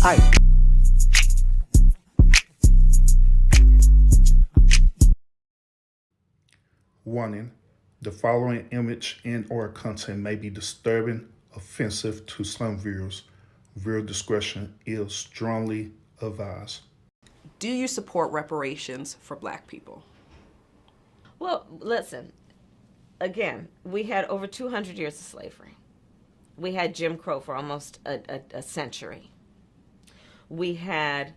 Aye. Warning: the following image and/or content may be disturbing, offensive to some viewers. Viewer discretion is strongly advised. Do you support reparations for black people? Well, listen, again, we had over 200 years of slavery. We had Jim Crow for almost a century. We had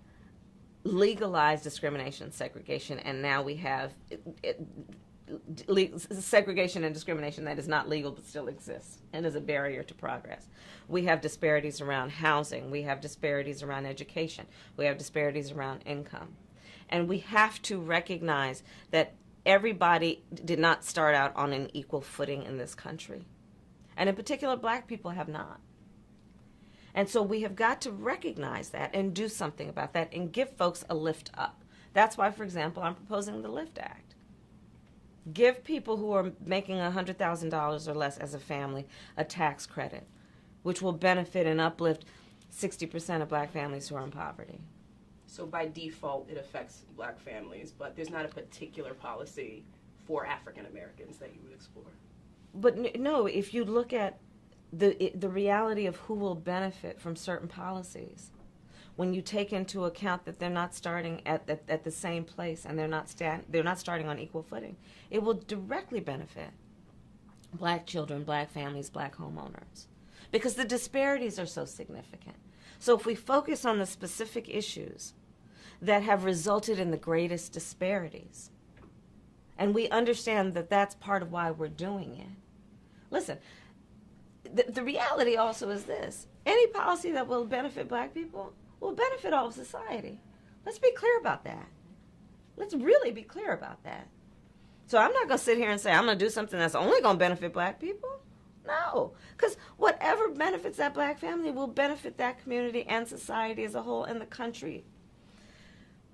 legalized discrimination and segregation, and now we have segregation and discrimination that is not legal but still exists and is a barrier to progress. We have disparities around housing. We have disparities around education. We have disparities around income. And we have to recognize that everybody did not start out on an equal footing in this country. And in particular, black people have not. And so we have got to recognize that and do something about that and give folks a lift up. That's why, for example, I'm proposing the LIFT Act. Give people who are making $100,000 or less as a family a tax credit, which will benefit and uplift 60% of black families who are in poverty. So by default, it affects black families, but there's not a particular policy for African Americans that you would explore. But no, if you look at the reality of who will benefit from certain policies, when you take into account that they're not starting at the same place and they're not starting on equal footing, it will directly benefit black children, black families, black homeowners, because the disparities are so significant. So if we focus on the specific issues that have resulted in the greatest disparities, and we understand that that's part of why we're doing it. Listen, the reality also is this: any policy that will benefit black people will benefit all of society. Let's be clear about that. Let's really be clear about that. So I'm not going to sit here and say I'm going to do something that's only going to benefit black people. No, because whatever benefits that black family will benefit that community and society as a whole and the country.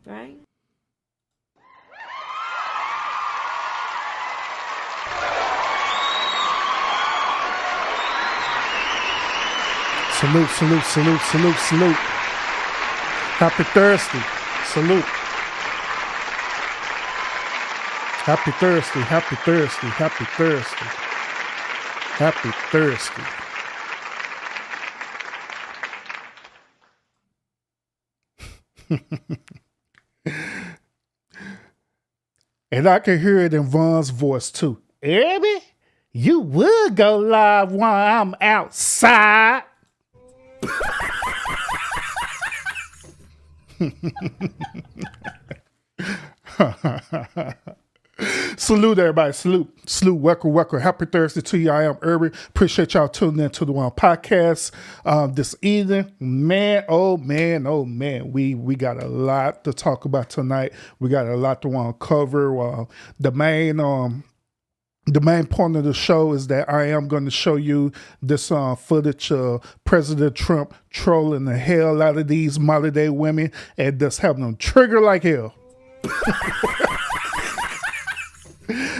Right? Salute, salute, salute, salute, salute. Happy Thursday. Salute. Happy Thursday, happy Thursday, happy Thursday. Happy Thursday. And I can hear it in Von's voice too. Abby, you would go live while I'm outside. Salute everybody, salute, welcome. Happy Thursday to you. I am Irby. Appreciate y'all tuning in to the One Podcast this evening. Man, oh man, we got a lot to talk about tonight. We got a lot to want to cover. The main point of the show is that I am going to show you this footage of President Trump trolling the hell out of these modern day women and just having them trigger like hell.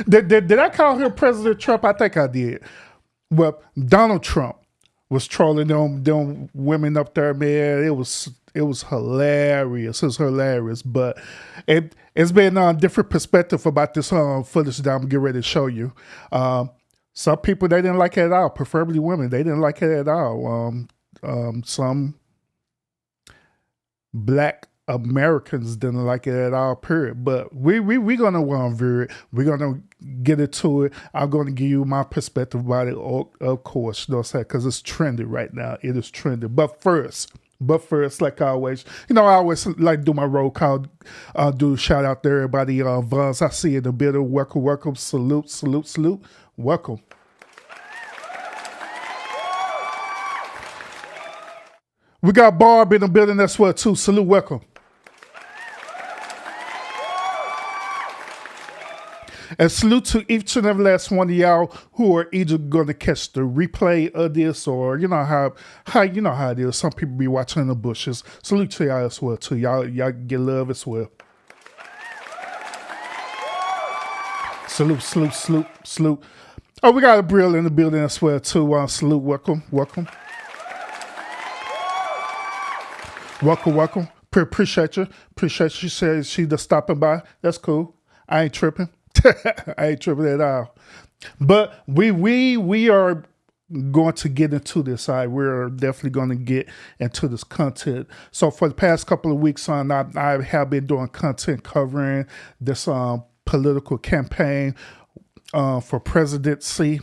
Did I call him President Trump? I think I did. Well, Donald Trump was trolling them women up there, man. It was hilarious. It was hilarious. But it's been a different perspective about this footage that I'm getting ready to show you. Some people, they didn't like it at all, preferably women. They didn't like it at all. Some black Americans didn't like it at all, period. But we're going to view it. We're going to get into it. I'm going to give you my perspective about it, of course, you know what I'm saying? Because it's trendy right now. It is trendy. But first, like always, I always like to do my roll call, do a shout out to everybody. Vons, I see you in the building. Welcome. Salute. Welcome. We got Barb in the building as well, too. Salute, welcome. And salute to each and every last one of y'all who are either going to catch the replay of this, or you know how it is. Some people be watching in the bushes. Salute to y'all as well too. Y'all get love as well. Salute. Oh, we got a Brill in the building as well too. Salute, welcome. Welcome, welcome. Appreciate you. Appreciate you. She said she just stopping by. That's cool. I ain't tripping. I ain't tripping at all. But we are going to get into this. We're definitely going to get into this content. So for the past couple of weeks on, I have been doing content covering this political campaign for presidency.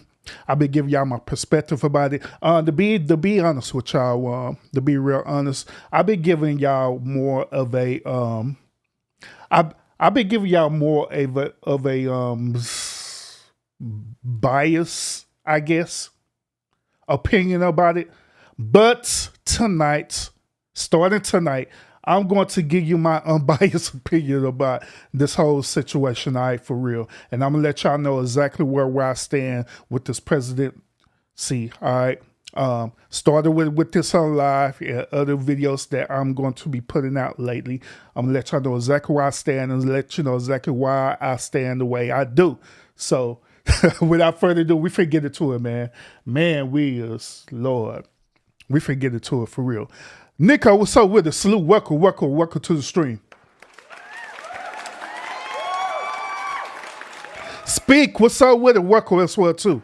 I've been giving y'all my perspective about it. To be honest with y'all, to be real honest, I've been giving y'all more of a I've been giving y'all more of a bias, I guess, opinion about it. But tonight, starting tonight, I'm going to give you my unbiased opinion about this whole situation, all right, for real. And I'm going to let y'all know exactly where I stand with this presidency, all right? Started with this on live and other videos that I'm going to be putting out lately. I'm going to let y'all know exactly where I stand and let you know exactly why I stand the way I do. So without further ado, we finna get into it, man. Man, Lord. We finna get into it for real. Nico, what's up with it? Salute, welcome to the stream. Speak, what's up with it? Welcome as well too.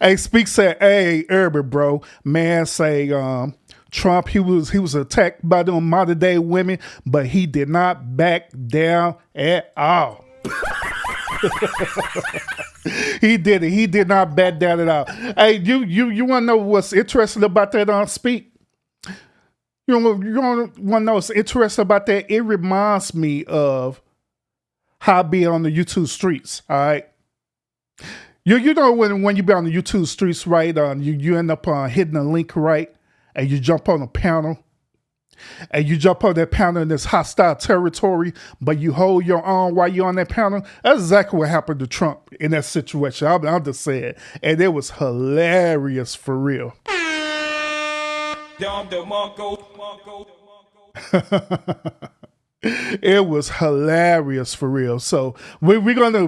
Hey, Speak said, hey, Urban, bro. Man say Trump, he was attacked by them modern day women, but he did not back down at all. He did it. He did not back down at all. Hey, you want to know what's interesting about that Speak? You want to know what's interesting about that? It reminds me of how I be on the YouTube streets, all right? You know when you be on the YouTube streets, right? You end up hitting a link, right? And you jump on a panel. And you jump on that panel in this hostile territory, but you hold your arm while you're on that panel. That's exactly what happened to Trump in that situation. I'm just saying. And it was hilarious for real. It was hilarious for real. So we're gonna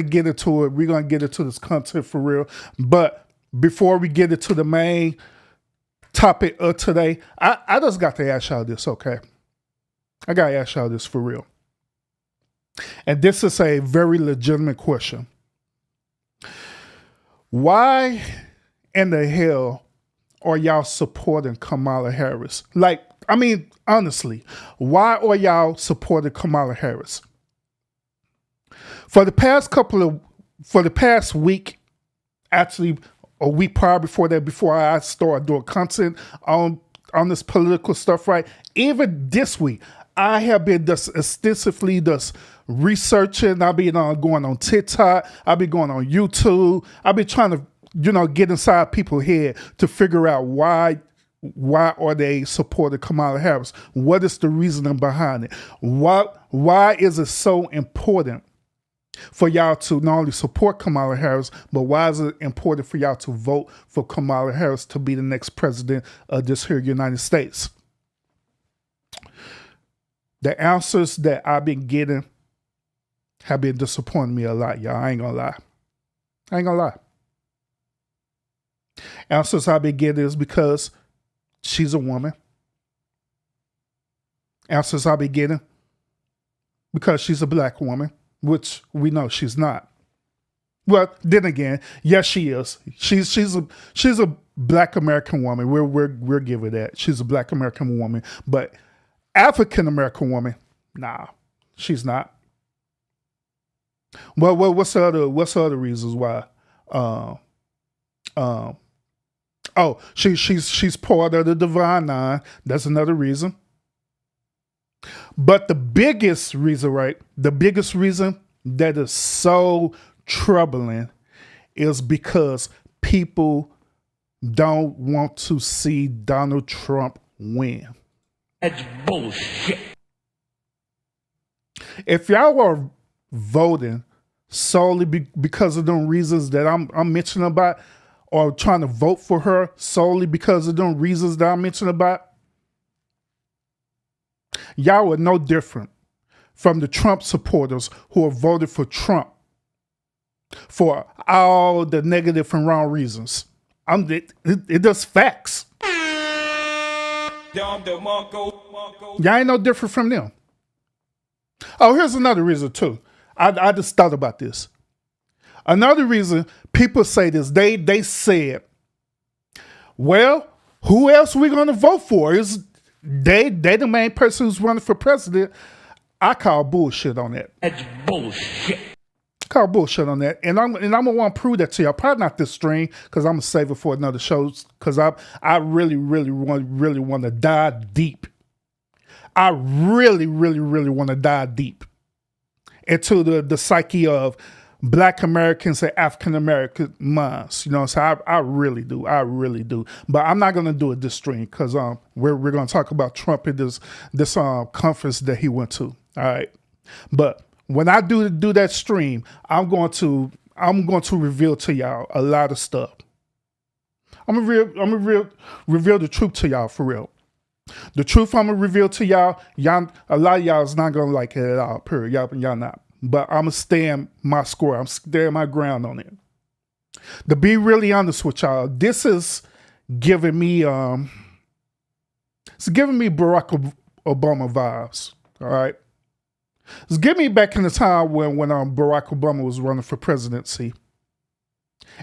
get into it. We're gonna get into this content for real. But before we get into the main topic of today, I just got to ask y'all this, okay? I gotta ask y'all this for real. And this is a very legitimate question. Why in the hell are y'all supporting Kamala Harris? Like, I mean, honestly, why are y'all supporting Kamala Harris? For the past week, actually a week prior before that, before I started doing content on this political stuff, right? Even this week, I have been just extensively just researching. I've been going on TikTok. I've been going on YouTube. I've been trying to, get inside people's head to figure out why are they supporting Kamala Harris? What is the reasoning behind it? Why is it so important for y'all to not only support Kamala Harris, but why is it important for y'all to vote for Kamala Harris to be the next president of this here United States? The answers that I've been getting have been disappointing me a lot, y'all. I ain't gonna lie. Answers I've been getting is because she's a woman. Answers I've been getting because she's a black woman, which we know she's not. Well, then again, yes, she is. She's a black American woman. We're giving that. She's a black American woman, but African American woman, nah, she's not. Well, what's the other reasons why? She's part of the Divine Nine. That's another reason. But the biggest reason, right? The biggest reason that is so troubling is because people don't want to see Donald Trump win. That's bullshit. If y'all are voting solely because of the reasons that I'm mentioning about, or trying to vote for her solely because of the reasons that I mentioned about, y'all are no different from the Trump supporters who have voted for Trump for all the negative and wrong reasons. It does facts. Y'all ain't no different from them. Oh, here's another reason too. I just thought about this. Another reason people say this, they said, well, who else we gonna vote for? Is they the main person who's running for president. I call bullshit on that. That's bullshit. Call bullshit on that, and I'm gonna want to prove that to y'all. Probably not this stream because I'm gonna save it for another show. Because I really want to dive deep. I really want to dive deep into the psyche of Black Americans and African American minds. You know, so I really do. But I'm not gonna do it this stream because we're gonna talk about Trump in this conference that he went to. All right, but when I do that stream, I'm going to reveal to y'all a lot of stuff. I'm gonna reveal the truth to y'all for real. The truth I'm gonna reveal to y'all, a lot of y'all is not gonna like it at all. Period. Y'all not. But I'm gonna stand my score. I'm standing my ground on it. To be really honest with y'all, this is giving me Barack Obama vibes. All right. It's giving me back in the time when Barack Obama was running for presidency.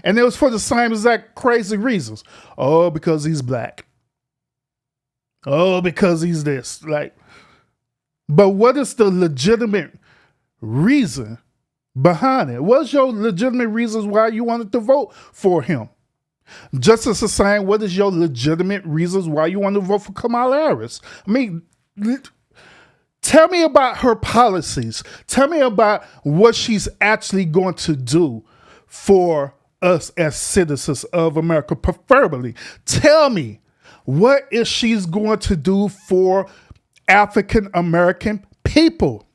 And it was for the same exact crazy reasons. Oh, because he's black. Oh, because he's this. But what is the legitimate reason behind it? What's your legitimate reasons why you wanted to vote for him? Just as the same, what is your legitimate reasons why you want to vote for Kamala Harris? I mean, tell me about her policies. Tell me about what she's actually going to do for us as citizens of America, preferably. Tell me, what is she's going to do for African American people?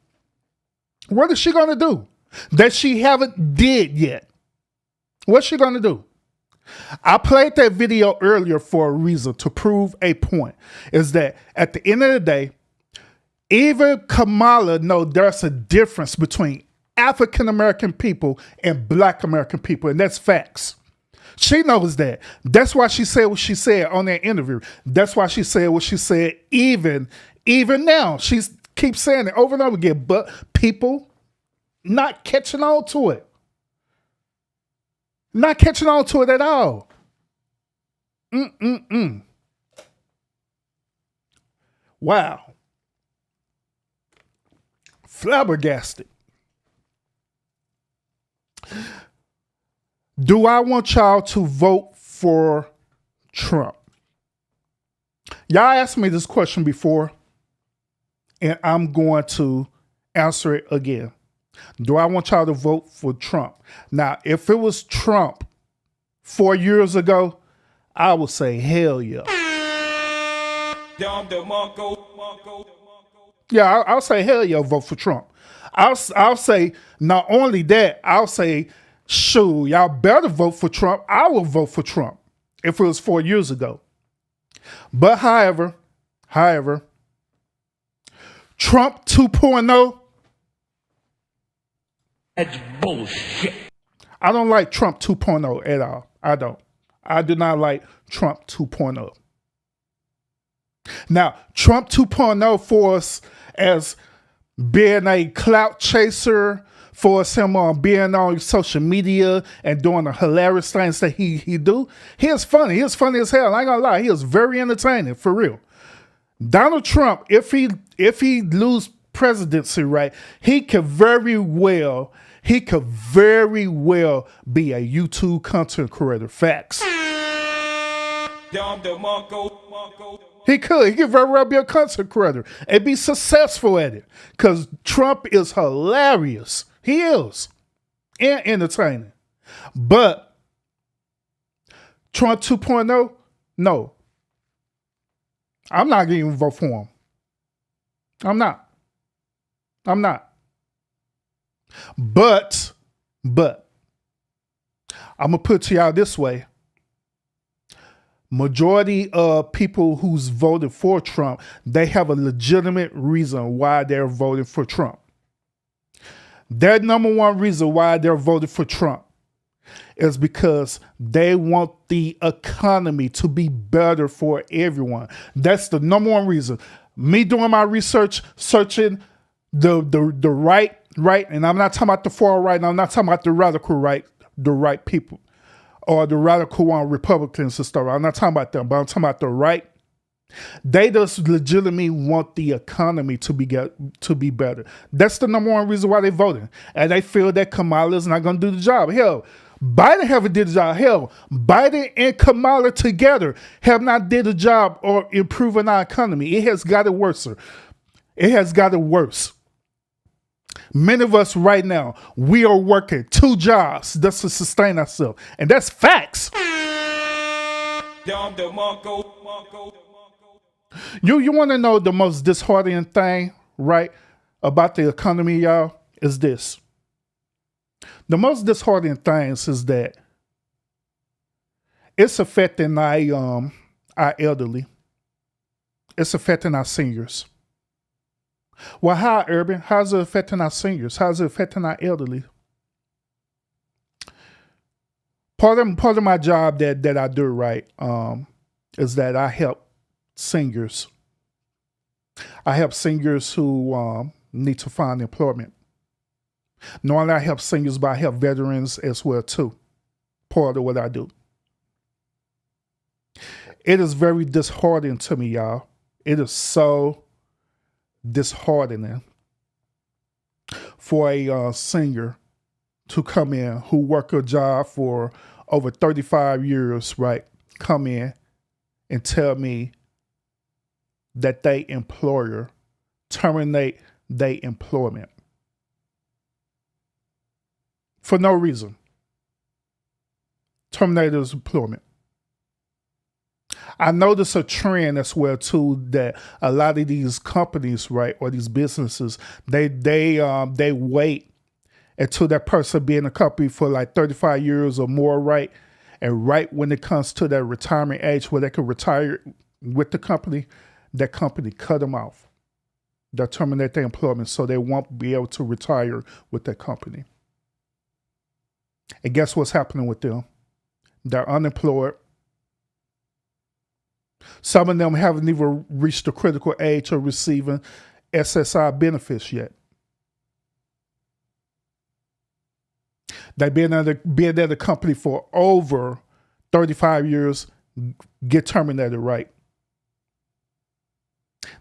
What is she going to do that she haven't did yet? What's she going to do? I played that video earlier for a reason, to prove a point, is that at the end of the day, even Kamala knows there's a difference between African American people and Black American people, and that's facts. She knows that. That's why she said what she said on that interview. That's why she said what she said even now. She keeps saying it over and over again, but people not catching on to it. Not catching on to it at all. Wow. Flabbergasted. Do I want y'all to vote for Trump? Y'all asked me this question before, and I'm going to answer it again. Do I want y'all to vote for Trump? Now, if it was Trump 4 years ago, I would say hell yeah. Yeah, I'll say hell yeah, vote for Trump. I'll say not only that, I'll say, shoo, y'all better vote for Trump. I will vote for Trump if it was 4 years ago. But however, Trump 2.0, that's bullshit. I don't like Trump 2.0 at all. I don't. I do not like Trump 2.0. Now, Trump 2.0 for us as being a clout chaser, for us him being on social media and doing the hilarious things that he do. He is funny. He is funny as hell. I ain't gonna lie. He is very entertaining, for real. Donald Trump, if he lose presidency, right, he could very well be a YouTube content creator. Facts. He could very well be a content creator and be successful at it, because Trump is hilarious. He is. And entertaining. But Trump 2.0, no. I'm not going to even vote for him. I'm not. But, I'm going to put it to y'all this way. Majority of people who's voted for Trump, they have a legitimate reason why they're voting for Trump. Their number one reason why they're voting for Trump is because they want the economy to be better for everyone. That's the number one reason. Me doing my research, searching the right, and I'm not talking about the far right, and I'm not talking about the radical right, the right people, or the radical Republicans and stuff. I'm not talking about them, but I'm talking about the right. They just legitimately want the economy to be better. That's the number one reason why they're voting. And they feel that Kamala's not going to do the job. Hell, Biden haven't did the job. Hell, Biden and Kamala together have not did the job or improving our economy. It has got it worse. It has got it worse. Many of us right now, we are working 2 jobs just to sustain ourselves. And that's facts. You want to know the most disheartening thing, right, about the economy, y'all, is this. The most disheartening things is that it's affecting our elderly. It's affecting our seniors. Well, how, Urban? How's it affecting our seniors? How's it affecting our elderly? Part of my job that I do, right, is that I help seniors. I help seniors who need to find employment. Not only I help seniors, but I help veterans as well too. Part of what I do. It is very disheartening to me, y'all. It is so disheartening for a senior to come in who work a job for over 35 years, right? Come in and tell me that they employer terminate their employment for no reason. Terminate his employment. I notice a trend as well too that a lot of these companies, right, or these businesses, they wait until that person be in a company for like 35 years or more, right? And right when it comes to that retirement age where they can retire with the company, that company cut them off. They'll terminate their employment so they won't be able to retire with that company. And guess what's happening with them? They're unemployed. Some of them haven't even reached the critical age of receiving SSI benefits yet. They've been at the company for over 35 years, get terminated, right?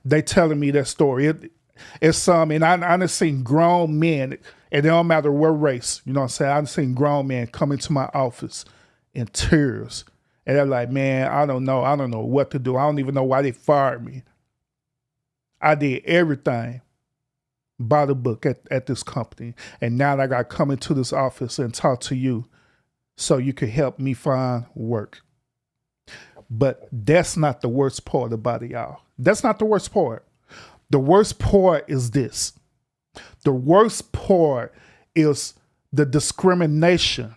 They telling me that story. It's some, and I've seen grown men, and it don't matter what race, you know what I'm saying? I've seen grown men come into my office in tears. And they're like, man, I don't know what to do. I don't even know why they fired me. I did everything by the book at this company. And now I got to come into this office and talk to you so you can help me find work. But that's not the worst part about it, y'all. That's not the worst part. The worst part is this. The worst part is the discrimination.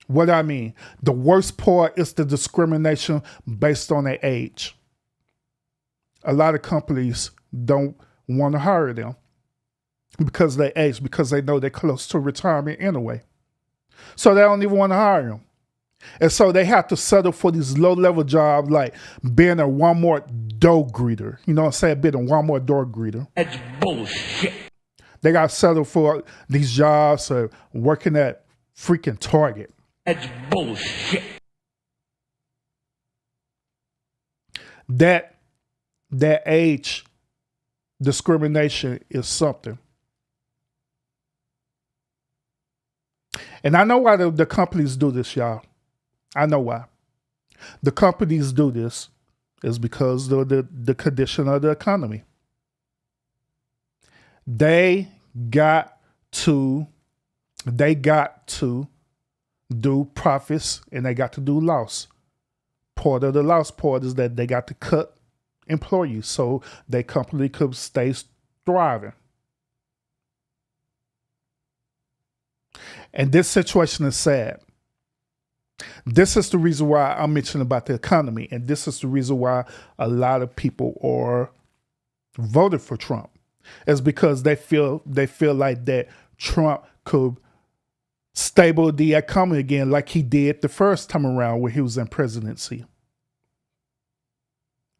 What I mean, the worst part is the discrimination based on their age. A lot of companies don't want to hire them because of their age, because they know they're close to retirement anyway. So they don't even want to hire them. And so they have to settle for these low-level jobs like being a Walmart door greeter. You know what I'm saying? Being a Walmart door greeter. That's bullshit. They got to settle for these jobs or working at freaking Target. That's bullshit. That age discrimination is something. And I know why the companies do this, y'all. I know why. The companies do this is because of the condition of the economy. They got to do profits and they got to do loss. Part of the loss part is that they got to cut employees so their company could stay thriving. And this situation is sad. This is the reason why I'm mentioning about the economy, and this is the reason why a lot of people are voted for Trump. It's because they feel like that Trump could stable the economy again like he did the first time around when he was in presidency.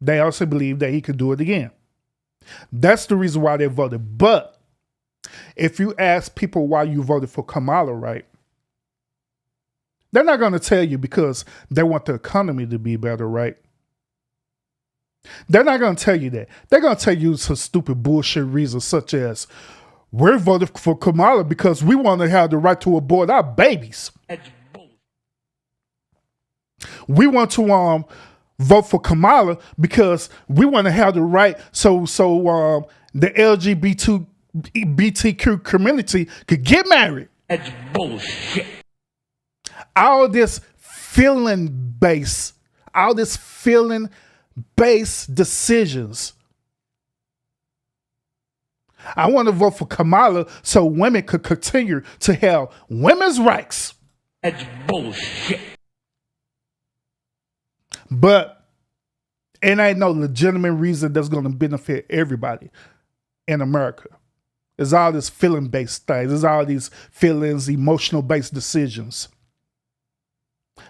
They also believe that he could do it again. That's the reason why they voted. But if you ask people why you voted for Kamala, right, they're not going to tell you because they want the economy to be better, right? They're not going to tell you that. They're going to tell you some stupid bullshit reasons such as, we're voting for Kamala because we want to have the right to abort our babies. We want to vote for Kamala because we want to have the right so the LGBTQ community could get married. That's bullshit. All this feeling-based decisions. I want to vote for Kamala so women could continue to have women's rights. That's bullshit. But it ain't no legitimate reason that's going to benefit everybody in America. It's all this feeling-based things. It's all these feelings, emotional-based decisions.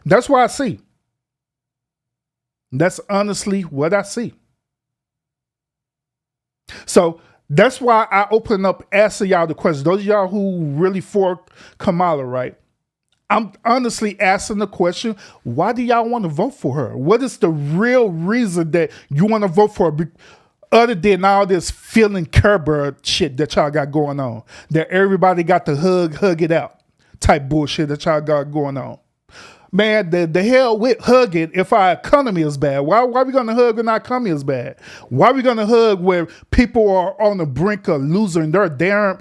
That's what I see. That's honestly what I see. So that's why I open up asking y'all the question. Those of y'all who really for Kamala, right? I'm honestly asking the question, why do y'all want to vote for her? What is the real reason that you want to vote for her? Other than all this feeling Kerber shit that y'all got going on. That everybody got to hug it out type bullshit that y'all got going on. Man, the hell with hugging if our economy is bad. Why are we going to hug when our economy is bad? Why are we going to hug where people are on the brink of losing their damn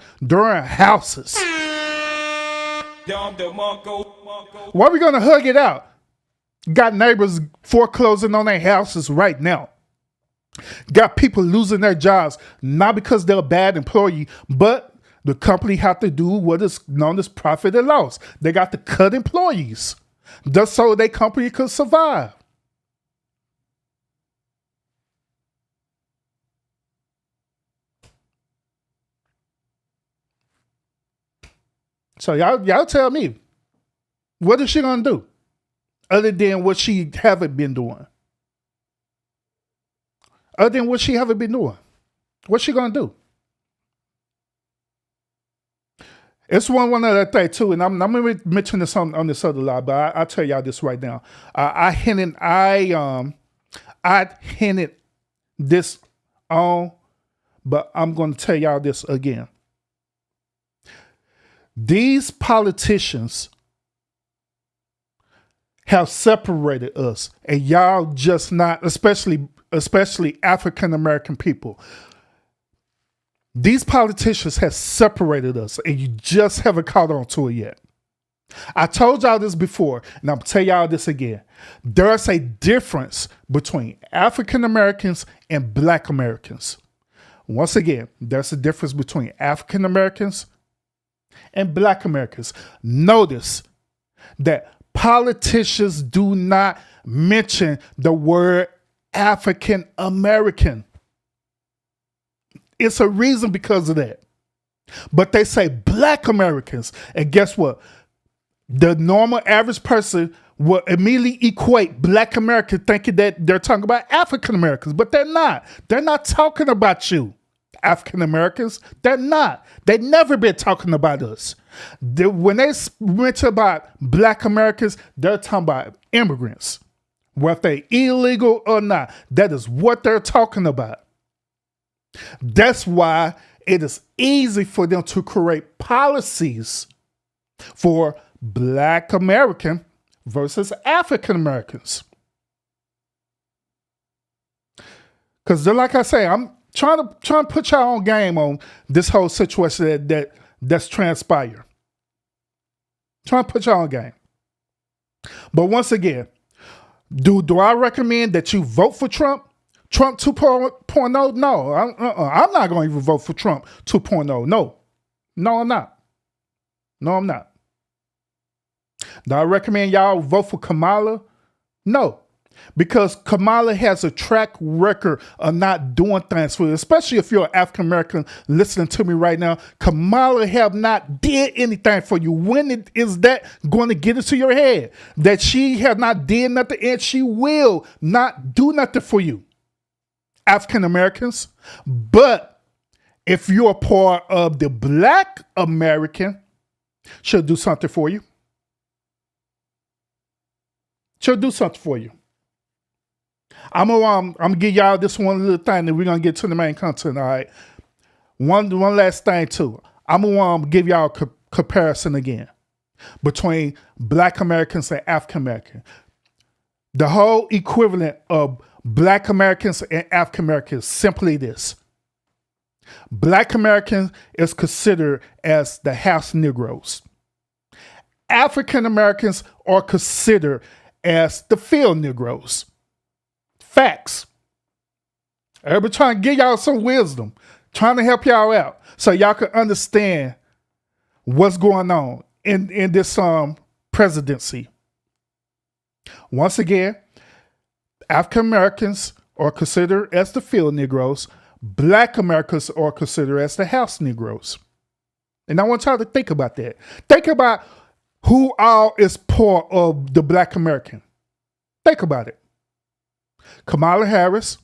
houses? Why are we going to hug it out? Got neighbors foreclosing on their houses right now. Got people losing their jobs, not because they're a bad employee, but the company have to do what is known as profit and loss. They got to cut employees just so their company could survive. So y'all tell me, what is she gonna do other than what she haven't been doing? Other than what she haven't been doing, what's she gonna do? It's one other thing too, and I'm gonna mention this on this other live, but I'll tell y'all this right now. I hinted this on, but I'm gonna tell y'all this again. These politicians have separated us, and y'all just not, especially African American people. These politicians have separated us, and you just haven't caught on to it yet. I told y'all this before, and I'm tell y'all this again. There's a difference between African Americans and Black Americans. Once again, there's a difference between African Americans and Black Americans. Notice that politicians do not mention the word African American. It's a reason because of that. But they say Black Americans. And guess what? The normal average person will immediately equate Black American thinking that they're talking about African Americans, but they're not. They're not talking about you, African Americans. They're not. They've never been talking about us. When they mention about Black Americans, they're talking about immigrants. Whether they're illegal or not, that is what they're talking about. That's why it is easy for them to create policies for Black American versus African Americans. Because like I say, I'm trying to put y'all on game on this whole situation that's transpired. Trying to put y'all on game. But once again, do I recommend that you vote for Trump? Trump 2.0? No, I'm not going to even vote for Trump 2.0. No, I'm not. I'm not. Do I recommend y'all vote for Kamala? No. because Kamala has a track record of not doing things for you, especially if you're an African American listening to me right now. Kamala have not did anything for you. When is that going to get into your head that she has not did nothing and she will not do nothing for you, African Americans? But if you're part of the Black American, she'll do something for you. She'll do something for you. I'm gonna give y'all this one little thing, and we're gonna get to the main content. All right. One last thing too. I'm gonna give y'all a comparison again between Black Americans and African Americans. The whole equivalent of Black Americans and African Americans is simply this: Black Americans is considered as the house Negroes. African Americans are considered as the field Negroes. Facts. Everybody trying to give y'all some wisdom, trying to help y'all out so y'all can understand what's going on in this presidency. Once again, African Americans are considered as the field Negroes. Black Americans are considered as the house Negroes. And I want y'all to think about that. Think about who all is part of the Black American. Think about it. Kamala Harris,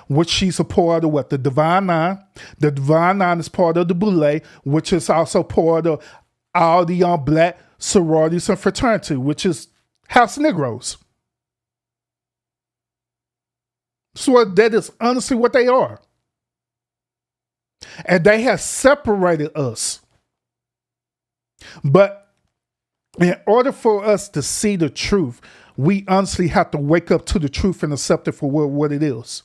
which she's a part of what? The Divine Nine. The Divine Nine is part of the Boule, which is also part of all the Black sororities and fraternity, which is house Negroes. So that is honestly what they are. And they have separated us. But in order for us to see the truth, we honestly have to wake up to the truth and accept it for what it is.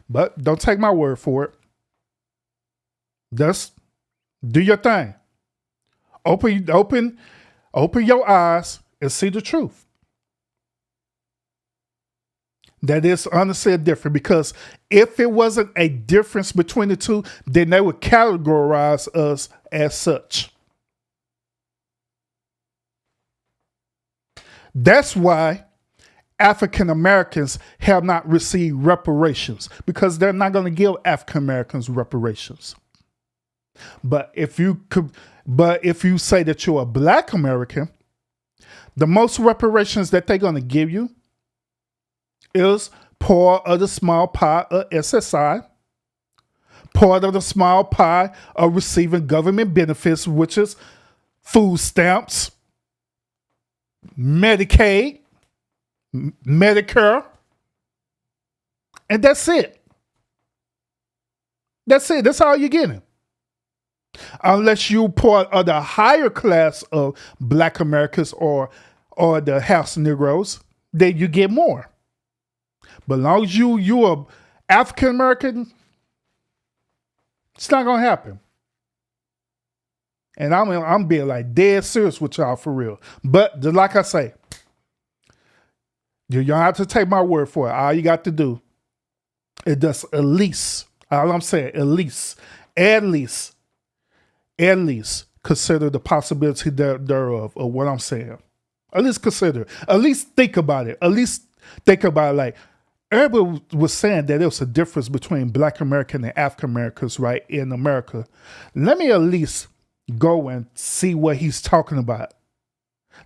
But don't take my word for it. Just do your thing. Open your eyes and see the truth. That is honestly a difference, because if it wasn't a difference between the two, then they would categorize us as such. That's why African Americans have not received reparations, because they're not going to give African Americans reparations. But if you say that you're a Black American, the most reparations that they're going to give you is part of the small pie of SSI, part of the small pie of receiving government benefits, which is food stamps, Medicaid, Medicare, and that's it. That's it. That's all you're getting. Unless you're part of the higher class of Black Americans or the House Negroes, then you get more. But as long as you're African American, it's not gonna happen. And I'm being like dead serious with y'all for real. But just like I say, you don't have to take my word for it. All you got to do is just at least, all I'm saying, at least consider the possibility thereof of what I'm saying. At least consider. At least think about it. At least think about it. Like, everybody was saying that there was a difference between Black American and African Americans, right, in America. Let me at least go and see what he's talking about.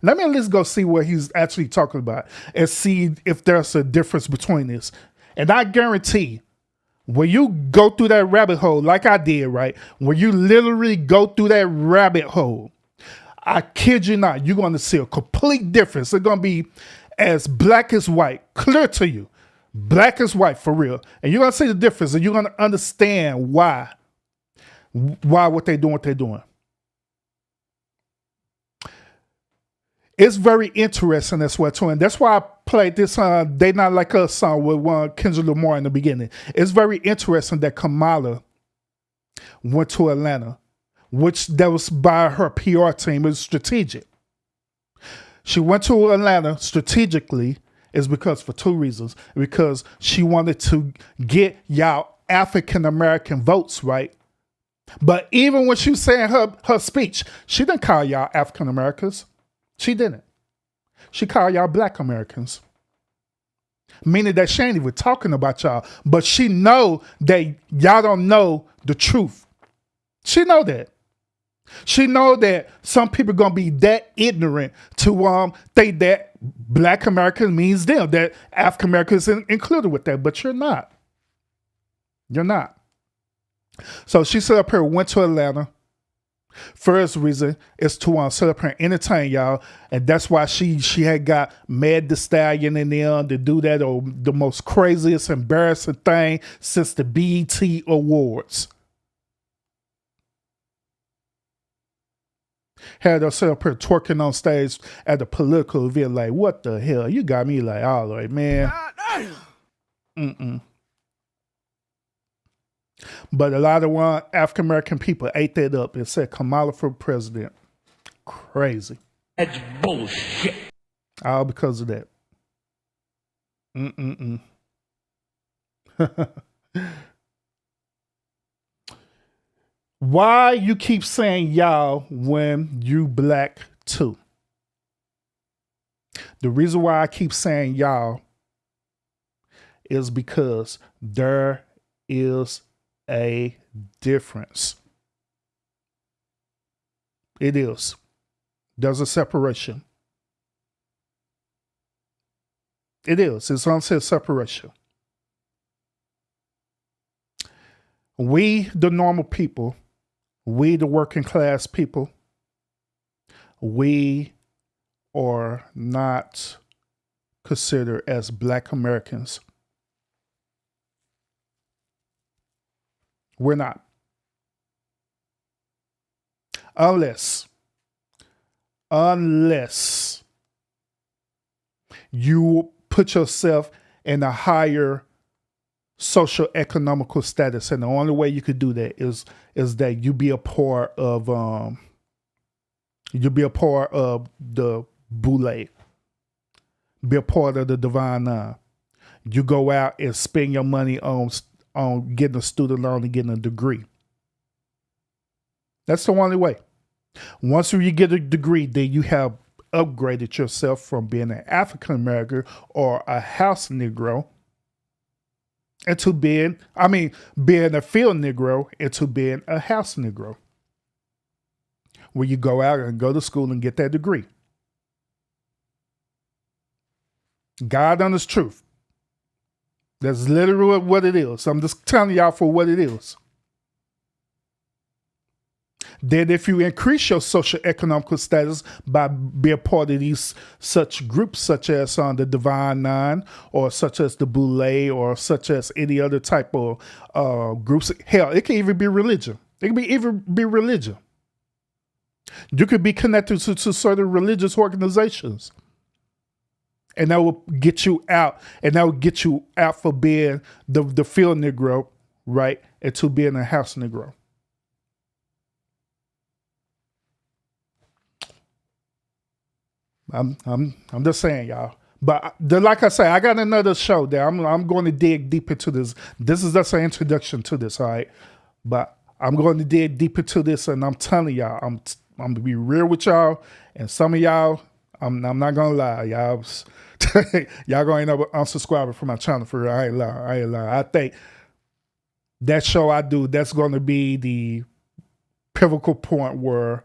Let me at least go see what he's actually talking about and see if there's a difference between this. And I guarantee, when you go through that rabbit hole like I did, right, when you literally go through that rabbit hole, I kid you not, you're going to see a complete difference. It's going to be as black as white, clear to you. Black as white, for real. And you're going to see the difference, and you're going to understand why what they're doing, what they're doing. It's very interesting as well, too. And that's why I played this They Not Like Us song with Kendrick Lamar in the beginning. It's very interesting that Kamala went to Atlanta, which that was by her PR team. It was strategic. She went to Atlanta strategically is because for two reasons. Because she wanted to get y'all African American votes, right? But even when she was saying her speech, she didn't call y'all African Americans. She didn't. She called y'all Black Americans. Meaning that she ain't even talking about y'all, but she know that y'all don't know the truth. She know that. She know that some people gonna be that ignorant to think that Black American means them, that African Americans included with that, but you're not. You're not. So she set up here, went to Atlanta. First reason is to set up here and entertain y'all, and that's why she had got Mad the Stallion in there to do that, or the most craziest, embarrassing thing since the BET Awards. Had her set up here twerking on stage at a political event, like, what the hell? You got me like, all right, man. Mm-mm. But a lot of African American people ate that up and said Kamala for president. Crazy. That's bullshit. All because of that. Mm-mm-mm. Why you keep saying y'all when you Black too? The reason why I keep saying y'all is because there is a difference. It is. There's a separation. It is. It's unsaid separation. We, the normal people, we, the working class people, we are not considered as Black Americans. We're not. Unless you put yourself in a higher social economical status, and the only way you could do that is that you be a part of the Boule, be a part of the Divine Nine. You go out and spend your money on getting a student loan and getting a degree. That's the only way. Once you get a degree, then you have upgraded yourself from being an African American or a house Negro into being a field Negro into being a house Negro, where you go out and go to school and get that degree. God honest truth. That's literally what it is. I'm just telling y'all for what it is. Then if you increase your social economical status by being part of these such groups, such as the Divine Nine, or such as the Boule, or such as any other type of groups, hell, it can even be religion. It can even be religion. You could be connected to certain religious organizations. And that will get you out, and that will get you out for being the field Negro, right? And to being a house Negro. I'm just saying, y'all. But like I say, I got another show there. I'm going to dig deep into this. This is just an introduction to this, all right? But I'm going to dig deep into this, and I'm telling y'all, I'm gonna be real with y'all. And some of y'all, I'm not gonna lie, y'all. Y'all gonna end up unsubscribing from my channel for real. I ain't lie. I think that show I do, that's gonna be the pivotal point where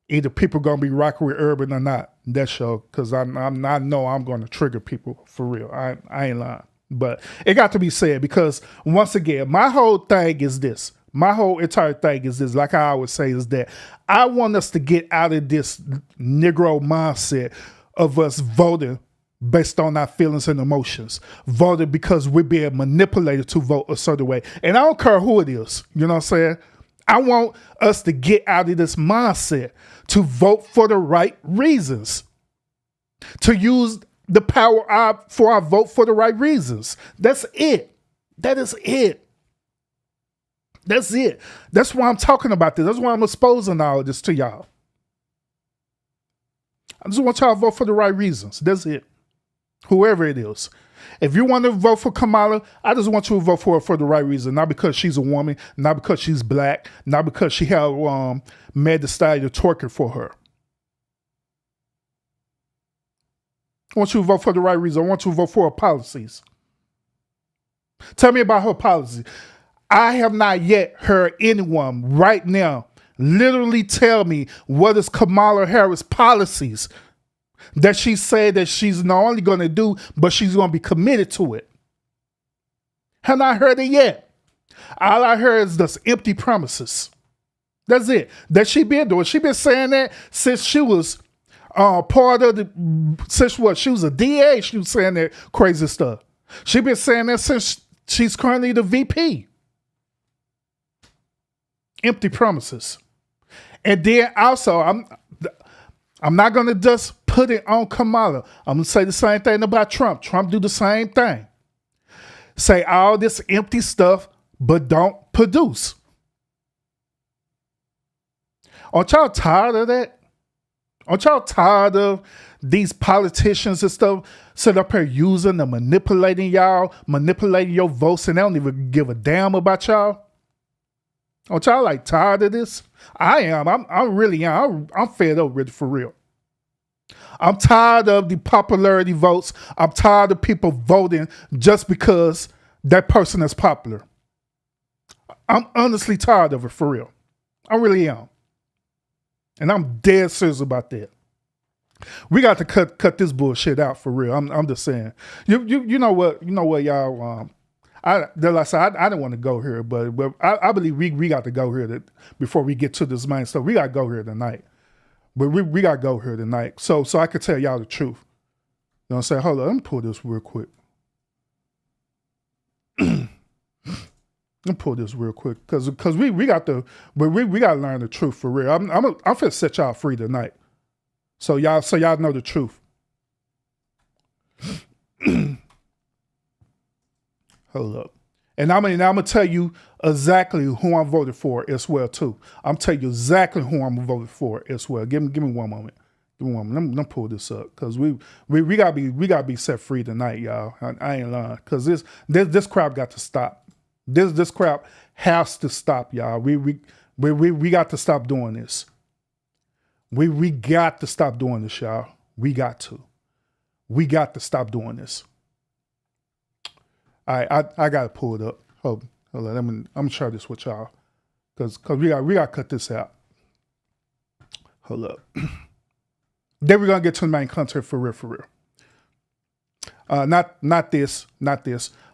either people gonna be rocking with Urban or not. That show, because I know I'm gonna trigger people for real. I ain't lying. But it got to be said, because once again, my whole thing is this. My whole entire thing is this, like I always say, is that I want us to get out of this Negro mindset of us voting based on our feelings and emotions. Voted because we're being manipulated to vote a certain way. And I don't care who it is. You know what I'm saying? I want us to get out of this mindset to vote for the right reasons. To use the power for our vote for the right reasons. That's it. That is it. That's it. That's why I'm talking about this. That's why I'm exposing all of this to y'all. I just want y'all to vote for the right reasons. That's it. Whoever it is. If you want to vote for Kamala, I just want you to vote for her for the right reason. Not because she's a woman, not because she's Black, not because she had Mad the Stallion twerking for her. want you to vote for the right reason. I want you to vote for her policies. Tell me about her policies. I have not yet heard anyone right now literally tell me what is Kamala Harris' policies that she said that she's not only going to do, but she's going to be committed to it. Have not heard it yet. All I heard is just empty promises. That's it. That she been doing. She been saying that since she was part of the, since what? She was a DA. She was saying that crazy stuff. She been saying that since she's currently the VP. Empty promises. And then also, I'm not gonna just put it on Kamala. I'm gonna say the same thing about Trump. Trump do the same thing. Say all this empty stuff, but don't produce. Aren't y'all tired of that? Aren't y'all tired of these politicians and stuff sit up here using and manipulating y'all, manipulating your votes, and they don't even give a damn about y'all? Aren't y'all like tired of this? I am. I'm really am. I'm fed up with it for real. I'm tired of the popularity votes. I'm tired of people voting just because that person is popular. I'm honestly tired of it for real. I really am. And I'm dead serious about that. We got to cut this bullshit out for real. I'm just saying. You know what y'all. I didn't want to go here, but I believe we got to go here before we get to this main stuff. We got to go here tonight. But we got to go here tonight. So I could tell y'all the truth. You know what I'm saying? Hold on, let me pull this real quick. Let me pull this real quick because we got to learn the truth for real. I'm finna set y'all free tonight. So y'all know the truth. Hold up. And I'm gonna tell you exactly who I'm voting for as well too. I'm telling you exactly who I'm voting for as well. Give me one moment. Give me one moment. Let me pull this up because we gotta be set free tonight, y'all. I ain't lying because this crap got to stop. This crap has to stop, y'all. We got to stop doing this. We got to stop doing this, y'all. We got to stop doing this. All right, I gotta pull it up. Hold on. I'm gonna share this with y'all because we gotta cut this out. Hold up. Then we're gonna get to the main content for real. Not this,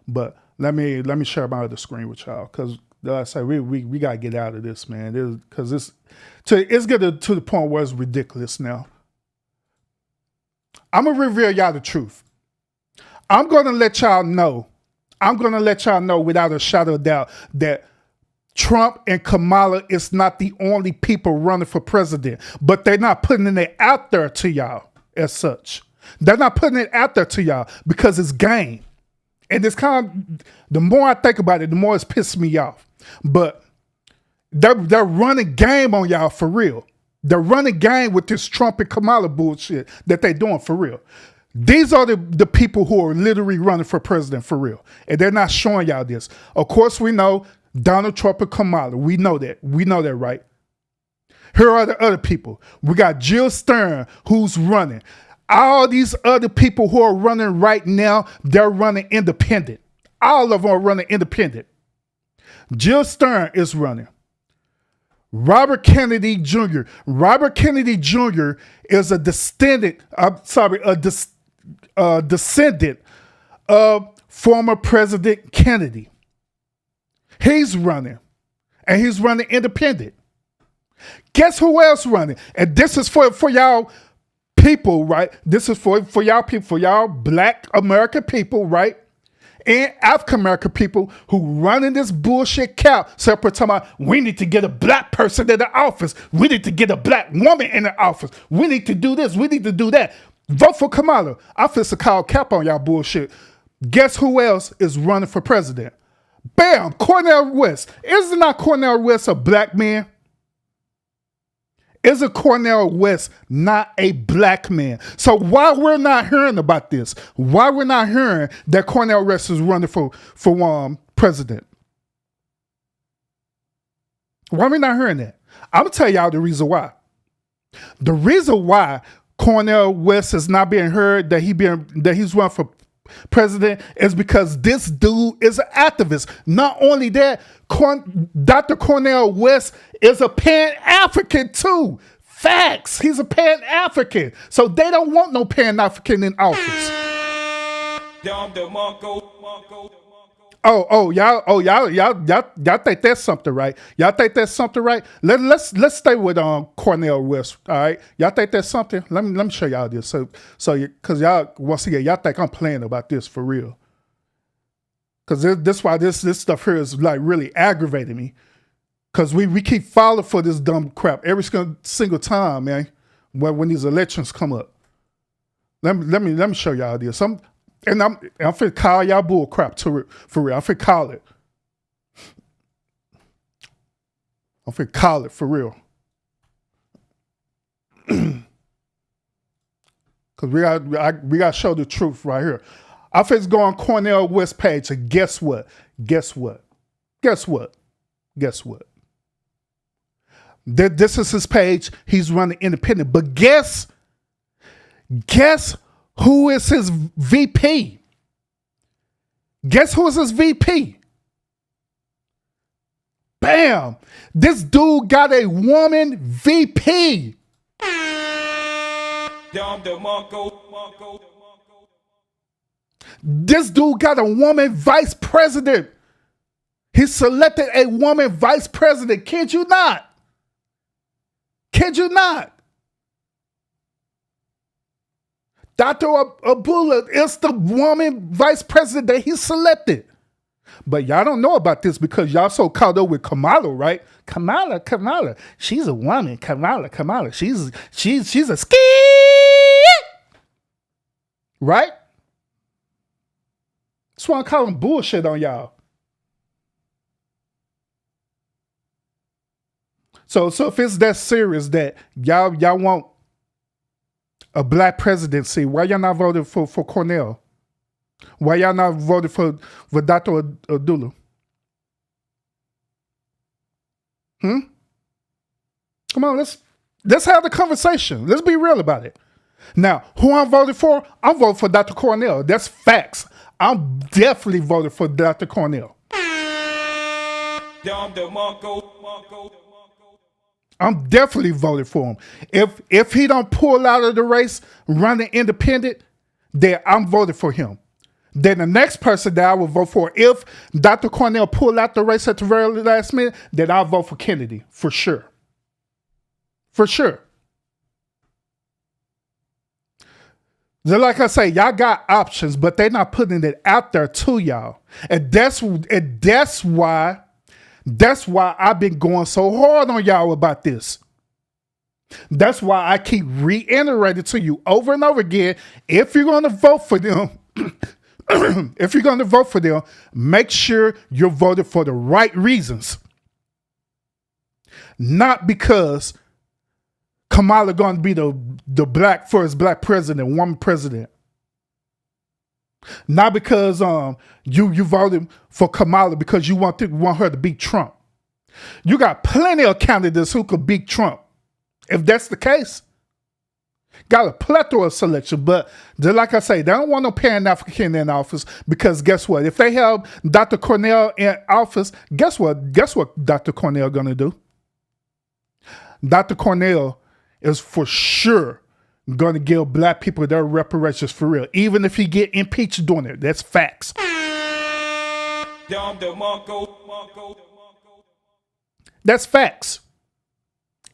but let me share my other screen with y'all because I say we gotta get out of this, man. Because it's getting to the point where it's ridiculous now. I'm gonna reveal y'all the truth. I'm gonna let y'all know without a shadow of doubt that Trump and Kamala is not the only people running for president, but they're not putting it out there to y'all as such. They're not putting it out there to y'all because it's game. And it's the more I think about it, the more it's pissing me off. But they're running game on y'all for real. They're running game with this Trump and Kamala bullshit that they're doing for real. These are the people who are literally running for president for real. And they're not showing y'all this. Of course, we know Donald Trump and Kamala. We know that. We know that, right? Here are the other people. We got Jill Stein, who's running. All these other people who are running right now, they're running independent. All of them are running independent. Jill Stein is running. Robert Kennedy Jr. Robert Kennedy Jr. is a descendant of former President Kennedy. He's running, and he's running independent. Guess who else running? And this is for y'all people, right? This is for y'all people, for y'all Black American people, right? And African American people who running this bullshit cow. Separate talking about we need to get a Black person in the office. We need to get a Black woman in the office. We need to do this. We need to do that. Vote for Kamala. I feel to call cap on y'all bullshit. Guess who else is running for president? Bam! Cornel West. Isn't not Cornel West a Black man? Isn't Cornel West not a Black man? So why we're not hearing about this? Why we're not hearing that Cornel West is running for president? Why are we not hearing that? I'm gonna tell y'all the reason why. The reason why Cornel West is not being heard, that he's running for president, is because this dude is an activist. Not only that, Dr. Cornel West is a Pan-African too. Facts. He's a Pan-African. So they don't want no Pan-African in office. Y'all think that's something, right? Y'all think that's something, right? Let's stay with Cornel West. All right, y'all think that's something? Let me show y'all this. So because y'all once again y'all think I'm playing about this for real. Because this why this stuff here is like really aggravating me. Because we keep falling for this dumb crap every single time, man. When these elections come up. Let me show y'all this. I'm finna call y'all bull crap for real. I'm finna call it. I'm finna call it for real. Cause we gotta show the truth right here. I'm finna go on Cornel West page and guess what? Guess what? Guess what? Guess what? This is his page. He's running independent. But guess who is his VP? Guess who is his VP? Bam! This dude got a woman VP. This dude got a woman vice president. He selected a woman vice president. Kid you not? Kid you not? Dr. Abula is the woman vice president that he selected. But y'all don't know about this because y'all so caught up with Kamala, right? Kamala. She's a woman. Kamala. She's a ski. Right? That's why I'm calling bullshit on y'all. So if it's that serious that y'all want a black presidency, why y'all not voting for Cornel? Why y'all not voting for Dr. Abdullah? Come on, let's have the conversation. Let's be real about it. Now, who I'm voting for? I'm voting for Dr. Cornel. That's facts. I'm definitely voting for Dr. Cornel. I'm definitely voting for him. If he don't pull out of the race, running independent, then I'm voting for him. Then the next person that I will vote for, if Dr. Cornel pull out the race at the very last minute, then I'll vote for Kennedy, for sure. For sure. So like I say, y'all got options, but they're not putting it out there to y'all. And that's why I've been going so hard on y'all about this. That's why I keep reiterating to you over and over again, if you're going to vote for them, make sure you're voting for the right reasons. Not because Kamala going to be the first black president, woman president. Not because you voted for Kamala because you want her to beat Trump. You got plenty of candidates who could beat Trump. If that's the case, got a plethora of selection. But like I say, they don't want no Pan-African in office because guess what? If they have Dr. Cornel in office, guess what? Guess what Dr. Cornel gonna do? Dr. Cornel is for sure going to give black people their reparations for real, even if he get impeached doing it. That's facts. That's facts.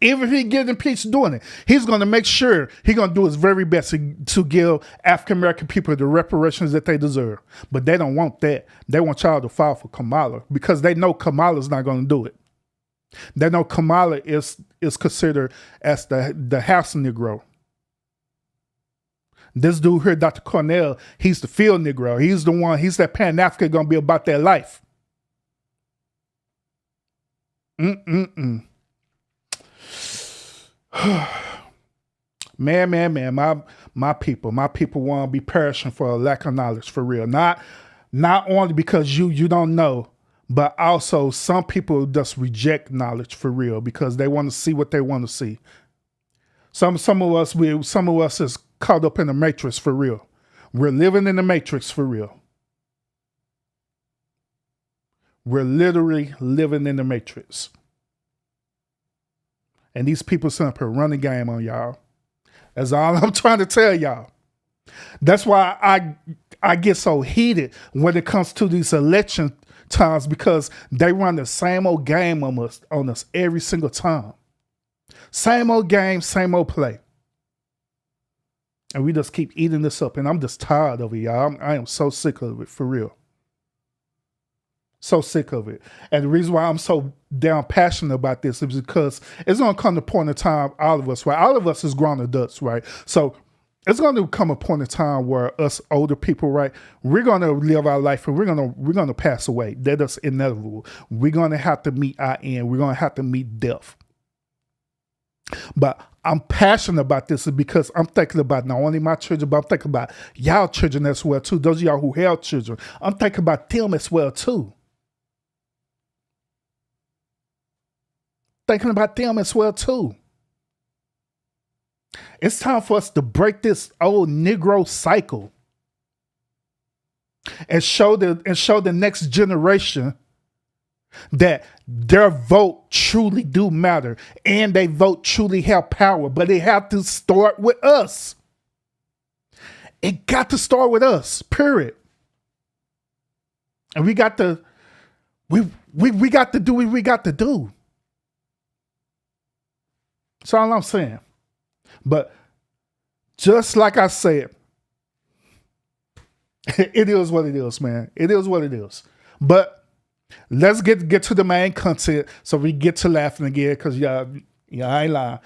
Even if he get impeached doing it, he's going to make sure he's going to do his very best to give African American people the reparations that they deserve. But they don't want that. They want y'all to file for Kamala because they know Kamala's not going to do it. They know Kamala is considered as the house Negro. This dude here, Dr. Cornel, he's the field Negro. He's the one, he's that Pan-African going to be about their life. Man. My people want to be perishing for a lack of knowledge, for real. Not only because you don't know, but also some people just reject knowledge for real because they want to see what they want to see. Some of us is caught up in the matrix for real. We're living in the matrix for real. We're literally living in the matrix. And these people sitting up here running game on y'all. That's all I'm trying to tell y'all. That's why I get so heated when it comes to these election times, because they run the same old game on us every single time. Same old game, same old play. And we just keep eating this up. And I'm just tired of it, y'all. I am so sick of it, for real. So sick of it. And the reason why I'm so damn passionate about this is because it's going to come to a point in time, all of us, right? All of us is grown adults, right? So it's going to come a point in time where us older people, right, we're going to live our life and we're going to pass away. That is inevitable. We're going to have to meet our end. We're going to have to meet death. But I'm passionate about this because I'm thinking about not only my children, but I'm thinking about y'all children as well, too. Those of y'all who have children, I'm thinking about them as well, too. Thinking about them as well, too. It's time for us to break this old Negro cycle and show the next generation that their vote truly do matter and they vote truly have power, but it have to start with us. It got to start with us, period. And we got to do what we got to do. That's all I'm saying. But just like I said, it is what it is, man. It is what it is. But let's get to the main content so we get to laughing again, because y'all, I ain't lying.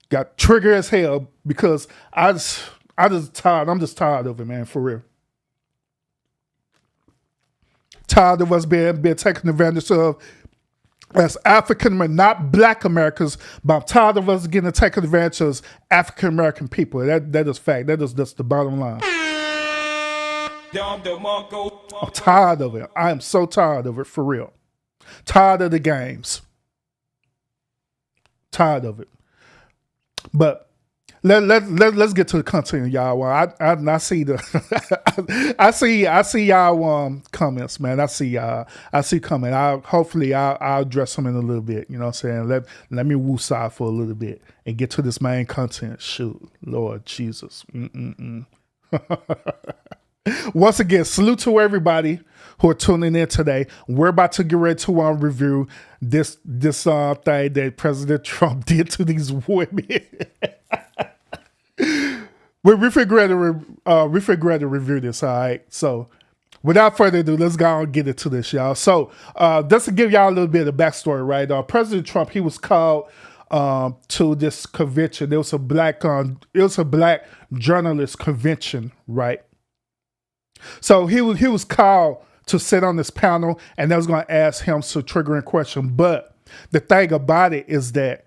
Got trigger as hell because I'm just tired of it, man, for real. Tired of us being taken advantage of as African, not Black Americans, but I'm tired of us getting taken advantage of as African American people. That is fact. That's the bottom line. I'm tired of it. I am so tired of it, for real. Tired of the games. Tired of it. But let's get to the content, y'all. Well, I see the I see y'all comments, man. I see comment. Hopefully I'll address them in a little bit. You know what I'm saying? Let me woosah for a little bit and get to this main content. Shoot, Lord Jesus. Once again, salute to everybody who are tuning in today. We're about to get ready to review this thing that President Trump did to these women. we figured to review this, all right? So without further ado, let's go and get into this, y'all. So just to give y'all a little bit of backstory, right? President Trump, he was called to this convention. It was a black journalist convention, right? So he was called to sit on this panel, and they was going to ask him some triggering question. But the thing about it is that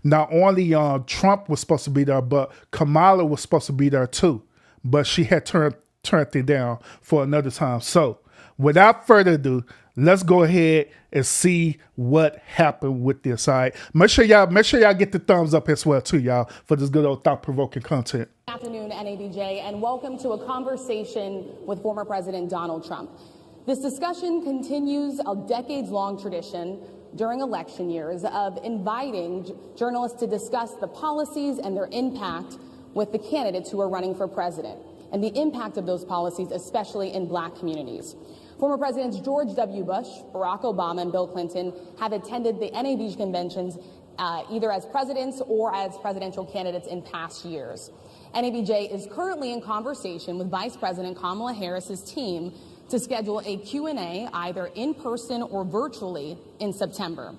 not only Trump was supposed to be there, but Kamala was supposed to be there too. But she had turned it down for another time. So without further ado, let's go ahead and see what happened with this. All right. Make sure y'all get the thumbs up as well too, y'all, for this good old thought-provoking content. Good afternoon, NABJ, and welcome to a conversation with former President Donald Trump. This discussion continues a decades-long tradition during election years of inviting journalists to discuss the policies and their impact with the candidates who are running for president, and the impact of those policies, especially in Black communities. Former Presidents George W. Bush, Barack Obama, and Bill Clinton have attended the NABJ conventions either as presidents or as presidential candidates in past years. NABJ is currently in conversation with Vice President Kamala Harris's team to schedule a Q&A either in person or virtually in September.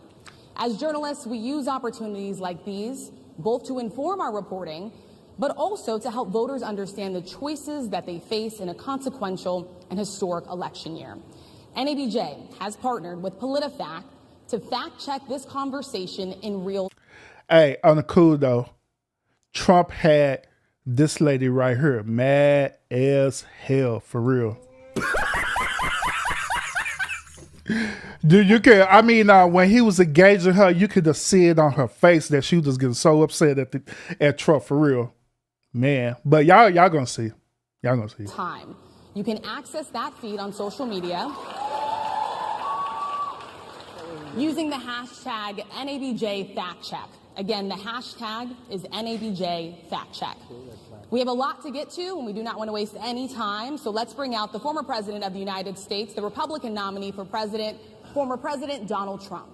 As journalists, we use opportunities like these both to inform our reporting, but also to help voters understand the choices that they face in a consequential and historic election year. NABJ has partnered with PolitiFact to fact-check this conversation in real time. Hey, on the cool though, Trump had this lady right here mad as hell, for real. Dude, you could. I mean, when he was engaging her, you could just see it on her face that she was just getting so upset at Trump for real, man. But y'all gonna see. Y'all gonna see. Time. You can access that feed on social media using the hashtag NABJ_factcheck. Again, the hashtag is NABJ_factcheck. We have a lot to get to, and we do not want to waste any time, so let's bring out the former president of the United States, the Republican nominee for president, former President Donald Trump.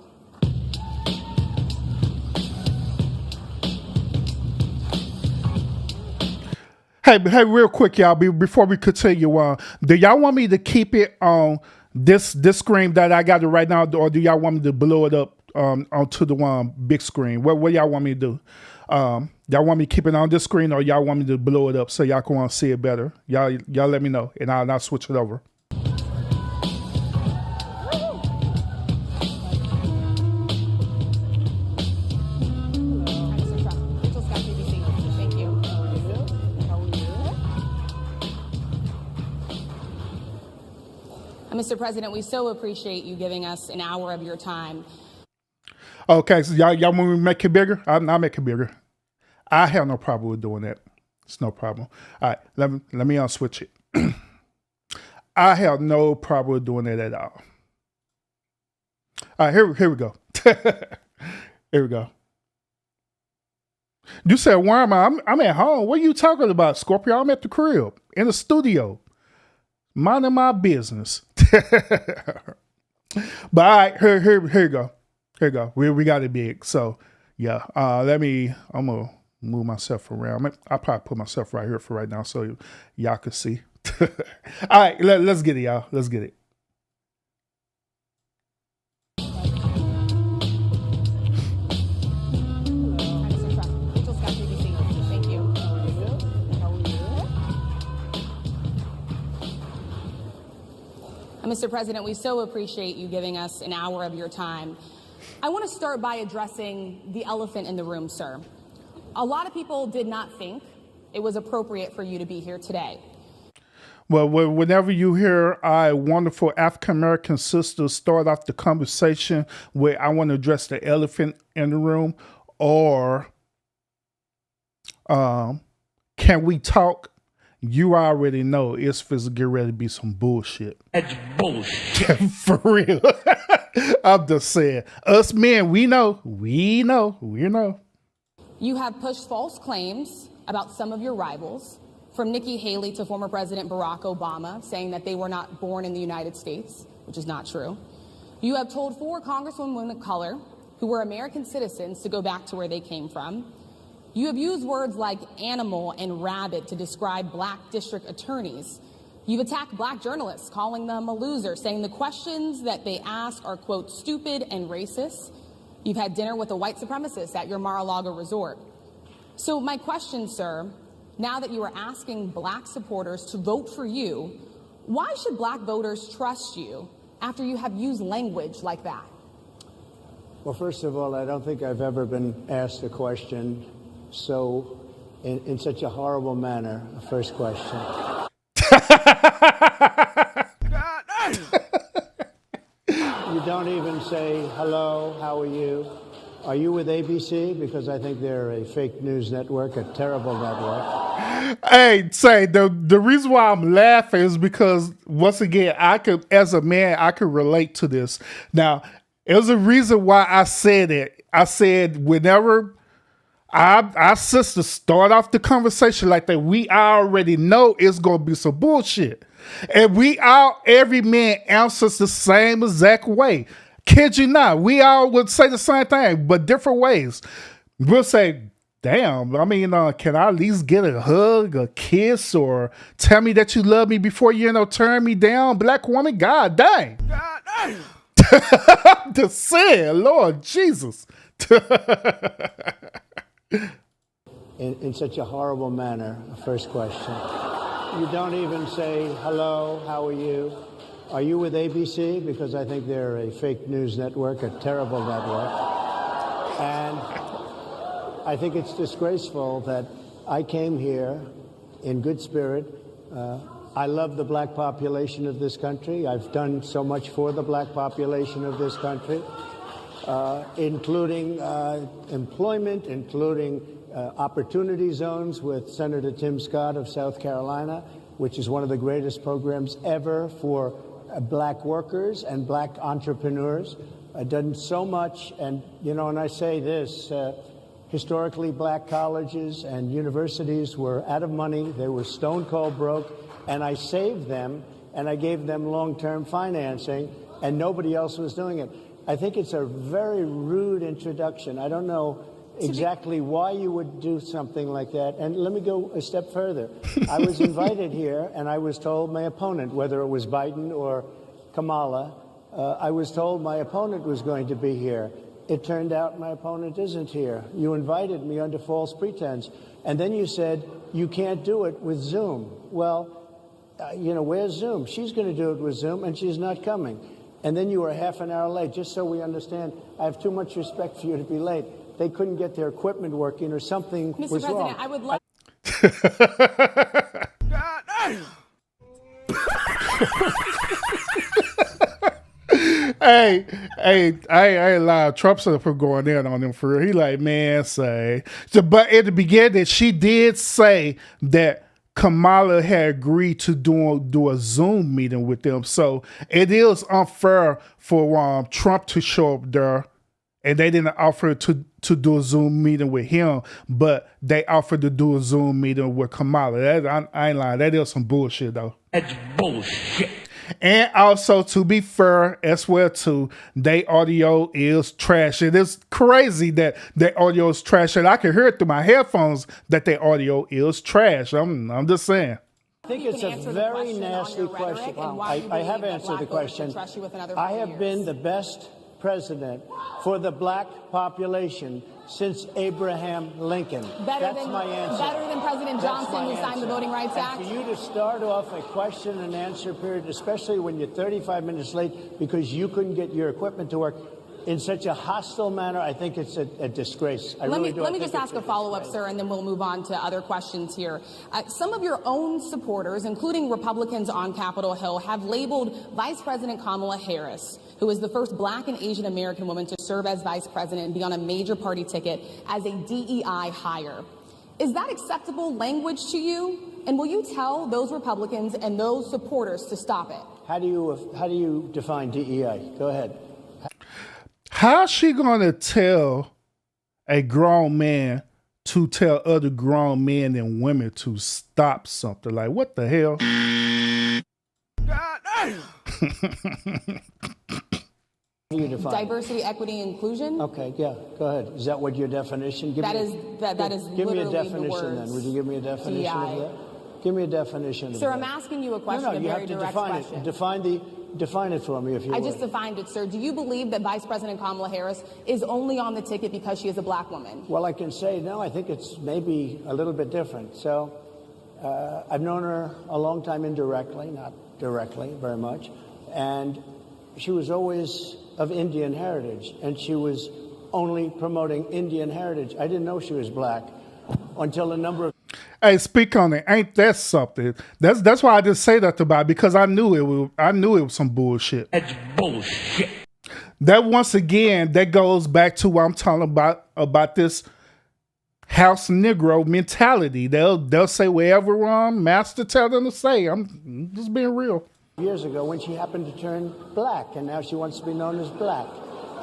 Hey, real quick, y'all. Before we continue on, do y'all want me to keep it on this screen that I got it right now, or do y'all want me to blow it up onto the one big screen? What y'all want me to do? Y'all want me to keep it on this screen, or y'all want me to blow it up so y'all can see it better? Y'all let me know, and I'll switch it over. Mr. President, we so appreciate you giving us an hour of your time. Okay, so y'all want me to make it bigger? I'll make it bigger. I have no problem with doing that. It's no problem. All right, let me switch it. I have no problem with doing that at all. All right, here we go. Here we go. You said, where am I? I'm at home. What are you talking about, Scorpio? I'm at the crib, in the studio, minding my business. But all right, here you go. Here you go. We got it big. So yeah, I'm gonna move myself around. I'll probably put myself right here for right now so y'all can see. All right, let's get it, y'all. Let's get it. Mr. President, we so appreciate you giving us an hour of your time. I want to start by addressing the elephant in the room, sir. A lot of people did not think it was appropriate for you to be here today. Well, whenever you hear our wonderful African-American sisters start off the conversation with, I want to address the elephant in the room, or can we talk? You already know it's supposed to get ready to be some bullshit. That's bullshit. For real. I'm just saying. Us men, we know. You have pushed false claims about some of your rivals, from Nikki Haley to former President Barack Obama, saying that they were not born in the United States, which is not true. You have told 4 congresswomen of color who were American citizens to go back to where they came from. You have used words like animal and rabid to describe black district attorneys. You've attacked black journalists, calling them a loser, saying the questions that they ask are, quote, stupid and racist. You've had dinner with a white supremacist at your Mar-a-Lago resort. So my question, sir, now that you are asking black supporters to vote for you, why should black voters trust you after you have used language like that? Well, first of all, I don't think I've ever been asked a question so in such a horrible manner. First question. You don't even say hello, how are you? Are you with ABC? Because I think they're a fake news network, a terrible network. Hey, say the reason why I'm laughing is because, once again, as a man, I could relate to this. Now, there's a reason why I said it. I said whenever our sisters start off the conversation like that, we already know it's gonna be some bullshit, and every man answers the same exact way. Kid you not, we all would say the same thing, but different ways. We'll say, damn, I mean, can I at least get a hug, a kiss, or tell me that you love me before you turn me down? Black woman, god dang. God dang. I'm just saying, Lord Jesus. In such a horrible manner, first question. You don't even say hello, how are you? Are you with ABC? Because I think they're a fake news network, a terrible network. And I think it's disgraceful that I came here in good spirit I love the black population of this country. I've done so much for the black population of this country, including employment, including opportunity zones with Senator Tim Scott of South Carolina, which is one of the greatest programs ever for black workers and black entrepreneurs. I've done so much, and and I say this, historically black colleges and universities were out of money. They were stone cold broke, and I saved them, and I gave them long-term financing, and nobody else was doing it. I think it's a very rude introduction. I don't know exactly why you would do something like that. And let me go a step further. I was invited here, and I was told my opponent, whether it was Biden or Kamala, I was told my opponent was going to be here. It turned out my opponent isn't here. You invited me under false pretense. And then you said you can't do it with Zoom. Well, where's Zoom? She's going to do it with Zoom, and she's not coming. And then you were half an hour late. Just so we understand, I have too much respect for you to be late. They couldn't get their equipment working or something Mr. was wrong. President, I would like. Hey, I ain't lying. Trump's up for going in on him for real. He like, man, say. So, but at the beginning, she did say that Kamala had agreed to do a Zoom meeting with them. So it is unfair for Trump to show up there, and they didn't offer to do a Zoom meeting with him, but they offered to do a Zoom meeting with Kamala. I ain't lying. That is some bullshit, though. That's bullshit. And also, to be fair as well, too, their audio is trash. It is crazy that their audio is trash, and I can hear it through my headphones that their audio is trash. I'm just saying. I think it's a very nasty question. I have answered the question. I have been the best president for the black population since Abraham Lincoln. That's my answer. Better than President Johnson, who signed the Voting Rights Act? And for you to start off a question and answer period, especially when you're 35 minutes late because you couldn't get your equipment to work, in such a hostile manner, I think it's a disgrace. Let me just ask a follow-up, sir, and then we'll move on to other questions here. Some of your own supporters, including Republicans on Capitol Hill, have labeled Vice President Kamala Harris, who is the first black and Asian American woman to serve as vice president and be on a major party ticket, as a DEI hire. Is that acceptable language to you? And will you tell those Republicans and those supporters to stop it? How do you define DEI? Go ahead. How's she gonna tell a grown man to tell other grown men and women to stop something? Like, what the hell? Diversity, equity, inclusion? Okay, yeah, go ahead. Is that what your definition? That is give me a literally definition the words then. Would you give me a definition DEI. of that? Give me a definition of Sir, that. I'm asking you a question, No, a you very have to direct define question. it. Define it for me, if you I would. just defined it, sir. Do you believe that Vice President Kamala Harris is only on the ticket because she is a black woman? Well, I can say, no, I think it's maybe a little bit different. So I've known her a long time indirectly, not directly very much. And she was always of Indian heritage, and she was only promoting Indian heritage. I didn't know she was black until a number of... Hey, speak on it. Ain't that something? That's why I just say that about it, because I knew it was some bullshit. That's bullshit. That once again, that goes back to what I'm talking about this house Negro mentality. They'll say whatever master tell them to say. I'm just being real. Years ago when she happened to turn black, and now she wants to be known as black.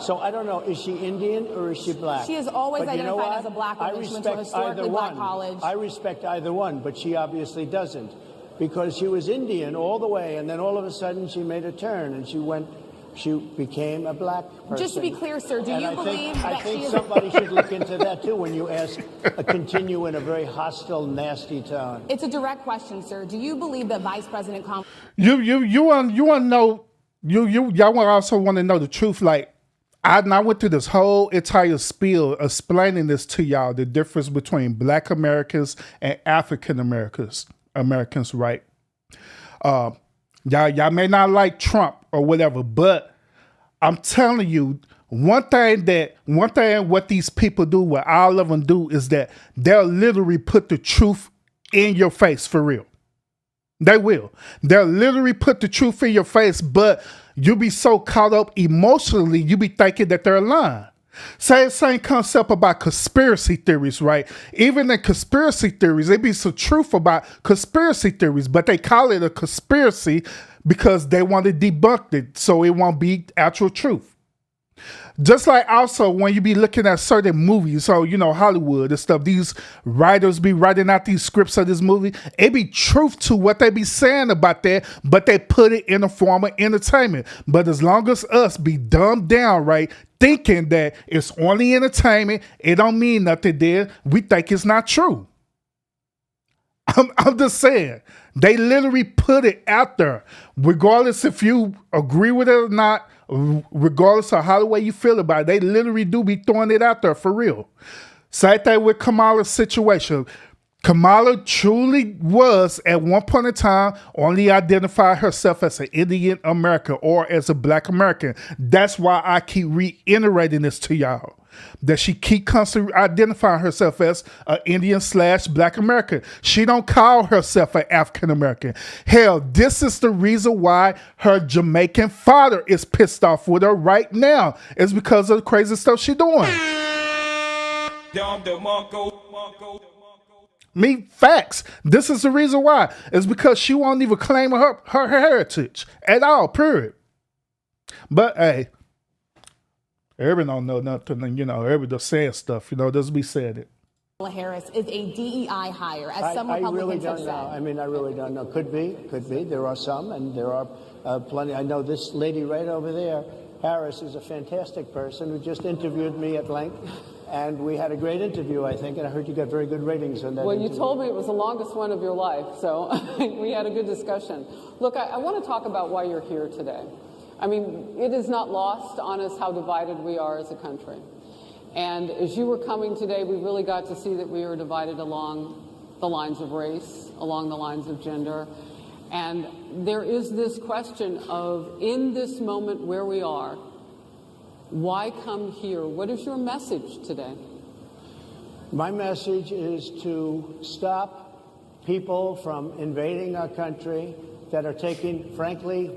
So I don't know, is she Indian or is she black? She has always But identified as a black woman. She went to a historically black college. I respect either one, but she obviously doesn't, because she was Indian all the way, and then all of a sudden she made a turn and she became a black person. Just to be clear, sir, do you believe that she is... I think somebody should look into that too when you continue in a very hostile, nasty tone. It's a direct question, sir. Do you believe that Vice President Kamala... You want to know, y'all also want to know the truth. Like, I went through this whole entire spiel explaining this to y'all, the difference between Black Americans and African Americans, right? Y'all may not like Trump or whatever, but I'm telling you, one thing what these people do, what all of them do, is that they'll literally put the truth in your face for real. They will. They'll literally put the truth in your face, but you'll be so caught up emotionally, you be thinking that they're lying. Same concept about conspiracy theories, right? Even in conspiracy theories, there be some truth about conspiracy theories, but they call it a conspiracy because they want to debunk it so it won't be actual truth. Just like also when you be looking at certain movies, so Hollywood and stuff, these writers be writing out these scripts of this movie. It be truth to what they be saying about that, but they put it in a form of entertainment. But as long as us be dumbed down, right, thinking that it's only entertainment, it don't mean nothing there, we think it's not true. I'm just saying, they literally put it out there, regardless if you agree with it or not, regardless of how the way you feel about it. They literally do be throwing it out there for real. Same thing with Kamala's situation. Kamala truly was, at one point in time, only identified herself as an Indian American or as a Black American. That's why I keep reiterating this to y'all, that she keep constantly identifying herself as an Indian/Black American. She don't call herself an African American. Hell, this is the reason why her Jamaican father is pissed off with her right now. It's because of the crazy stuff she's doing. Facts. This is the reason why. It's because she won't even claim her heritage at all, period. But hey, everybody don't know nothing, everybody just saying stuff, just be saying it. Harris is a DEI hire, as some I Republicans really don't have know. said. I really don't know. Could be. There are some, and there are plenty. I know this lady right over there, Harris, is a fantastic person who just interviewed me at length. And we had a great interview, I think, and I heard you got very good ratings on that. Well, interview. you told me it was the longest one of your life, so we had a good discussion. Look, I want to talk about why you're here today. I mean, it is not lost on us how divided we are as a country. And as you were coming today, we really got to see that we are divided along the lines of race, along the lines of gender. And there is this question of, in this moment where we are, why come here? What is your message today? My message is to stop people from invading our country that are taking, frankly,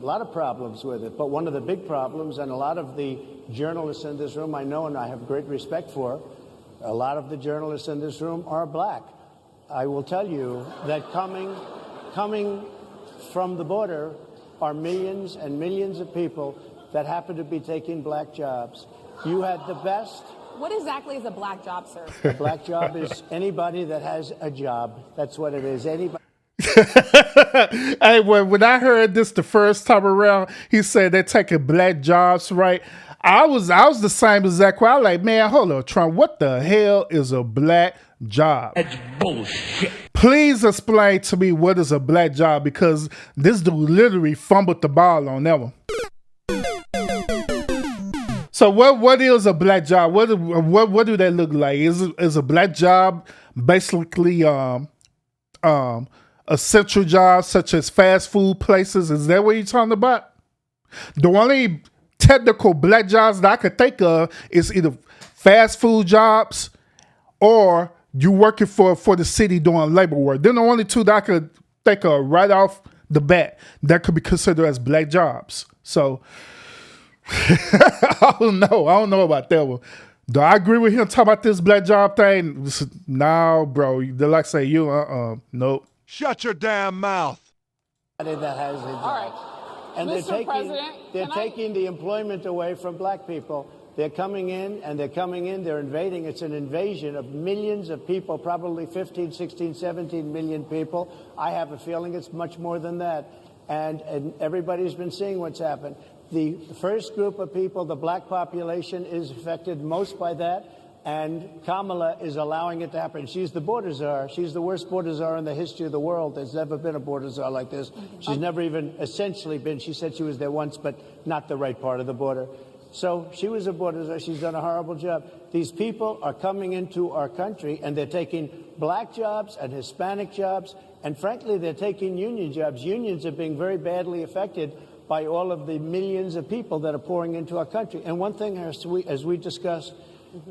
a lot of problems with it. But one of the big problems, and a lot of the journalists in this room I know and I have great respect for, a lot of the journalists in this room are Black. I will tell you that coming from the border are millions and millions of people that happen to be taking Black jobs. You had the best. What exactly is a Black job, sir? A Black job is anybody that has a job. That's what it is. Anybody. Hey, when I heard this the first time around, he said they're taking Black jobs, right? I was the same exact way. I was like, man, hold on, Trump, what the hell is a Black job? That's bullshit. Please explain to me what is a Black job, because this dude literally fumbled the ball on that one. So what is a Black job? What do they look like? Is a Black job basically essential jobs such as fast food places? Is that what you're talking about? The only technical Black jobs that I could think of is either fast food jobs or you working for the city doing labor work. They're the only two that I could think of right off the bat that could be considered as Black jobs. So I don't know about that one. Do I agree with him talking about this Black job thing? No, bro. They're like say you nope. Shut your damn mouth. That has a job. All right. And Mr. President, they're taking the employment away from Black people. They're coming in, they're invading. It's an invasion of millions of people, probably 15, 16, 17 million people. I have a feeling it's much more than that. And everybody's been seeing what's happened. The first group of people, the Black population, is affected most by that. And Kamala is allowing it to happen. She's the border czar. She's the worst border czar in the history of the world. There's never been a border czar like this. She's never even essentially been. She said she was there once, but not the right part of the border. So she was a border czar. She's done a horrible job. These people are coming into our country, and they're taking Black jobs and Hispanic jobs. And frankly, they're taking union jobs. Unions are being very badly affected by all of the millions of people that are pouring into our country. And one thing, as we discussed,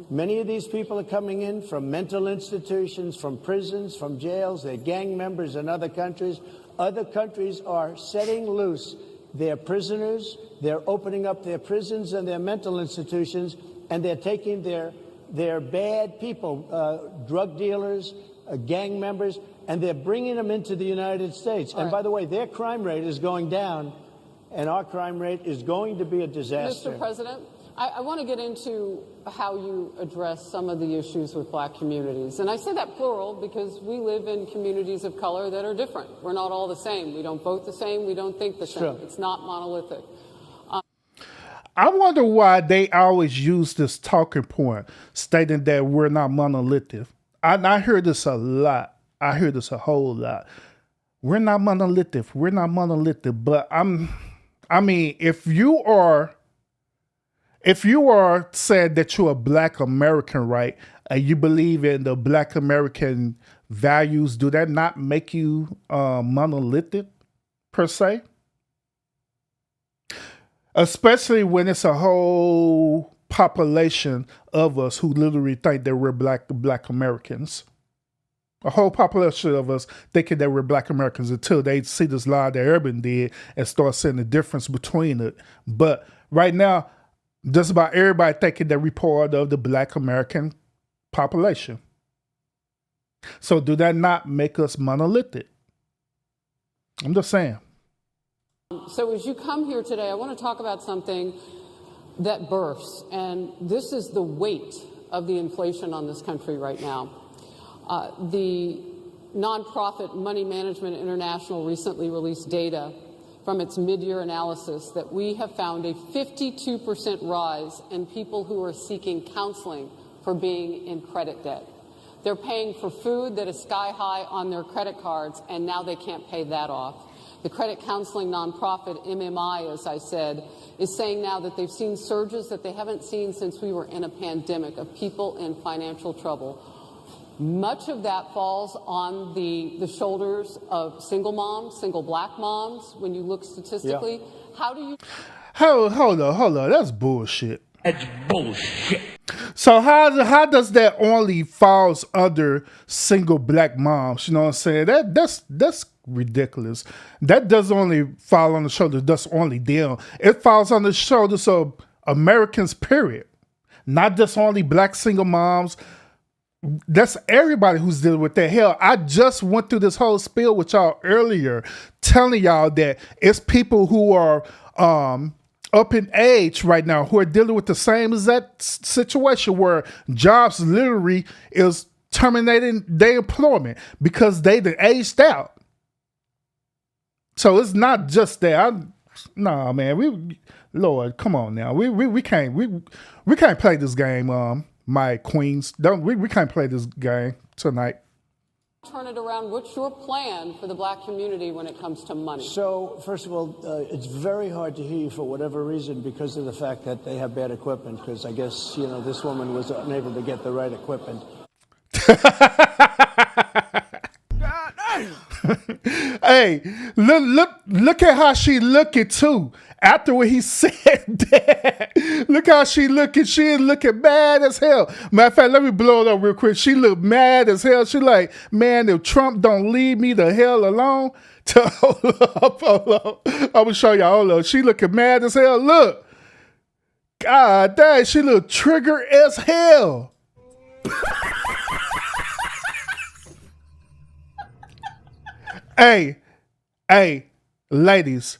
Many of these people are coming in from mental institutions, from prisons, from jails. They're gang members in other countries. Other countries are setting loose their prisoners. They're opening up their prisons and their mental institutions, and they're taking their bad people, drug dealers, gang members, and they're bringing them into the United States. And by the way, their crime rate is going down, and our crime rate is going to be a disaster. Mr. President, I want to get into how you address some of the issues with black communities. And I say that plural because we live in communities of color that are different. We're not all the same. We don't vote the same. We don't think the same. Sure. It's not monolithic. I wonder why they always use this talking point stating that we're not monolithic. I hear this a lot. I hear this a whole lot. We're not monolithic. We're not monolithic. But if you are saying that you're a black American, right, and you believe in the black American values, do that not make you monolithic per se? Especially when it's a whole population of us who literally think that we're black Americans. A whole population of us thinking that we're black Americans until they see this law that Urban did and start seeing the difference between it. But right now, just about everybody thinking that we're part of the black American population. So do that not make us monolithic? I'm just saying. So as you come here today, I want to talk about something that bursts, and this is the weight of the inflation on this country right now. The nonprofit Money Management International recently released data from its mid-year analysis that we have found a 52% rise in people who are seeking counseling for being in credit debt. They're paying for food that is sky high on their credit cards, and now they can't pay that off. The credit counseling nonprofit MMI, as I said, is saying now that they've seen surges that they haven't seen since we were in a pandemic of people in financial trouble. Much of that falls on the shoulders of single moms, single black moms, when you look statistically. Yeah. How do you... Hold on. That's bullshit. That's bullshit. So how does that only falls under single black moms? You know what I'm saying? That's ridiculous. That doesn't only fall on the shoulders. That's only them. It falls on the shoulders of Americans, period. Not just only black single moms. That's everybody who's dealing with that. Hell, I just went through this whole spiel with y'all earlier, telling y'all that it's people who are up in age right now who are dealing with the same exact situation where jobs literally is terminating their employment because they done aged out. So it's not just that. Nah, man. Lord, come on now. We can't play this game. My queens, we can't play this game tonight. Turn it around. What's your plan for the black community when it comes to money? So, first of all, it's very hard to hear you for whatever reason because of the fact that they have bad equipment. Because I guess this woman was unable to get the right equipment. Hey, look at how she looking too. After what he said that, look how she looking. She is looking mad as hell. Matter of fact, let me blow it up real quick. She look mad as hell. She like, man, if Trump don't leave me the hell alone, hold up. I'm gonna show y'all. Hold up. She looking mad as hell. Look, God dang, she look trigger as hell. Hey, ladies.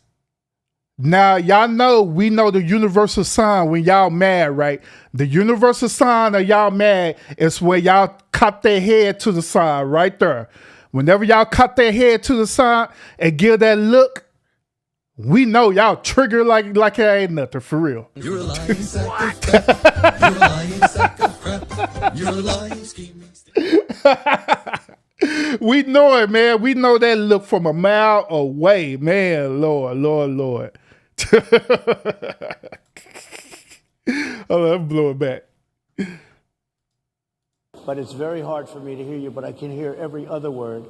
Now, y'all know, we know the universal sign when y'all mad, right? The universal sign of y'all mad is when y'all cut their head to the side, right there. Whenever y'all cut their head to the side and give that look, we know y'all trigger like it ain't nothing, for real. You're a lying sack of crap. You're a lying sack of crap. You're a lying scheming. We know it, man. We know that look from a mile away, man. Lord. I'm blowing back. But it's very hard for me to hear you, but I can hear every other word.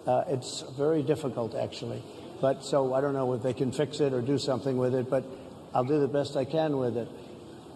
It's very difficult, actually. But so I don't know if they can fix it or do something with it, but I'll do the best I can with it.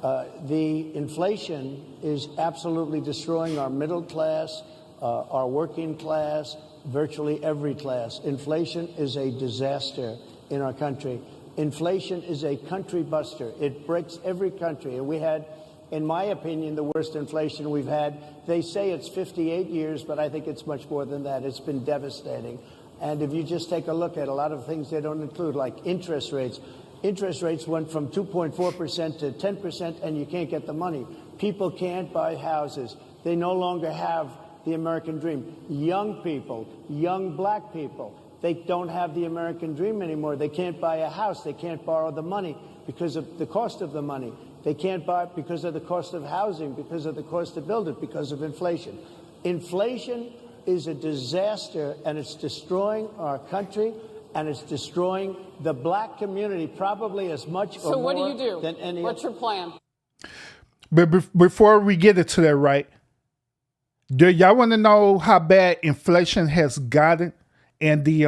The inflation is absolutely destroying our middle class, our working class, virtually every class. Inflation is a disaster in our country. Inflation is a country buster. It breaks every country. And we had, in my opinion, the worst inflation we've had. They say it's 58 years, but I think it's much more than that. It's been devastating. And if you just take a look at a lot of things they don't include, like interest rates. Interest rates went from 2.4% to 10%, and you can't get the money. People can't buy houses. They no longer have the American dream. Young people, young black people, they don't have the American dream anymore. They can't buy a house. They can't borrow the money because of the cost of the money. They can't buy it because of the cost of housing, because of the cost to build it, because of inflation. Inflation is a disaster, and it's destroying our country, and it's destroying the black community probably as much or So what more do you do? than any What's your plan? But before we get into that, right? Do y'all want to know how bad inflation has gotten in the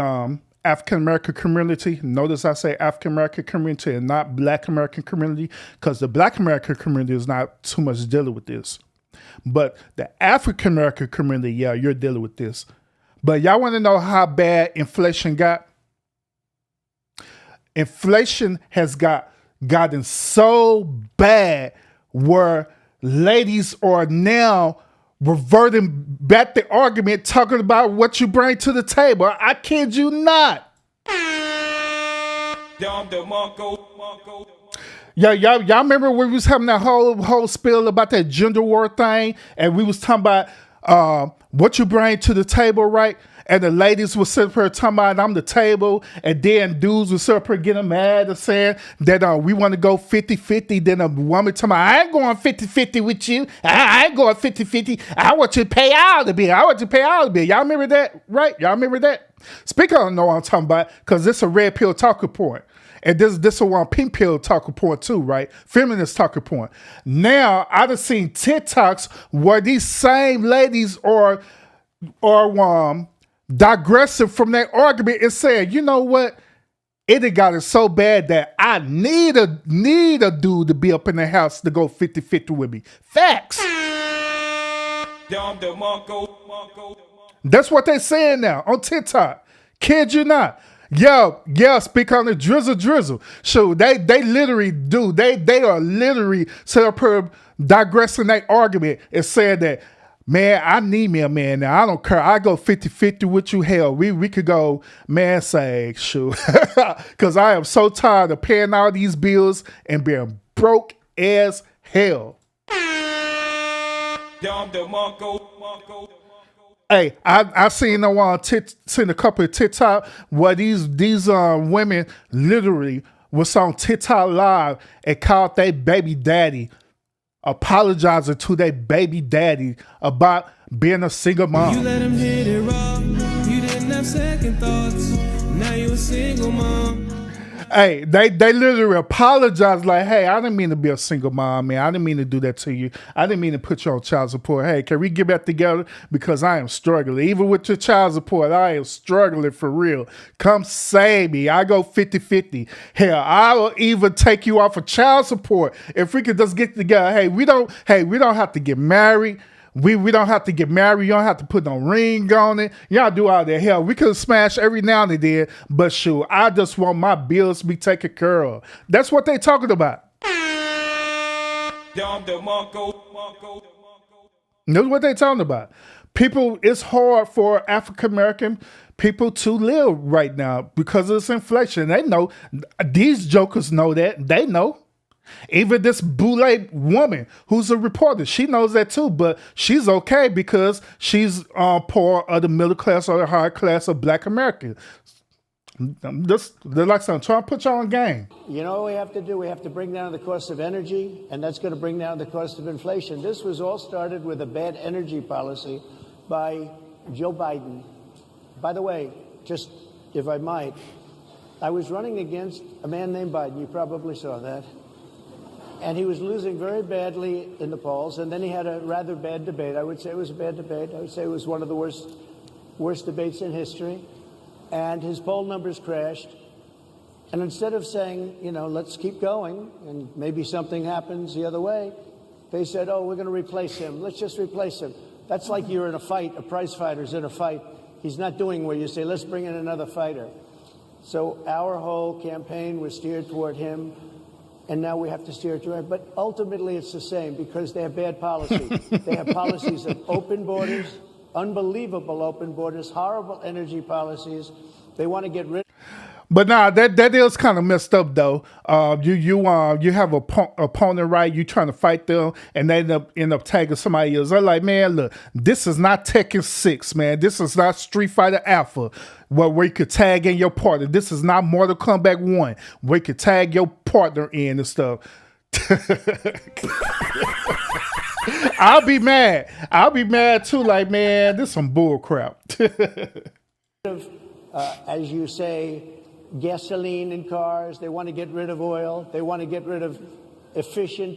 African American community? Notice I say African American community and not Black American community, because the Black American community is not too much dealing with this. But the African American community, yeah, you're dealing with this. But y'all want to know how bad inflation got? Inflation has gotten so bad where ladies are now reverting back the argument, talking about what you bring to the table. I kid you not. Y'all remember when we was having that whole spiel about that gender war thing, and we was talking about what you bring to the table, right? And the ladies would sit up here talking about I'm the table, and then dudes would sit up here getting mad and saying that we want to go 50-50. Then a woman talking about, I ain't going 50-50 with you. I ain't going 50-50. I want you to pay all the bill. I want you to pay all the bill. Y'all remember that, right? Y'all remember that? Speaking of know what I'm talking about, because this a red pill talking point. And this a one pink pill talking point too, right? Feminist talking point. Now, I done seen TikToks where these same ladies are digressing from that argument and saying, you know what? It had gotten so bad that I need a dude to be up in the house to go 50-50 with me. Facts. That's what they saying now on TikTok. Kid you not. Yeah, speak on the drizzle. So they literally do. They are literally set up here digressing that argument and saying that, man, I need me a man now. I don't care. I go 50-50 with you. Hell, we could go man say shoot. Because I am so tired of paying all these bills and being broke as hell. Hey, I seen seen a couple of TikTok where these women literally was on TikTok live and called their baby daddy, apologizing to their baby daddy about being a single mom. You let him hit it raw. You didn't have second thoughts. Now you a single mom. Hey, they literally apologized like, hey, I didn't mean to be a single mom, man. I didn't mean to do that to you. I didn't mean to put you on child support. Hey, can we get back together? Because I am struggling. Even with your child support, I am struggling for real. Come save me. I go 50-50. Hell, I will even take you off of child support if we could just get together. Hey, we don't have to get married. We don't have to get married. You don't have to put no ring on it. Y'all do all that. Hell, we could smash every now and then, but shoot, I just want my bills to be taken care of. That's what they talking about. That's what they talking about. People, it's hard for African American people to live right now because of this inflation. They know. These jokers know that. They know. Even this boule woman who's a reporter, she knows that too, but she's okay because she's part of the middle class or the high class of Black Americans. They're like something, trying to put you on game. You know what we have to do? We have to bring down the cost of energy, and that's going to bring down the cost of inflation. This was all started with a bad energy policy by Joe Biden. By the way, just if I might, I was running against a man named Biden. You probably saw that. And he was losing very badly in the polls, and then he had a rather bad debate. I would say it was a bad debate. I would say it was one of the worst debates in history. And his poll numbers crashed. And instead of saying, let's keep going and maybe something happens the other way, they said, oh, we're going to replace him. Let's just replace him. That's like you're in a fight, a prize fighter's in a fight. He's not doing well. You say, let's bring in another fighter. So our whole campaign was steered toward him, and now we have to steer toward him. But ultimately it's the same because they have bad policy. They have policies of open borders, unbelievable open borders, horrible energy policies. They want to get rid. But nah, that is kind of messed up though. You have a opponent, right? You trying to fight them, and they end up tagging somebody else. They're like, man, look, this is not Tekken 6, man. This is not Street Fighter Alpha, where you could tag in your partner. This is not Mortal Kombat 1, where you could tag your partner in and stuff. I'll be mad. I'll be mad too. Like, man, this is some bull crap. As you say, gasoline in cars. They want to get rid of oil. They want to get rid of efficient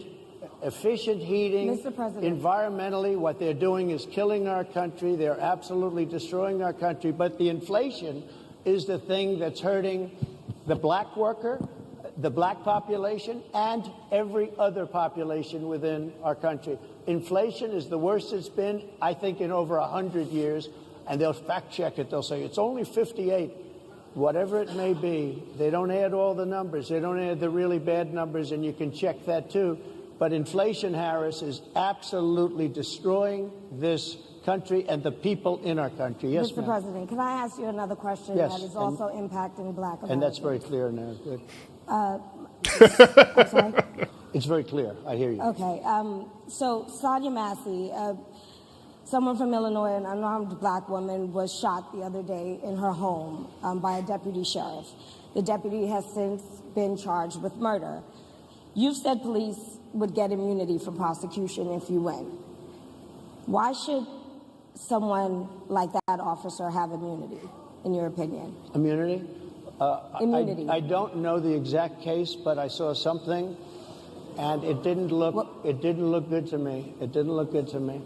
heating. Mr. President. Environmentally, what they're doing is killing our country. They're absolutely destroying our country. But the inflation is the thing that's hurting the black worker, the black population, and every other population within our country. Inflation is the worst it's been, I think, in over 100 years. And they'll fact check it. They'll say it's only 58. Whatever it may be, they don't add all the numbers. They don't add the really bad numbers, and you can check that too. But inflation, Harris, is absolutely destroying this country and the people in our country. Yes, Mr. President, can I ask you another question yes, that is also impacting black Americans? And that's very clear now. Good. I'm sorry? It's very clear. I hear you. Okay. So Sonia Massey, someone from Illinois, an unarmed black woman, was shot the other day in her home by a deputy sheriff. The deputy has since been charged with murder. You've said police would get immunity from prosecution if you win. Why should someone like that officer have immunity, in your opinion? Immunity? Immunity. I don't know the exact case, but I saw something, and it didn't look good to me. It didn't look good to me.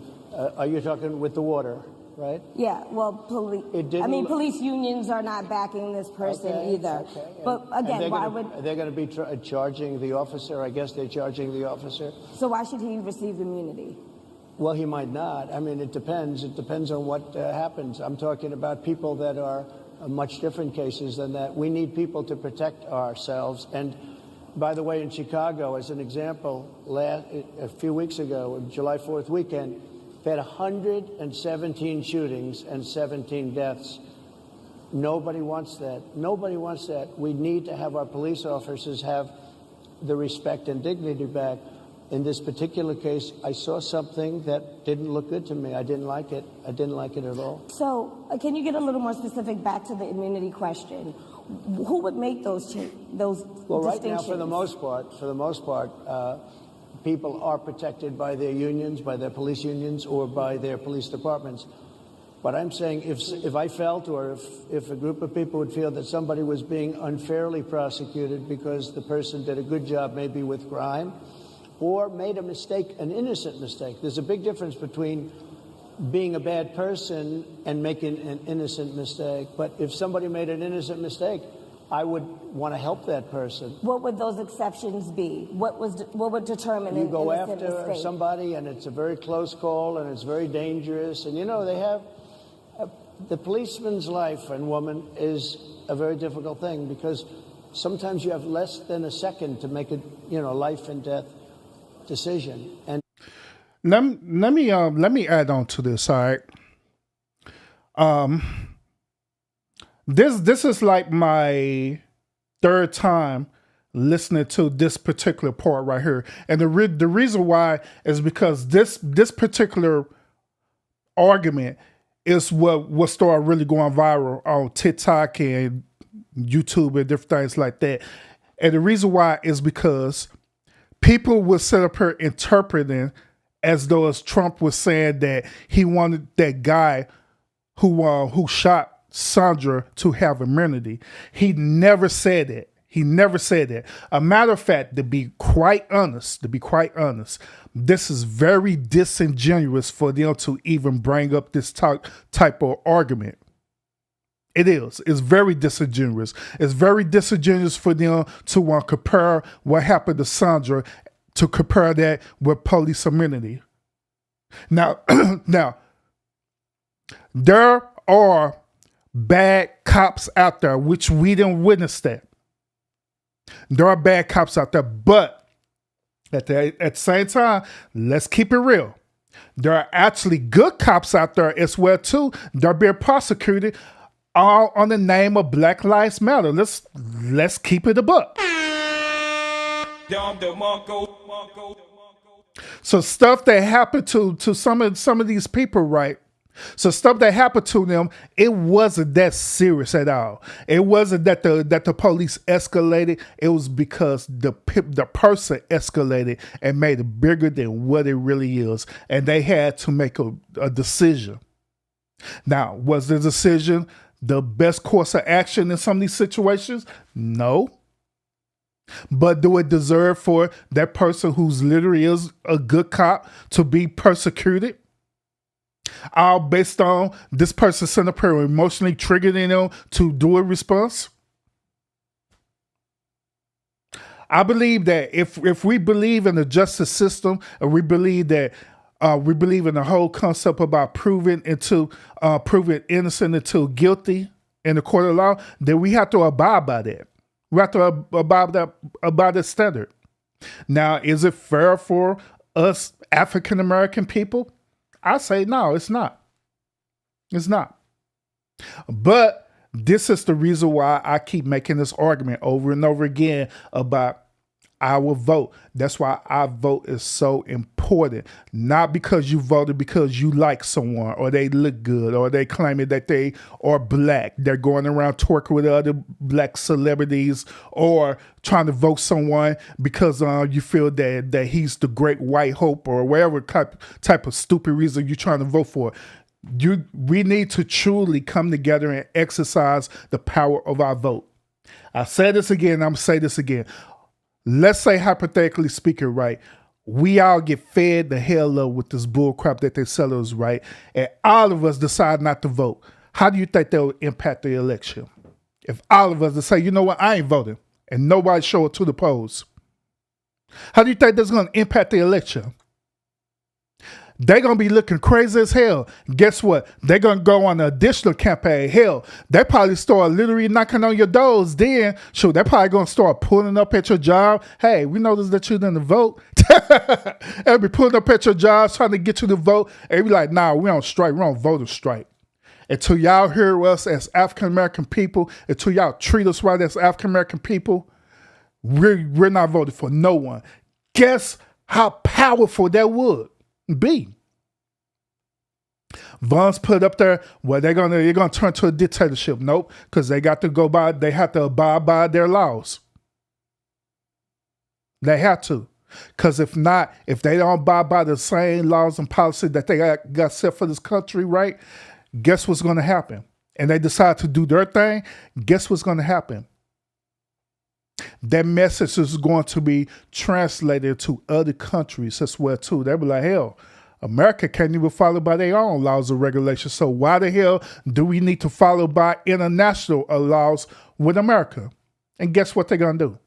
Are you talking with the water, right? Yeah, well, police unions are not backing this person either. Okay. But again, why would... They're going to be charging the officer. I guess they're charging the officer. So why should he receive immunity? Well, he might not. I mean, it depends. It depends on what happens. I'm talking about people that are much different cases than that. We need people to protect ourselves. And by the way, in Chicago, as an example, a few weeks ago, July 4th weekend, they had 117 shootings and 17 deaths. Nobody wants that. Nobody wants that. We need to have our police officers have the respect and dignity back. In this particular case, I saw something that didn't look good to me. I didn't like it. I didn't like it at all. So can you get a little more specific back to the immunity question? Who would make those Well, right now, for the most part, people are protected by their unions, by their police unions, or by their police departments. But I'm saying if I felt, or if a group of people would feel that somebody was being unfairly prosecuted because the person did a good job maybe with crime, or made a mistake, an innocent mistake. There's a big difference between being a bad person and making an innocent mistake. But if somebody made an innocent mistake, I would want to help that person. What would those exceptions be? What would determine you an go innocent after mistake? somebody, and it's a very close call, and it's very dangerous. And they have the policeman's life and woman is a very difficult thing because sometimes you have less than a second to make a life and death decision. And let me add on to this. All right. This is like my third time listening to this particular part right here, and the reason why is because this particular argument is what started really going viral on TikTok and YouTube and different things like that. And the reason why is because people would sit up here interpreting as though as Trump was saying that he wanted that guy who shot Sandra to have immunity. He never said it. He never said that. A matter of fact, to be quite honest, this is very disingenuous for them to even bring up this type of argument. It is. It's very disingenuous. It's very disingenuous for them to compare what happened to Sandra, to compare that with police immunity. Now, now, there are bad cops out there, which we didn't witness that. There are bad cops out there, but at the same time, let's keep it real. There are actually good cops out there as well too. They're being prosecuted all on the name of Black Lives Matter. Let's keep it a buck. So stuff that happened to some of these people, right? So stuff that happened to them, it wasn't that serious at all. It wasn't that the police escalated. It was because the person escalated and made it bigger than what it really is, and they had to make a decision. Now, was the decision the best course of action in some of these situations? No. But do it deserve for that person who's literally is a good cop to be persecuted? All based on this person sent up here emotionally triggering them to do a response? I believe that if we believe in the justice system, and we believe that we believe in the whole concept about proving innocent until guilty in the court of law, then we have to abide by that. We have to abide by that standard. Now, is it fair for us African American people? I say no, it's not. It's not. But this is the reason why I keep making this argument over and over again about our vote. That's why our vote is so important. Not because you voted because you like someone or they look good or they claiming that they are black. They're going around twerking with other black celebrities or trying to vote someone because you feel that he's the great white hope or whatever type of stupid reason you're trying to vote for. We need to truly come together and exercise the power of our vote. I say this again, I'm going to say this again. Let's say, hypothetically speaking, right, we all get fed the hell up with this bull crap that they sell us, right, and all of us decide not to vote. How do you think that will impact the election? If all of us say, you know what, I ain't voting, and nobody show up to the polls. How do you think that's going to impact the election? They're going to be looking crazy as hell. Guess what? They're going to go on an additional campaign. Hell, they probably start literally knocking on your doors. Then, sure, they're probably going to start pulling up at your job. Hey, we noticed that you didn't vote. They'll be pulling up at your jobs trying to get you to vote. And be like, nah, we on strike. We're on voter strike. Until y'all hear us as African-American people, until y'all treat us right as African-American people, we're not voting for no one. Guess how powerful that would be. Vaughn's put up there, well, they're gonna turn to a dictatorship. Nope, because they have to abide by their laws. They have to. Because if not, if they don't abide by the same laws and policies that they got set for this country, right, guess what's gonna happen? And they decide to do their thing, guess what's gonna happen? That message is going to be translated to other countries as well too. They'll be like, hell, America can't even follow by their own laws and regulations. So why the hell do we need to follow by international laws with America? And guess what they're gonna do?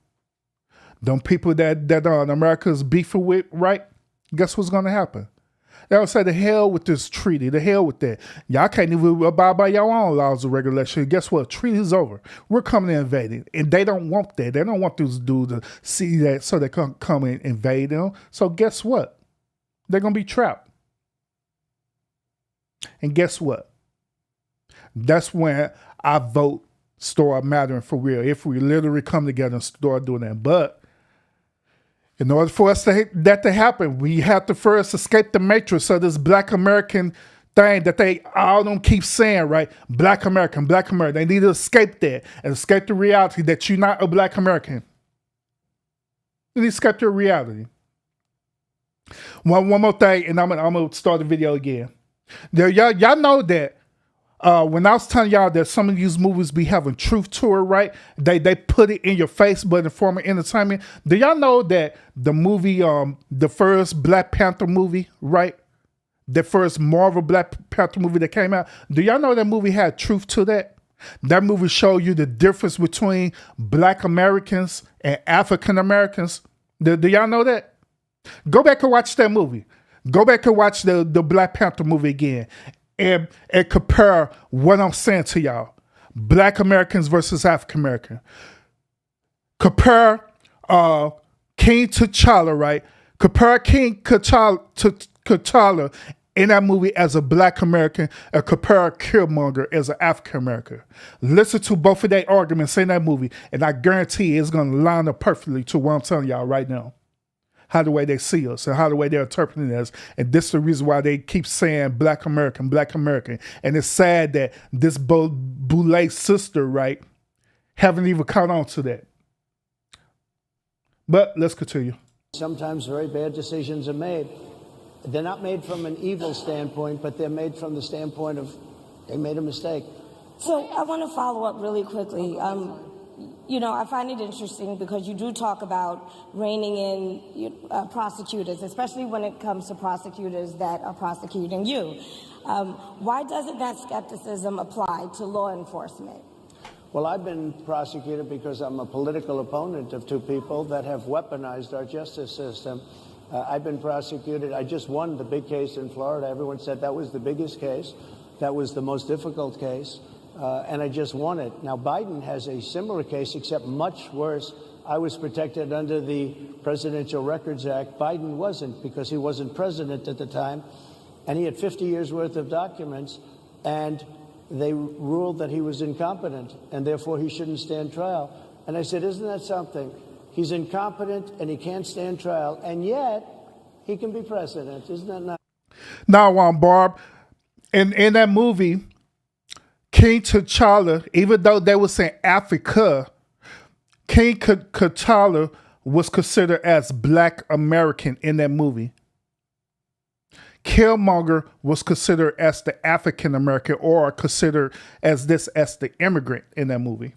Them people that America's beefing with, right? Guess what's gonna happen? They'll say, the hell with this treaty, the hell with that. Y'all can't even abide by your own laws and regulations. Guess what? Treaty's over. We're coming and invading. And they don't want that. They don't want these dudes to see that so they can come and invade them. So guess what? They're going to be trapped. And guess what? That's when our vote start mattering for real. If we literally come together and start doing that. But in order for that to happen, we have to first escape the matrix of this Black American thing that they all don't keep saying, right? Black American, Black American. They need to escape that and escape the reality that you're not a Black American. You need to escape your reality. One more thing, and I'm gonna start the video again. Y'all know that when I was telling y'all that some of these movies be having truth to it, right? They put it in your face, but in form of entertainment. Do y'all know that the movie, the first Black Panther movie, right? The first Marvel Black Panther movie that came out. Do y'all know that movie had truth to that? That movie showed you the difference between Black Americans and African Americans. Do y'all know that? Go back and watch that movie. Go back and watch the Black Panther movie again and compare what I'm saying to y'all. Black Americans versus African American. Compare King T'Challa, right? Compare King T'Challa in that movie as a Black American and compare Killmonger as an African American. Listen to both of their arguments in that movie, and I guarantee it's going to line up perfectly to what I'm telling y'all right now. How the way they see us and how the way they're interpreting us. And this is the reason why they keep saying Black American, Black American. And it's sad that this Boulay sister, right, haven't even caught on to that. But let's continue. Sometimes very bad decisions are made. They're not made from an evil standpoint, but they're made from the standpoint of they made a mistake. So I want to follow up really quickly. You know, I find it interesting because you do talk about reining in prosecutors, especially when it comes to prosecutors that are prosecuting you. Why doesn't that skepticism apply to law enforcement? Well, I've been prosecuted because I'm a political opponent of two people that have weaponized our justice system. I've been prosecuted. I just won the big case in Florida. Everyone said that was the biggest case. That was the most difficult case. And I just won it. Now, Biden has a similar case, except much worse. I was protected under the Presidential Records Act. Biden wasn't, because he wasn't president at the time. And he had 50 years worth of documents. And they ruled that he was incompetent, and therefore he shouldn't stand trial. And I said, isn't that something? He's incompetent and he can't stand trial, and yet he can be president. Isn't that nice? Now, Barb, in that movie, King T'Challa, even though they were saying Africa, King T'Challa was considered as Black American in that movie. Killmonger was considered as the African American, or considered as the immigrant in that movie.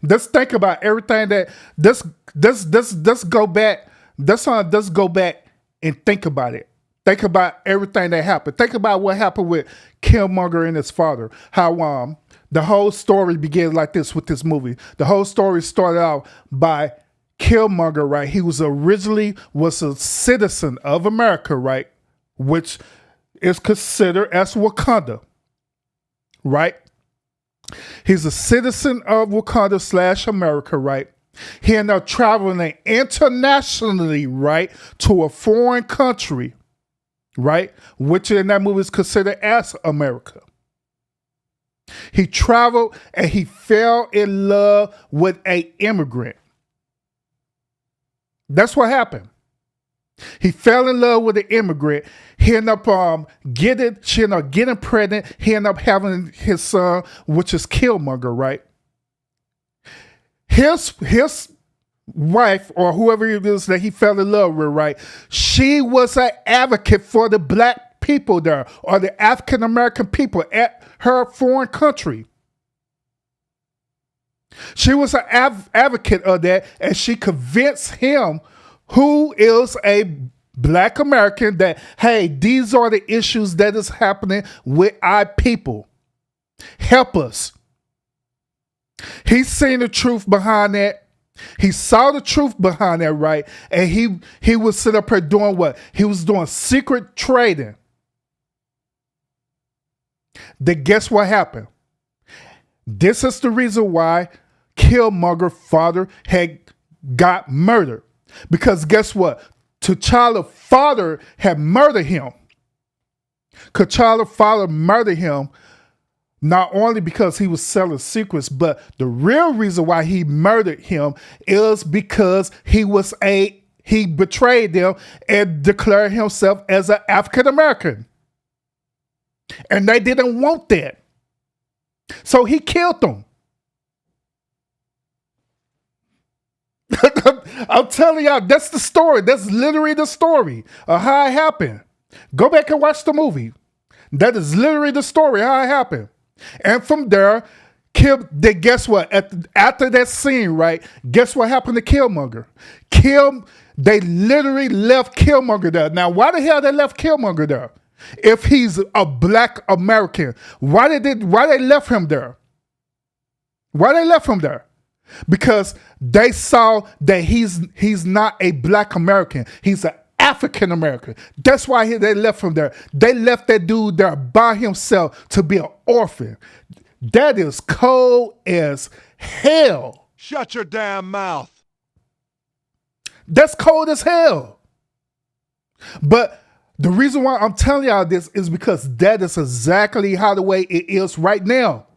Let's think about everything that let's go back. Let's go back and think about it. Think about everything that happened. Think about what happened with Killmonger and his father. How the whole story began like this with this movie. The whole story started out by Killmonger, right? He was originally a citizen of America, right? Which is considered as Wakanda, right? He's a citizen of Wakanda / America, right? He ended up traveling internationally, right, to a foreign country, right? Which in that movie is considered as America. He traveled and he fell in love with an immigrant. That's what happened. He fell in love with an immigrant. He ended up she ended up getting pregnant. He ended up having his son, which is Killmonger, right? His wife, or whoever it is that he fell in love with, right? She was an advocate for the Black people there, or the African American people at her foreign country. She was an advocate of that, and she convinced him, who is a Black American, that, hey, these are the issues that is happening with our people. Help us. He's seen the truth behind that. He saw the truth behind that, right? And he was sitting up here doing what? He was doing secret trading. Then guess what happened? This is the reason why Killmonger's father had got murdered. Because guess what? T'Challa's father had murdered him. T'Challa's father murdered him not only because he was selling secrets, but the real reason why he murdered him is because he betrayed them and declared himself as an African American. And they didn't want that. So he killed them. I'm telling y'all, that's the story. That's literally the story of how it happened. Go back and watch the movie. That is literally the story, how it happened. And from there, guess what? After that scene, right? Guess what happened to Killmonger? They literally left Killmonger there. Now, why the hell they left Killmonger there? If he's a black American, why they left him there? Why they left him there? Because they saw that he's not a black American. He's an African American. That's why they left him there. They left that dude there by himself to be an orphan. That is cold as hell. Shut your damn mouth. That's cold as hell. But the reason why I'm telling y'all this is because that is exactly how the way it is right now.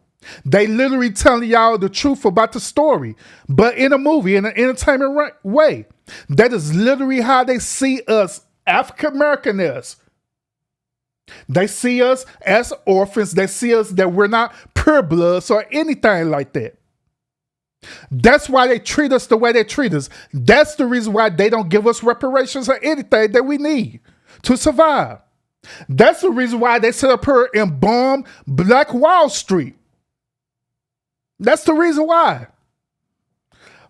They literally telling y'all the truth about the story, but in a movie, in an entertainment way. That is literally how they see us African Americans. They see us as orphans. They see us that we're not purebloods or anything like that. That's why they treat us the way they treat us. That's the reason why they don't give us reparations or anything that we need to survive. That's the reason why they sit up here and bomb Black Wall Street. That's the reason why.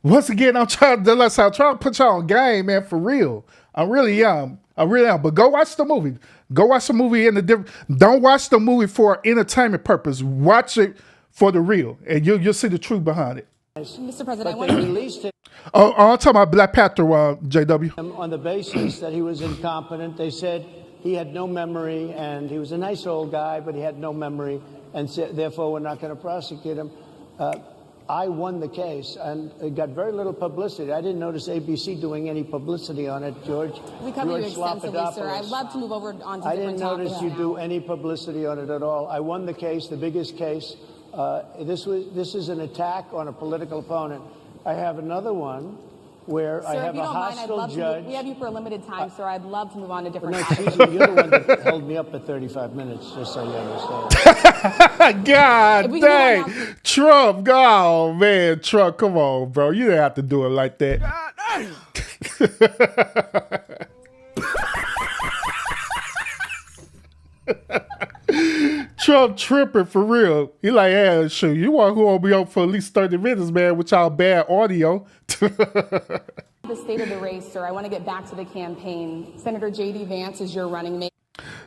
Once again, I'm trying to put y'all on game, man, for real. I really am. But go watch the movie. Go watch the movie don't watch the movie for entertainment purpose. Watch it for the real, and you'll see the truth behind it. Mr. President, But they released him I'm talking about Black Panther, JW. on the basis that he was incompetent. They said he had no memory, and he was a nice old guy, but he had no memory, and therefore we're not going to prosecute him. I won the case, and it got very little publicity. I didn't notice ABC doing any publicity on it, George. We covered you George extensively, sir. I'd love to move over on to I different didn't notice topics you now. do any publicity on it at all. I won the case, the biggest case. This is an attack on a political opponent. I have another one where Sir, I if have you a don't mind, I'd hostile love judge. we have you for a limited time, sir. I'd love to move on to different No, topics. Susan, you're the one that held me up for 35 minutes, just so you understand. God we dang. can move Trump, oh man, Trump, come on, bro. You didn't have to do it like that. Trump tripping for real. He like, yeah, shoot, you want who will be up for at least 30 minutes, man, with y'all bad audio. The state of the race, sir. I want to get back to the campaign. Senator J.D. Vance is your running mate.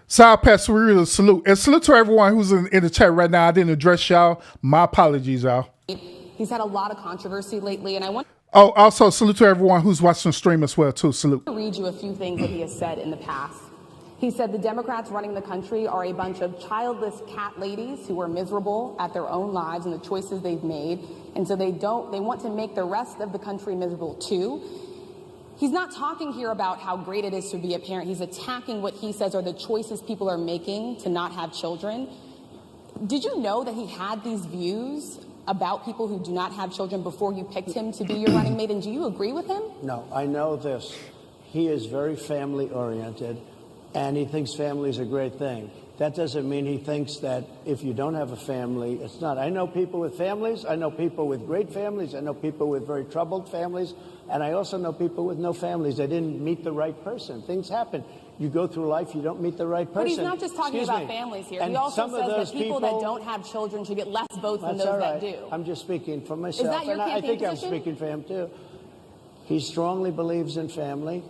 Side pass, we really salute. And salute to everyone who's in the chat right now. I didn't address y'all. My apologies, y'all. He's had a lot of controversy lately, and I want Oh, also salute to everyone who's watching the stream as well, too. Salute. to read you a few things that he has said in the past. He said the Democrats running the country are a bunch of childless cat ladies who are miserable at their own lives and the choices they've made, and so they want to make the rest of the country miserable too. He's not talking here about how great it is to be a parent. He's attacking what he says are the choices people are making to not have children. Did you know that he had these views about people who do not have children before you picked him to be your running mate, and do you agree with him? No, I know this. He is very family-oriented, and he thinks family is a great thing. That doesn't mean he thinks that if you don't have a family, it's not. I know people with families. I know people with great families. I know people with very troubled families. And I also know people with no families. They didn't meet the right person. Things happen. You go through life, you don't meet the right person. But he's not just talking about families here. He also says that people that don't have children should get less votes than those that do. I'm just speaking for myself. Is that your and I campaign think position? I'm speaking for him, too. He strongly believes in family.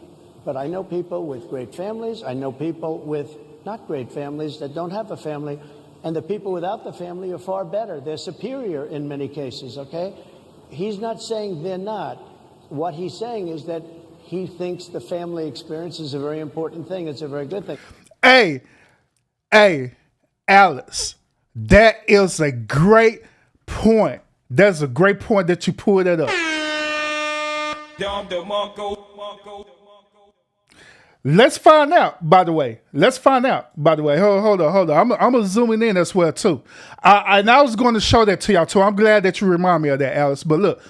But I know people with great families. I know people with not great families that don't have a family. And the people without the family are far better. They're superior in many cases, okay? He's not saying they're not. What he's saying is that he thinks the family experience is a very important thing. It's a very good thing. Hey, Alice, that is a great point. That's a great point that you pulled that up. Let's find out, by the way. Hold on. I'm going to zoom in as well, too. And I was going to show that to y'all, too. I'm glad that you remind me of that, Alice. But look,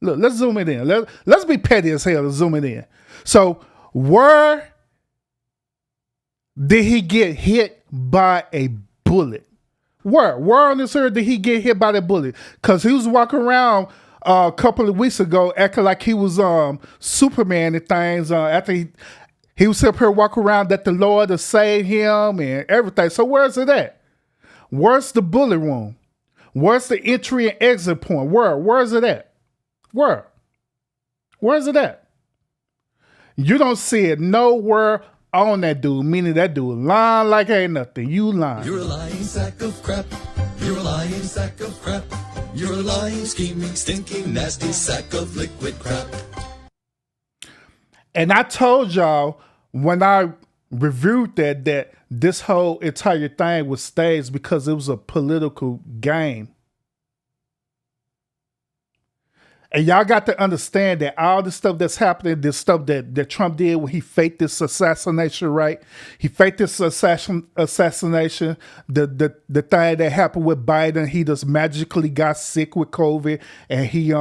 let's zoom it in. Let's be petty as hell to zoom it in. So, where did he get hit by a bullet? Where on this earth did he get hit by that bullet? Because he was walking around a couple of weeks ago acting like he was Superman and things after he was up here walking around that the Lord will save him and everything. So where's it at? Where's the bullet wound? Where's the entry and exit point? Where's it at? Where's it at? You don't see it nowhere on that dude, meaning that dude lying like ain't nothing. You lying. You're a lying sack of crap. You're a lying sack of crap. You're a lying, scheming, stinking, nasty sack of liquid crap. And I told y'all when I reviewed that this whole entire thing was staged because it was a political game. And y'all got to understand that all the stuff that's happening, this stuff that Trump did when he faked this assassination, right? He faked this assassination. The thing that happened with Biden, he just magically got sick with COVID, and he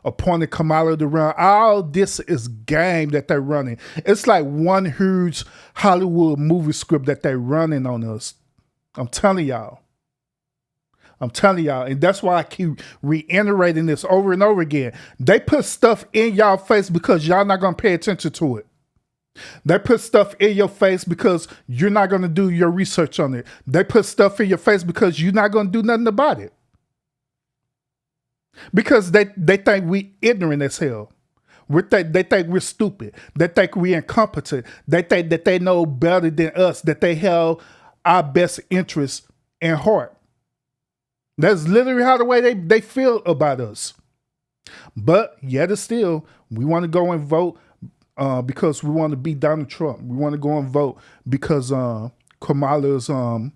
appointed Kamala to run. All this is game that they're running. It's like one huge Hollywood movie script that they're running on us. I'm telling y'all. And that's why I keep reiterating this over and over again. They put stuff in y'all face because y'all not going to pay attention to it. They put stuff in your face because you're not going to do your research on it. They put stuff in your face because you're not going to do nothing about it. Because they think we ignorant as hell. They think we're stupid. They think we're incompetent. They think that they know better than us, that they have our best interests in heart. That's literally how the way they feel about us. But yet and still, we want to go and vote because we want to beat Donald Trump. We want to go and vote because Kamala is a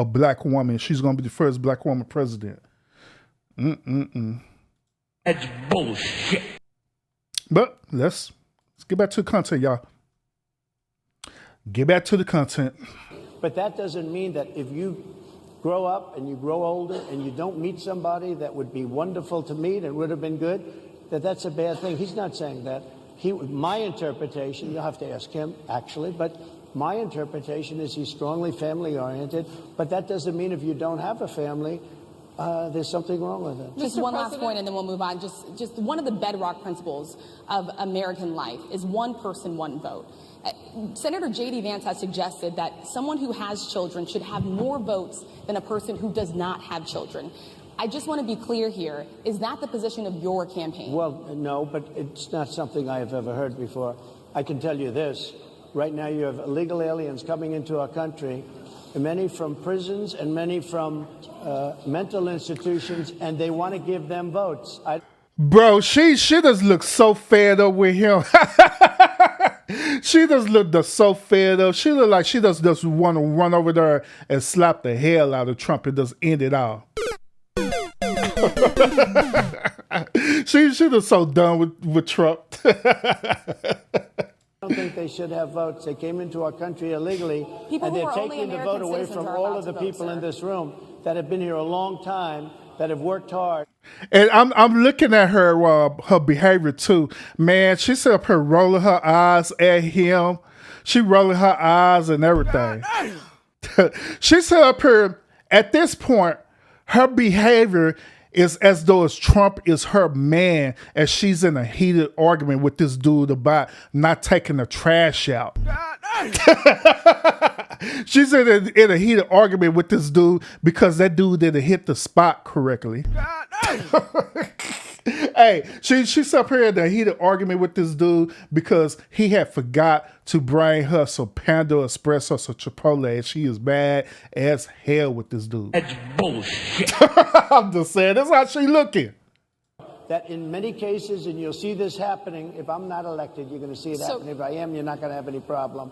black woman. She's going to be the first black woman president. That's bullshit. But let's get back to the content, y'all. Get back to the content. But that doesn't mean that if you grow up and you grow older and you don't meet somebody that would be wonderful to meet and would have been good, that's a bad thing. He's not saying that. My interpretation, you'll have to ask him actually, but my interpretation is he's strongly family oriented, but that doesn't mean if you don't have a family, there's something wrong with it. Just one last point and then we'll move on. Just one of the bedrock principles of American life is one person, one vote. Senator J.D. Vance has suggested that someone who has children should have more votes than a person who does not have children. I just want to be clear here. Is that the position of your campaign? Well, no, but it's not something I have ever heard before. I can tell you this. Right now you have illegal aliens coming into our country, many from prisons and many from mental institutions, and they want to give them votes. Bro, she does look so fed up with him. She does look so fed up. She look like she just want to run over there and slap the hell out of Trump and just end it all. she was so done with Trump. I don't think they should have votes. They came into our country illegally, and they're taking the vote away from all of the people in this room that have been here a long time, that have worked hard. And I'm looking at her behavior too. Man, she set up her rolling her eyes at him. She rolling her eyes and everything. She set up her, at this point, her behavior is as though as Trump is her man, as she's in a heated argument with this dude about not taking the trash out. She's in a heated argument with this dude because that dude didn't hit the spot correctly. Hey, she's up here in a heated argument with this dude because he had forgot to bring her some Panda Espresso, some Chipotle, and she is mad as hell with this dude. That's bullshit. I'm just saying, that's how she looking. That in many cases, and you'll see this happening, if I'm not elected, you're going to see it happening. If I am, you're not going to have any problem.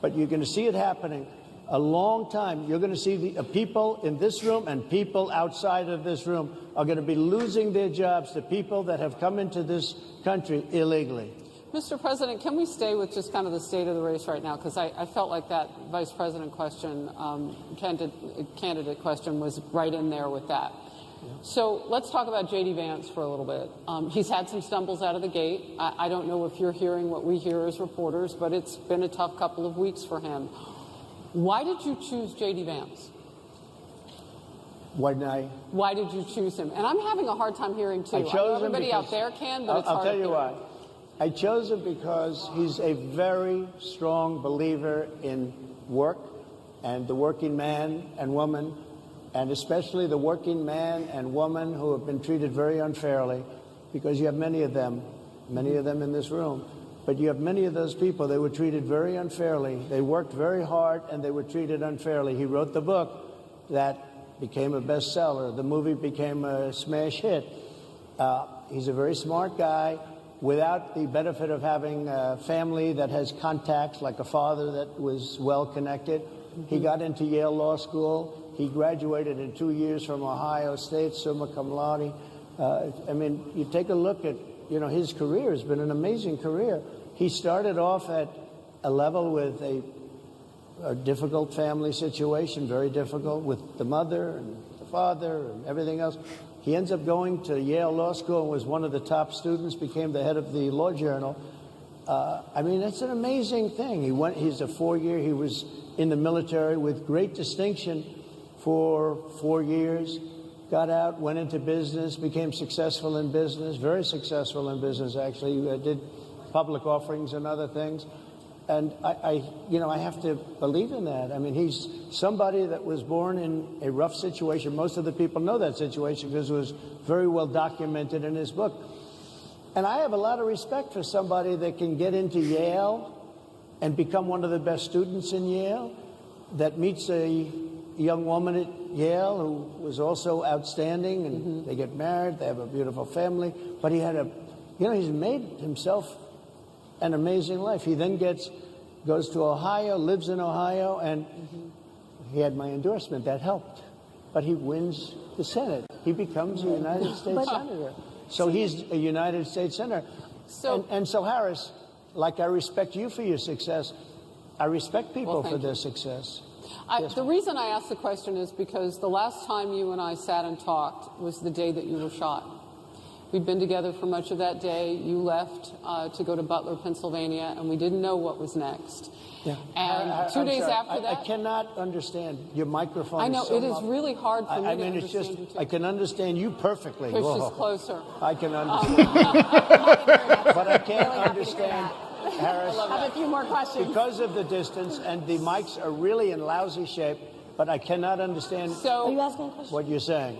But you're going to see it happening a long time. You're going to see the people in this room and people outside of this room are going to be losing their jobs to people that have come into this country illegally. Mr. President, can we stay with just kind of the state of the race right now? Because I felt like that vice president question, candidate question was right in there with that. So let's talk about J.D. Vance for a little bit. He's had some stumbles out of the gate. I don't know if you're hearing what we hear as reporters, but it's been a tough couple of weeks for him. Why did you choose J.D. Vance? Why did you choose him? And I'm having a hard time hearing, too. I chose him everybody because, out there can, but it's hard I'll tell you to hear. why. I chose him because he's a very strong believer in work and the working man and woman, and especially the working man and woman who have been treated very unfairly, because you have many of them in this room. But you have many of those people, they were treated very unfairly. They worked very hard, and they were treated unfairly. He wrote the book that became a bestseller. The movie became a smash hit. He's a very smart guy. Without the benefit of having a family that has contacts, like a father that was well-connected, he got into Yale Law School. He graduated in 2 years from Ohio State, summa cum laude. I mean, you take a look at, his career has been an amazing career. He started off at a level with a difficult family situation, very difficult, with the mother and the father and everything else. He ends up going to Yale Law School and was one of the top students, became the head of the Law Journal. I mean, it's an amazing thing. He's a 4-year, he was in the military with great distinction for 4 years, got out, went into business, became successful in business, very successful in business, actually. Did public offerings and other things. And I have to believe in that. I mean, he's somebody that was born in a rough situation. Most of the people know that situation because it was very well documented in his book. And I have a lot of respect for somebody that can get into Yale and become one of the best students in Yale, that meets a young woman at Yale who was also outstanding, and they get married, they have a beautiful family. But he had he's made himself an amazing life. He then goes to Ohio, lives in Ohio, and he had my endorsement. That helped. But he wins the Senate. He becomes a United States Senator. So he's a United States Senator. And so, Harris, like I respect you for your success, I respect people for their success. The reason I asked the question is because the last time you and I sat and talked was the day that you were shot. We'd been together for much of that day. You left to go to Butler, Pennsylvania, and we didn't know what was next. Yeah. And 2 days after that... I cannot understand your microphone. I know, so it is really hard for me to understand it's just, you too. I can understand you perfectly. Push this closer. I can understand. But I can't understand, Harris. I have a few more questions. Because of the distance, and the mics are really in lousy shape, but I cannot understand Are you asking a question? what you're saying.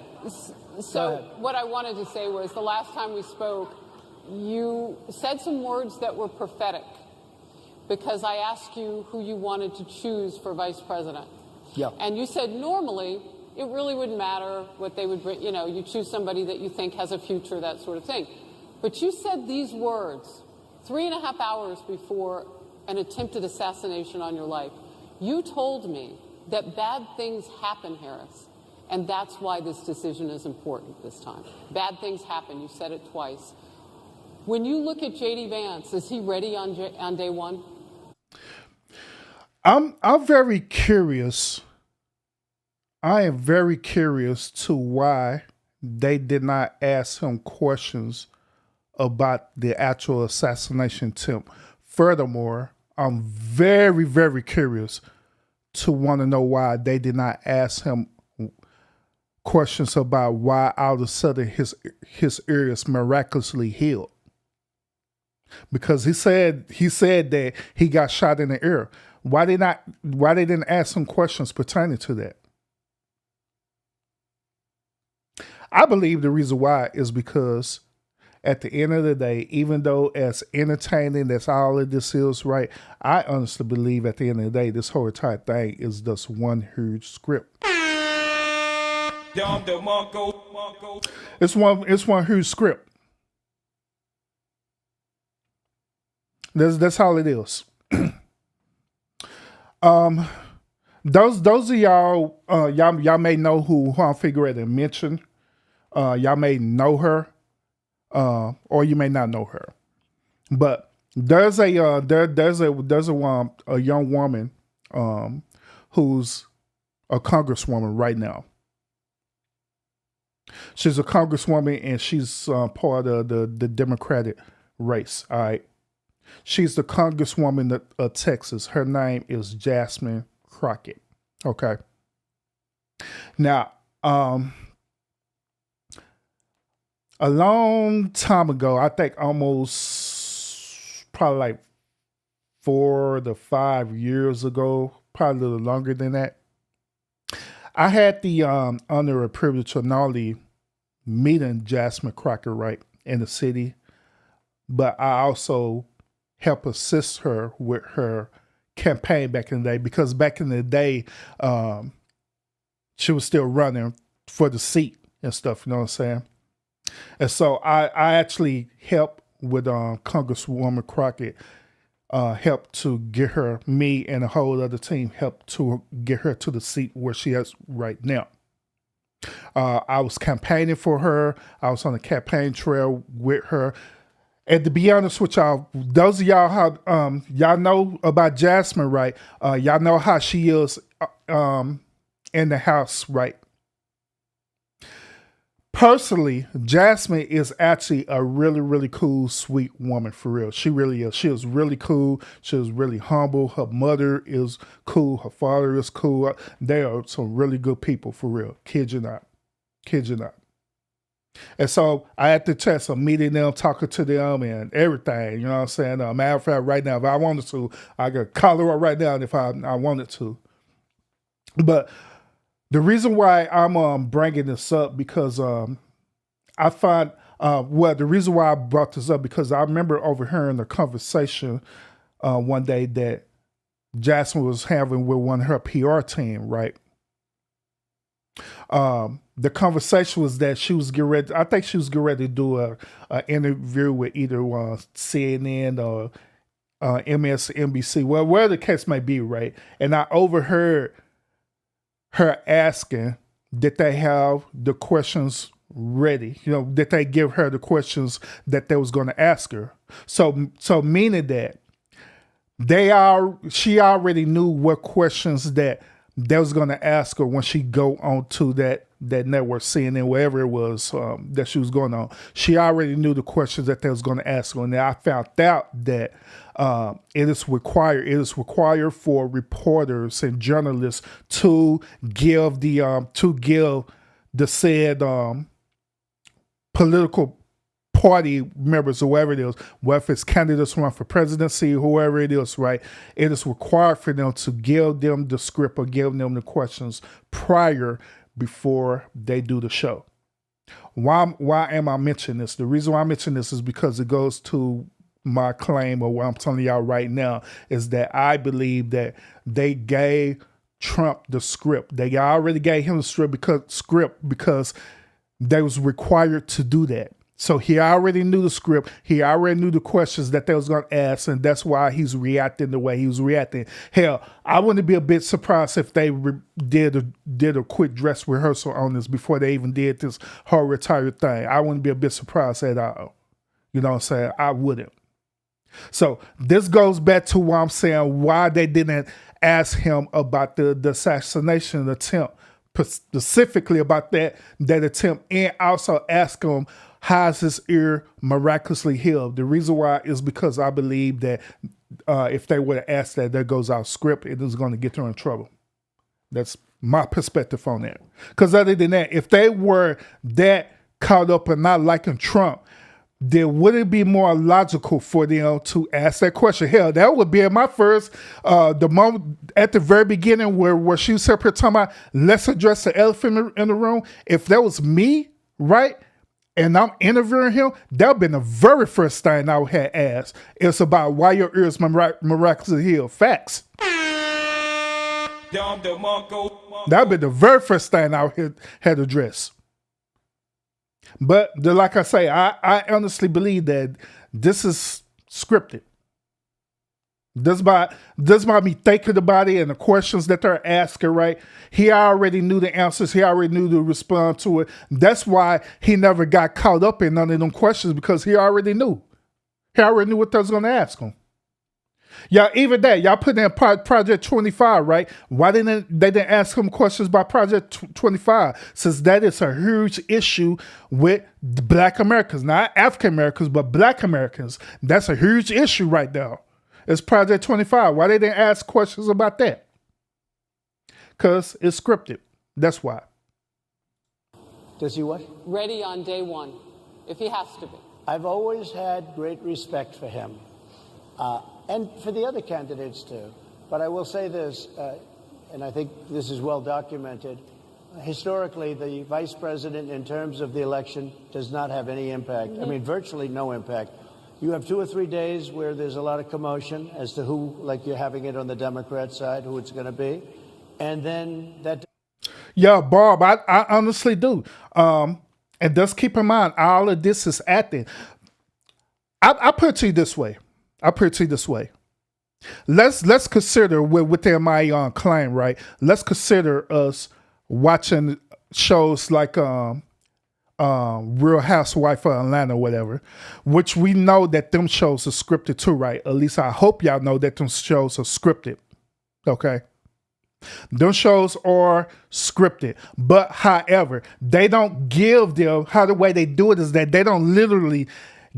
So what I wanted to say was the last time we spoke, you said some words that were prophetic because I asked you who you wanted to choose for vice president. Yeah. And you said normally it really wouldn't matter what they would bring. You choose somebody that you think has a future, that sort of thing. But you said these words 3.5 hours before an attempted assassination on your life. You told me that bad things happen, Harris. And that's why this decision is important this time. Bad things happen. You said it twice. When you look at J.D. Vance, is he ready on day one? I'm very curious. I am very curious to why they did not ask him questions about the actual assassination attempt. Furthermore, I'm very, very curious to want to know why they did not ask him questions about why all of a sudden his ear is miraculously healed. Because he said that he got shot in the ear. Why they didn't ask him questions pertaining to that? I believe the reason why is because at the end of the day, even though as entertaining as all of this is, right, I honestly believe at the end of the day, this whole entire thing is just one huge script. It's one huge script. That's all it is. Those of y'all, y'all may know who I'm figuring to mention. Y'all may know her, or you may not know her. But there's a young woman who's a congresswoman right now. She's a congresswoman and she's part of the Democratic race. All right. She's the congresswoman of Texas. Her name is Jasmine Crockett. Okay. Now, a long time ago, I think almost probably like 4 to 5 years ago, probably a little longer than that, I had the honor or privilege of not only meeting Jasmine Crockett right in the city, but I also help assist her with her campaign back in the day, because back in the day, she was still running for the seat and stuff, you know what I'm saying? And so I actually helped with Congresswoman Crockett, helped to get her, me and a whole other team helped to get her to the seat where she is right now. I was campaigning for her. I was on the campaign trail with her. And to be honest with y'all, those of y'all how y'all know about Jasmine, right? Y'all know how she is in the House, right? Personally, Jasmine is actually a really, really cool, sweet woman, for real. She really is. She is really cool. She is really humble. Her mother is cool. Her father is cool. They are some really good people, for real. Kid you not. Kid you not. And so I had the chance of meeting them, talking to them and everything, you know what I'm saying? Matter of fact, right now, if I wanted to, I could call her up right now if I wanted to. But the reason why I'm bringing this up, because I find, the reason why I brought this up, because I remember overhearing a conversation one day that Jasmine was having with one of her PR team, right? The conversation was that she was getting ready, I think she was getting ready to do an interview with either CNN or MSNBC, well, where the case may be, right? And I overheard her asking, did they have the questions ready? You know, did they give her the questions that they was going to ask her? So meaning that she already knew what questions that they was going to ask her when she go on to that network, CNN, wherever it was that she was going on. She already knew the questions that they was going to ask her. And I found out that it is required for reporters and journalists to give the said political party members, or whoever it is, whether it's candidates run for presidency, whoever it is, right? It is required for them to give them the script or give them the questions before they do the show. Why am I mentioning this? The reason why I mention this is because it goes to my claim, or what I'm telling y'all right now, is that I believe that they gave Trump the script. They already gave him the script because they was required to do that. So he already knew the script. He already knew the questions that they was going to ask, and that's why he's reacting the way he was reacting. Hell, I wouldn't be a bit surprised if they did a quick dress rehearsal on this before they even did this whole retired thing. I wouldn't be a bit surprised at all. You know what I'm saying? I wouldn't. So this goes back to what I'm saying, why they didn't ask him about the assassination attempt, specifically about that attempt, and also ask him, how's his ear miraculously healed? The reason why is because I believe that if they would have asked that, there goes our script, it is going to get them in trouble. That's my perspective on that. Because other than that, if they were that caught up in not liking Trump, then would it be more logical for them to ask that question? Hell, that would be at my first, the moment at the very beginning where she was up here talking about, let's address the elephant in the room. If that was me, right, and I'm interviewing him, that would have been the very first thing I would have asked. It's about why your ears miraculously healed. Facts. That would have been the very first thing I would had addressed. But like I say, I honestly believe that this is scripted. This by me thinking about it and the questions that they're asking, right? He already knew the answers. He already knew to respond to it. That's why he never got caught up in none of them questions, because he already knew. He already knew what they was going to ask him. Y'all, even that, y'all put in Project 25, right? Why didn't they ask him questions about Project 25? Since that is a huge issue with Black Americans, not African Americans, but Black Americans. That's a huge issue right now. It's Project 25. Why they didn't ask questions about that? Because it's scripted. That's why. Does he what? Ready on day one, if he has to be. I've always had great respect for him. And for the other candidates, too. But I will say this, and I think this is well documented. Historically, the vice president, in terms of the election, does not have any impact. I mean, virtually no impact. You have 2 or 3 days where there's a lot of commotion as to who, like you're having it on the Democrat side, who it's going to be. And then that. Yeah, Barb, I honestly do. And just keep in mind, all of this is acting. I put it to you this way. Let's consider within my claim, right? Let's consider us watching shows like Real Housewife of Atlanta, or whatever, which we know that them shows are scripted too, right? At least I hope y'all know that them shows are scripted. Okay. Those shows are scripted, but however, they don't give them, how the way they do it is that they don't literally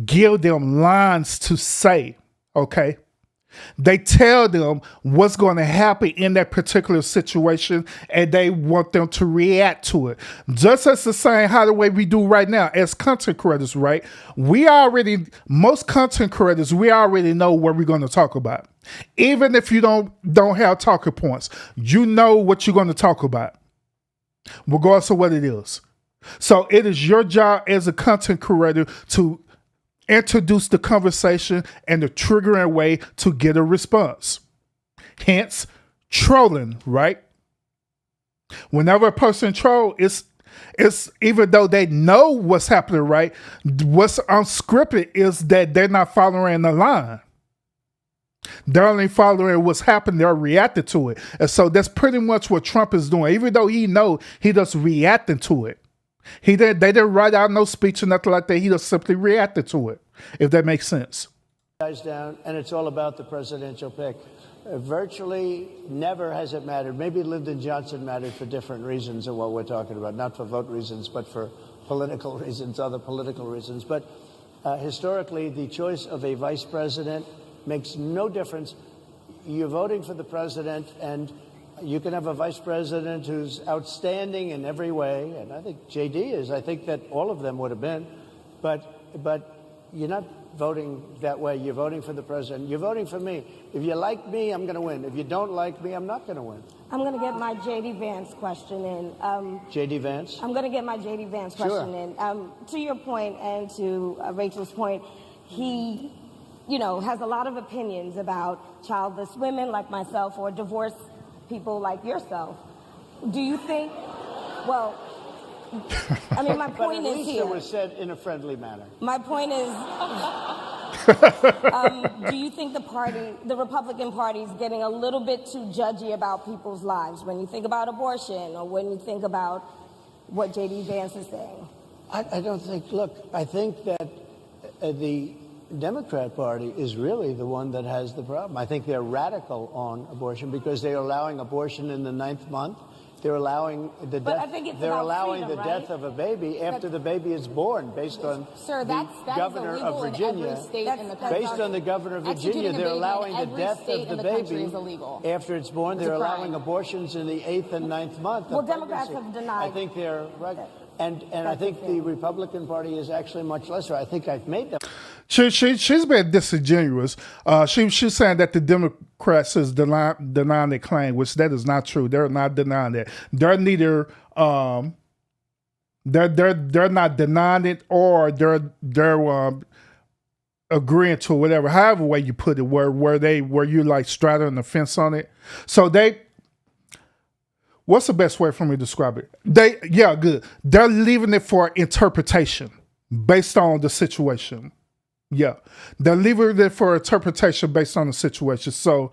give them lines to say, okay? They tell them what's going to happen in that particular situation, and they want them to react to it. Just as the same how the way we do right now as content creators, right? Most content creators, we already know what we're going to talk about. Even if you don't have talking points, you know what you're going to talk about, regardless of what it is. So it is your job as a content creator to introduce the conversation and the triggering way to get a response. Hence, trolling, right? Whenever a person trolls, it's even though they know what's happening, right? What's unscripted is that they're not following the line. They're only following what's happening. They're reacting to it. And so that's pretty much what Trump is doing. Even though he know, he just reacting to it. They didn't write out no speech or nothing like that. He just simply reacted to it, if that makes sense. Guys down, and it's all about the presidential pick. Virtually never has it mattered. Maybe Lyndon Johnson mattered for different reasons of what we're talking about, not for vote reasons, but for political reasons, other political reasons. But historically, the choice of a vice president makes no difference. You're voting for the president, and you can have a vice president who's outstanding in every way, and I think JD is. I think that all of them would have been, but you're not voting that way. You're voting for the president. You're voting for me. If you like me, I'm going to win. If you don't like me, I'm not going to win. I'm going to get my JD Vance question in. JD Vance? I'm going to get my JD Vance question in. To your point and to Rachel's point, he, has a lot of opinions about childless women like myself or divorced people like yourself. Do you think, well, I mean, my point but at is least here. It was said in a friendly manner. My point is, do you think the Republican Party is getting a little bit too judgy about people's lives when you think about abortion or when you think about what J.D. Vance is saying? I don't think, look, I think that the Democrat Party is really the one that has the problem. I think they're radical on abortion because they're allowing abortion in the 9th month. They're allowing the death. They're allowing the death of a baby after the baby is born, based on the governor of Virginia. Based on the governor of Virginia, they're allowing the death of the baby after it's born. They're allowing abortions in the 8th and 9th month. Well, Democrats have denied. I think they're right, and I think the Republican Party is actually much lesser. I think I've made them. She's been disingenuous. She's saying that the Democrats is denying the claim, which that is not true. They're not denying that. They're neither they're not denying it or they're agreeing to whatever, however way you put it, where you like straddling the fence on it. So what's the best way for me to describe it? Good. They're leaving it for interpretation based on the situation. Yeah, they're leaving it for interpretation based on the situation. So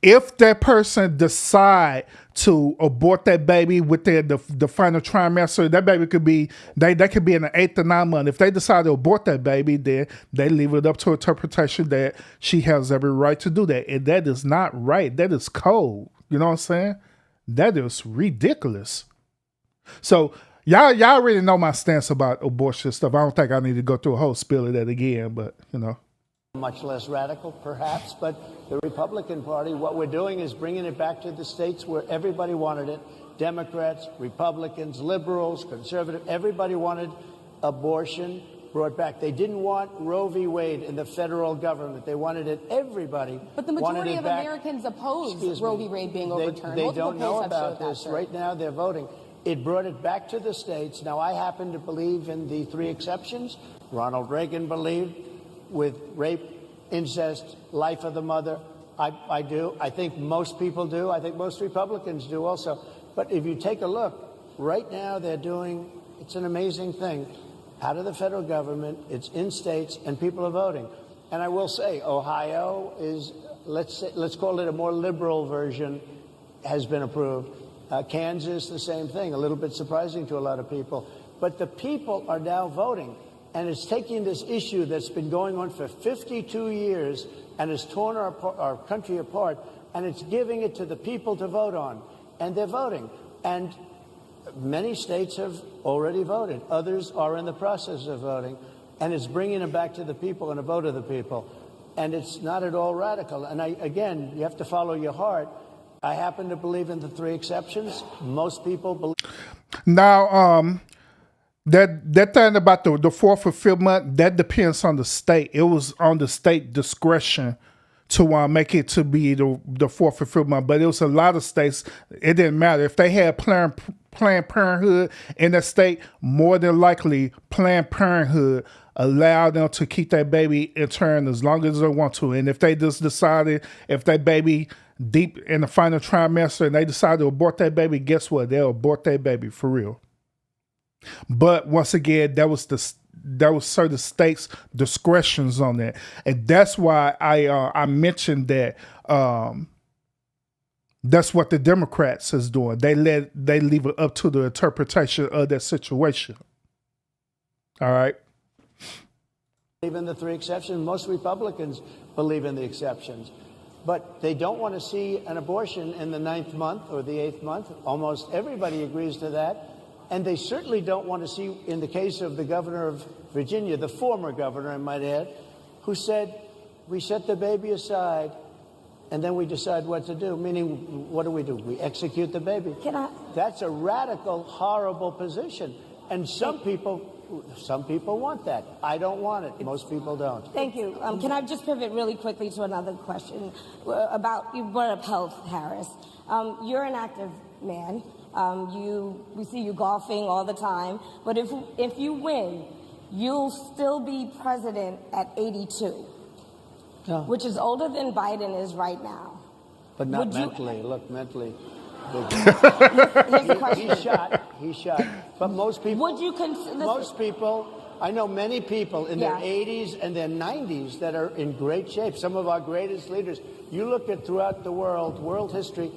if that person decide to abort that baby within the final trimester, that baby could be, they could be in the 8th or 9th month. If they decide to abort that baby, then they leave it up to interpretation that she has every right to do that. And that is not right. That is cold. You know what I'm saying? That is ridiculous. So y'all already know my stance about abortion stuff. I don't think I need to go through a whole spiel of that again, but Much less radical, perhaps, but the Republican Party, what we're doing is bringing it back to the states where everybody wanted it. Democrats, Republicans, liberals, conservative, everybody wanted abortion brought back. They didn't want Roe v. Wade in the federal government. They wanted it, everybody. But the majority of Americans oppose Roe v. Wade being overturned. They don't know about this. Right now, they're voting. It brought it back to the states. Now, I happen to believe in the 3 exceptions. Ronald Reagan believed with rape, incest, life of the mother. I do. I think most people do. I think most Republicans do also. But if you take a look, right now they're doing, it's an amazing thing, out of the federal government, it's in states, and people are voting. And I will say, Ohio is, let's call it a more liberal version, has been approved. Kansas, the same thing, a little bit surprising to a lot of people. But the people are now voting. And it's taking this issue that's been going on for 52 years and has torn our country apart, and it's giving it to the people to vote on. And they're voting. And many states have already voted. Others are in the process of voting. And it's bringing them back to the people and a vote of the people. And it's not at all radical. And again, you have to follow your heart. I happen to believe in the 3 exceptions. Most people believe. Now, that thing about the fourth or fifth month, that depends on the state. It was on the state discretion to make it to be the fourth or fifth month. But it was a lot of states, it didn't matter. If they had Planned Parenthood in the state, more than likely Planned Parenthood allowed them to keep that baby in turn as long as they want to. And if they just decided, if that baby deep in the final trimester and they decide to abort that baby, guess what? They'll abort that baby for real. But once again, that was certain states' discretions on that, and that's why I mentioned that. That's what the Democrats is doing. They leave it up to the interpretation of that situation. All right. Believe in the 3 exceptions. Most Republicans believe in the exceptions, but they don't want to see an abortion in the 9th month or the 8th month. Almost everybody agrees to that. And they certainly don't want to see, in the case of the governor of Virginia, the former governor, I might add, who said, we set the baby aside and then we decide what to do. Meaning, what do? We execute the baby. That's a radical, horrible position. And some people want that. I don't want it. Most people don't. Thank you. Can I just pivot really quickly to another question about, you brought up health, Harris. You're an active man. We see you golfing all the time, but if you win, you'll still be president at 82, which is older than Biden is right now. But not mentally. Look, mentally. Here's the question. He's shot. But most people. Would you consider? Most people. I know many people in their 80s and their 90s that are in great shape. Some of our greatest leaders. You look at throughout the world history.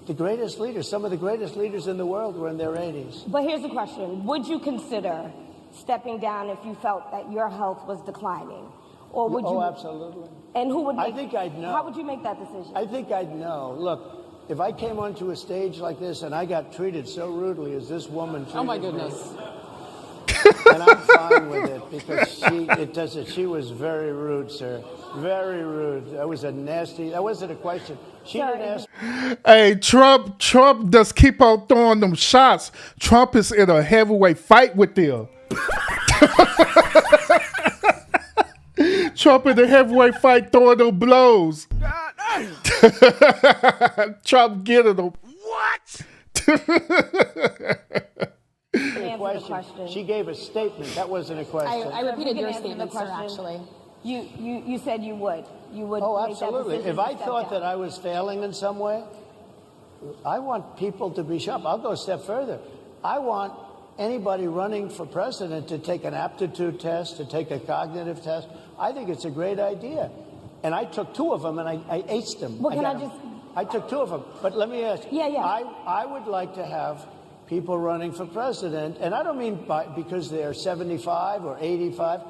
The greatest leaders, some of the greatest leaders in the world were in their 80s. But here's the question. Would you consider stepping down if you felt that your health was declining? Or would you? Oh, absolutely. And who would make, I think I'd know. How would you make that decision? I think I'd know. Look, if I came onto a stage like this and I got treated so rudely as this woman treated me. Oh, my goodness. And I'm fine with it because she was very rude, sir. Very rude. That wasn't a question. She didn't ask. Hey, Trump just keep on throwing them shots. Trump is in a heavyweight fight with them. Trump in a heavyweight fight throwing them blows. Trump getting them. What? Question. She gave a statement. That wasn't a question. I repeated your statement, sir, actually. You said you would. You would. Oh, make that absolutely. decision If I to step thought down. that I was failing in some way, I want people to be sharp. I'll go a step further. I want anybody running for president to take an aptitude test, to take a cognitive test. I think it's a great idea. And I took 2 of them and I aced them. Well, I took 2 of them. But let me ask you. Yeah. I would like to have people running for president, and I don't mean because they're 75 or 85.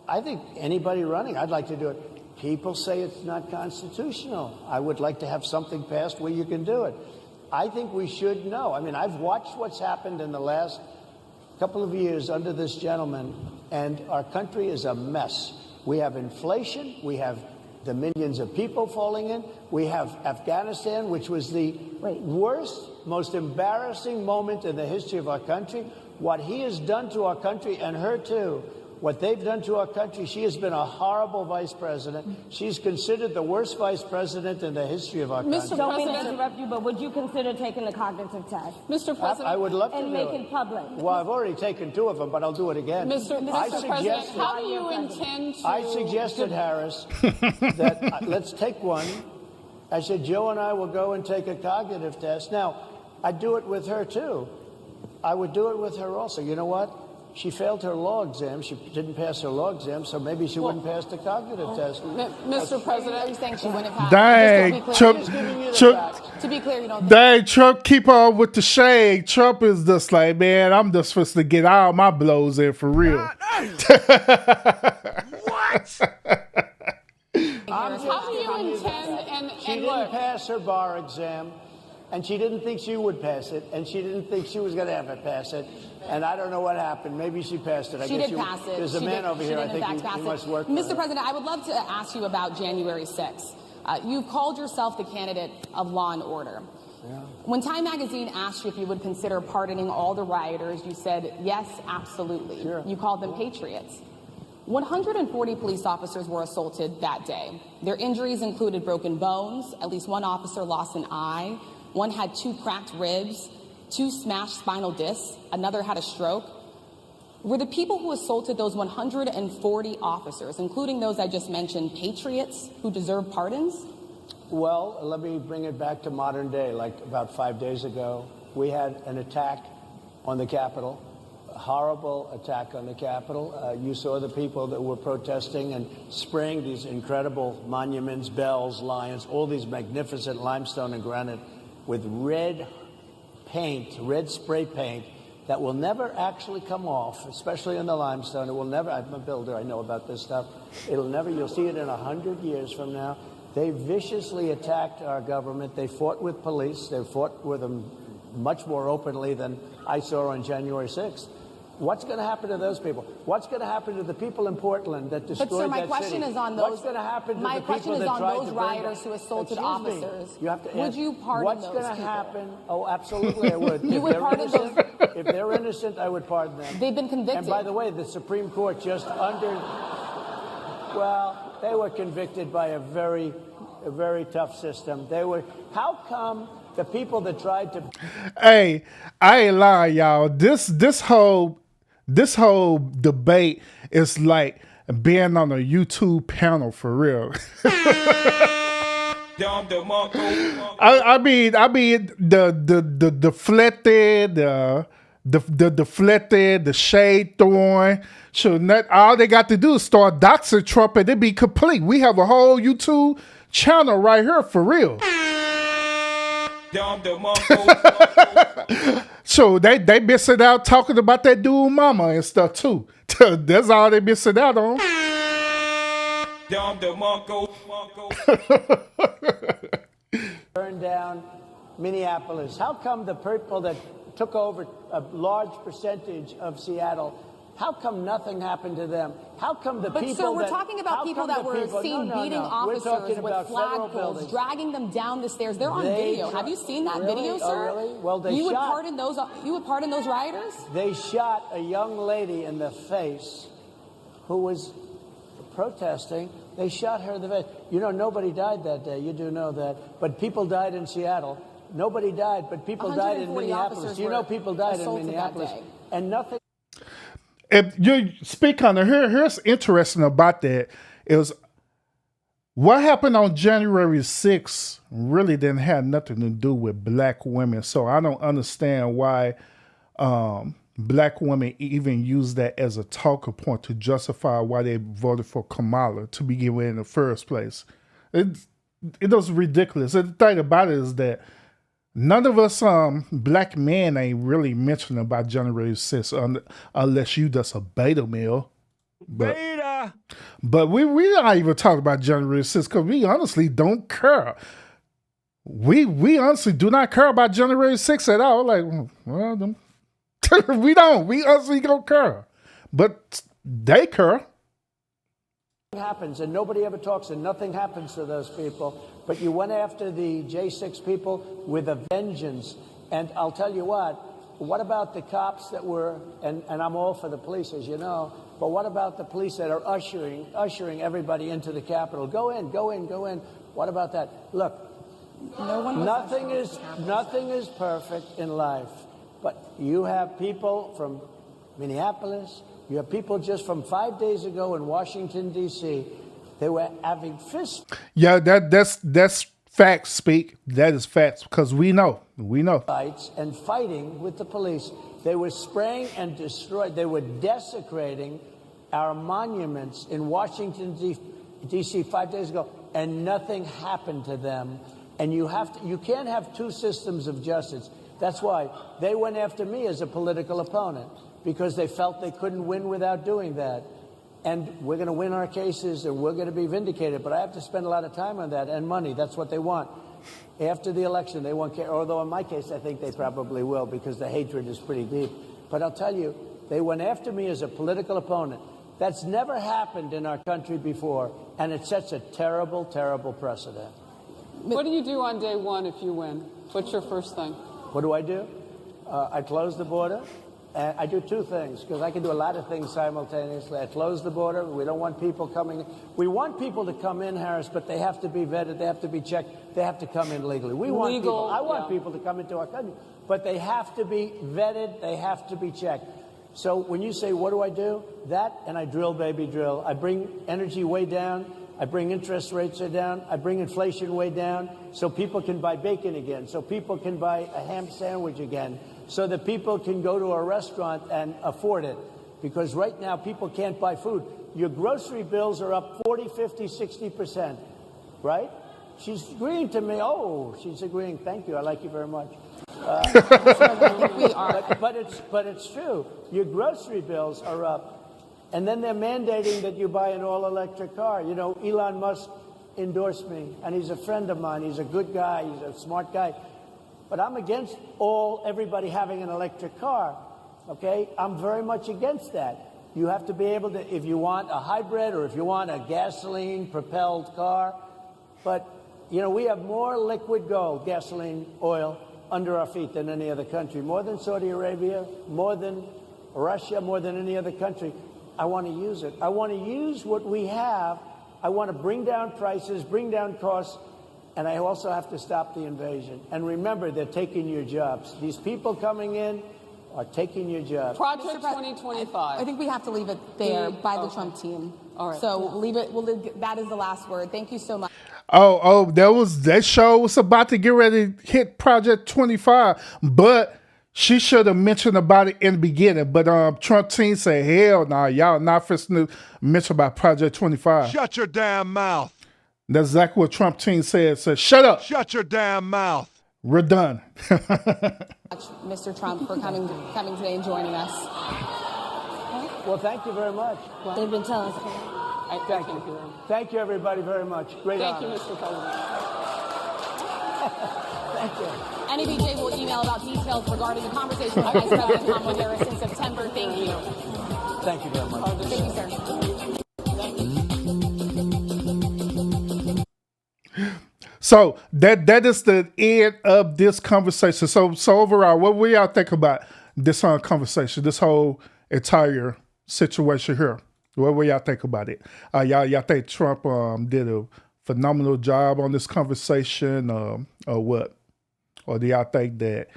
I think anybody running, I'd like to do it. People say it's not constitutional. I would like to have something passed where you can do it. I think we should know. I mean, I've watched what's happened in the last couple of years under this gentleman, and our country is a mess. We have inflation. We have the millions of people falling in. We have Afghanistan, which was the worst, most embarrassing moment in the history of our country. What he has done to our country, and her too, what they've done to our country. She has been a horrible vice president. She's considered the worst vice president in the history of our country. Don't mean to interrupt you, but would you consider taking the cognitive test? Mr. President, I would love to and do make it. it public. Well, I've already taken 2 of them, but I'll do it again. Mr. President, how do you intend to... I suggested, Harris, that let's take one. I said, Joe and I will go and take a cognitive test. Now, I'd do it with her, too. I would do it with her also. You know what? She failed her law exam. She didn't pass her law exam, so maybe she wouldn't pass the cognitive test. Mr. President, Are you saying she wouldn't pass? Dang, Trump, To be clear, you don't. dang, Trump keep on with the shade. Trump is just like, man, I'm just supposed to get all my blows in for real. What? how do you intend, She didn't pass her bar exam, and she didn't think she would pass it, and she didn't think she was going to ever pass it. And I don't know what happened. Maybe she passed it. She did pass it. There's a man over here. I think he must work for her. Mr. President, I would love to ask you about January 6th. You've called yourself the candidate of law and order. Yeah. When Time Magazine asked you if you would consider pardoning all the rioters, you said, yes, absolutely. Sure. You called them patriots. 140 police officers were assaulted that day. Their injuries included broken bones. At least one officer lost an eye. One had 2 cracked ribs, 2 smashed spinal discs. Another had a stroke. Were the people who assaulted those 140 officers, including those I just mentioned, patriots who deserve pardons? Well, let me bring it back to modern day. Like about 5 days ago, we had an attack on the Capitol, a horrible attack on the Capitol. You saw the people that were protesting and spraying these incredible monuments, bells, lions, all these magnificent limestone and granite with red paint, red spray paint that will never actually come off, especially in the limestone. It will never, I'm a builder, I know about this stuff. It'll never, you'll see it in 100 years from now. They viciously attacked our government. They fought with police. They fought with them much more openly than I saw on January 6th. What's going to happen to those people? What's going to happen to the people in Portland that destroyed that city? But sir, my question is on those. What's going to happen to my the people that tried to question is on those rioters who assaulted officers. You have to would ask, you pardon what's those going to people? happen? Oh, absolutely, I would. You would pardon those. If they're innocent, I would pardon them. They've been convicted. And by the way, the Supreme Court just well, they were convicted by a very tough system. They were. How come the people that tried to? Hey, I ain't lying, y'all. This whole debate is like being on a YouTube panel for real. I mean the deflected, the deflected, the shade throwing. So all they got to do is start doxing Trump and it'd be complete. We have a whole YouTube channel right here for real. So they missing out talking about that dude mama and stuff too. That's all they missing out on. Burned down Minneapolis. How come the people that took over a large percentage of Seattle, how come nothing happened to them? How come the people But sir, we're talking about people that were seen beating officers with flagpoles, dragging them down the stairs. They're on video. Have you seen that video, sir? Oh, really? Well, you would pardon those rioters? They shot a young lady in the face who was protesting. They shot her in the face. You know, nobody died that day. You do know that. But people died in Seattle. Nobody died, but people died in Minneapolis. You know people died in Minneapolis. And nothing. If you speak on it, here's interesting about that is what happened on January 6th really didn't have nothing to do with black women. So I don't understand why black women even use that as a talking point to justify why they voted for Kamala to begin with in the first place. It was ridiculous. And the thing about it is that none of us black men ain't really mentioning about January 6th unless you just a beta male. But we not even talking about January 6th because we honestly don't care. We honestly do not care about January 6th at all. Like, well, we don't. We honestly don't care. But they care. Happens and nobody ever talks and nothing happens to those people, but you went after the J6 people with a vengeance. And I'll tell you what, what about the cops that were, and I'm all for the police, as you know, but what about the police that are ushering everybody into the Capitol? Go in, go in, go in. What about that? Look, nothing is perfect in life, but you have people from Minneapolis, you have people just from 5 days ago in Washington, D.C., they were having fists. Yeah, that's facts speak. That is facts because we know. Fights and fighting with the police. They were spraying and destroying. They were desecrating our monuments in Washington, D.C. 5 days ago, and nothing happened to them. And you can't have two systems of justice. That's why they went after me as a political opponent, because they felt they couldn't win without doing that. And we're going to win our cases and we're going to be vindicated. But I have to spend a lot of time on that and money. That's what they want. After the election, they won't care. Although in my case, I think they probably will because the hatred is pretty deep. But I'll tell you, they went after me as a political opponent. That's never happened in our country before. And it sets a terrible, terrible precedent. What do you do on day one if you win? What's your first thing? What do? I close the border. And I do two things, because I can do a lot of things simultaneously. I close the border. We don't want people coming in. We want people to come in, Harris, but they have to be vetted. They have to be checked. They have to come in legally. I want people to come into our country, but they have to be vetted. They have to be checked. So when you say, what do? That, and I drill, baby, drill. I bring energy way down. I bring interest rates down. I bring inflation way down so people can buy bacon again, so people can buy a ham sandwich again, so that people can go to a restaurant and afford it. Because right now, people can't buy food. Your grocery bills are up 40, 50, 60%, right? She's agreeing to me. Oh, she's agreeing. Thank you. I like you very much. We are. But it's true. Your grocery bills are up. And then they're mandating that you buy an all-electric car. You know, Elon Musk endorsed me, and he's a friend of mine. He's a good guy. He's a smart guy. But I'm against everybody having an electric car, okay? I'm very much against that. You have to be able to, if you want a hybrid or if you want a gasoline-propelled car. But, you know, we have more liquid gold, gasoline, oil, under our feet than any other country. More than Saudi Arabia, more than Russia, more than any other country. I want to use it. I want to use what we have. I want to bring down prices, bring down costs. And I also have to stop the invasion. And remember, they're taking your jobs. These people coming in are taking your jobs. Project 2025. I think we have to leave it there by the Trump team. All right. So leave it. That is the last word. Thank you so much. That show was about to get ready to hit Project 25, but she should have mentioned about it in the beginning. But Trump team said, hell no, y'all not first to mention about Project 25. Shut your damn mouth. That's exactly what Trump team said. Said, shut up. Shut your damn mouth. We're done. Mr. Trump, for coming today and joining us. Well, thank you very much. They've been telling us. Thank you. Thank you, everybody, very much. Great Thank honor. you, Mr. President. Thank you. NABJ will email about details regarding the conversation with Vice President Kamala Harris in September. Thank you. Thank you very much. Thank you, sir. So that is the end of this conversation. So overall, what do y'all think about this conversation, this whole entire situation here? What do y'all think about it? Y'all think Trump did a phenomenal job on this conversation, or what? Or do y'all think that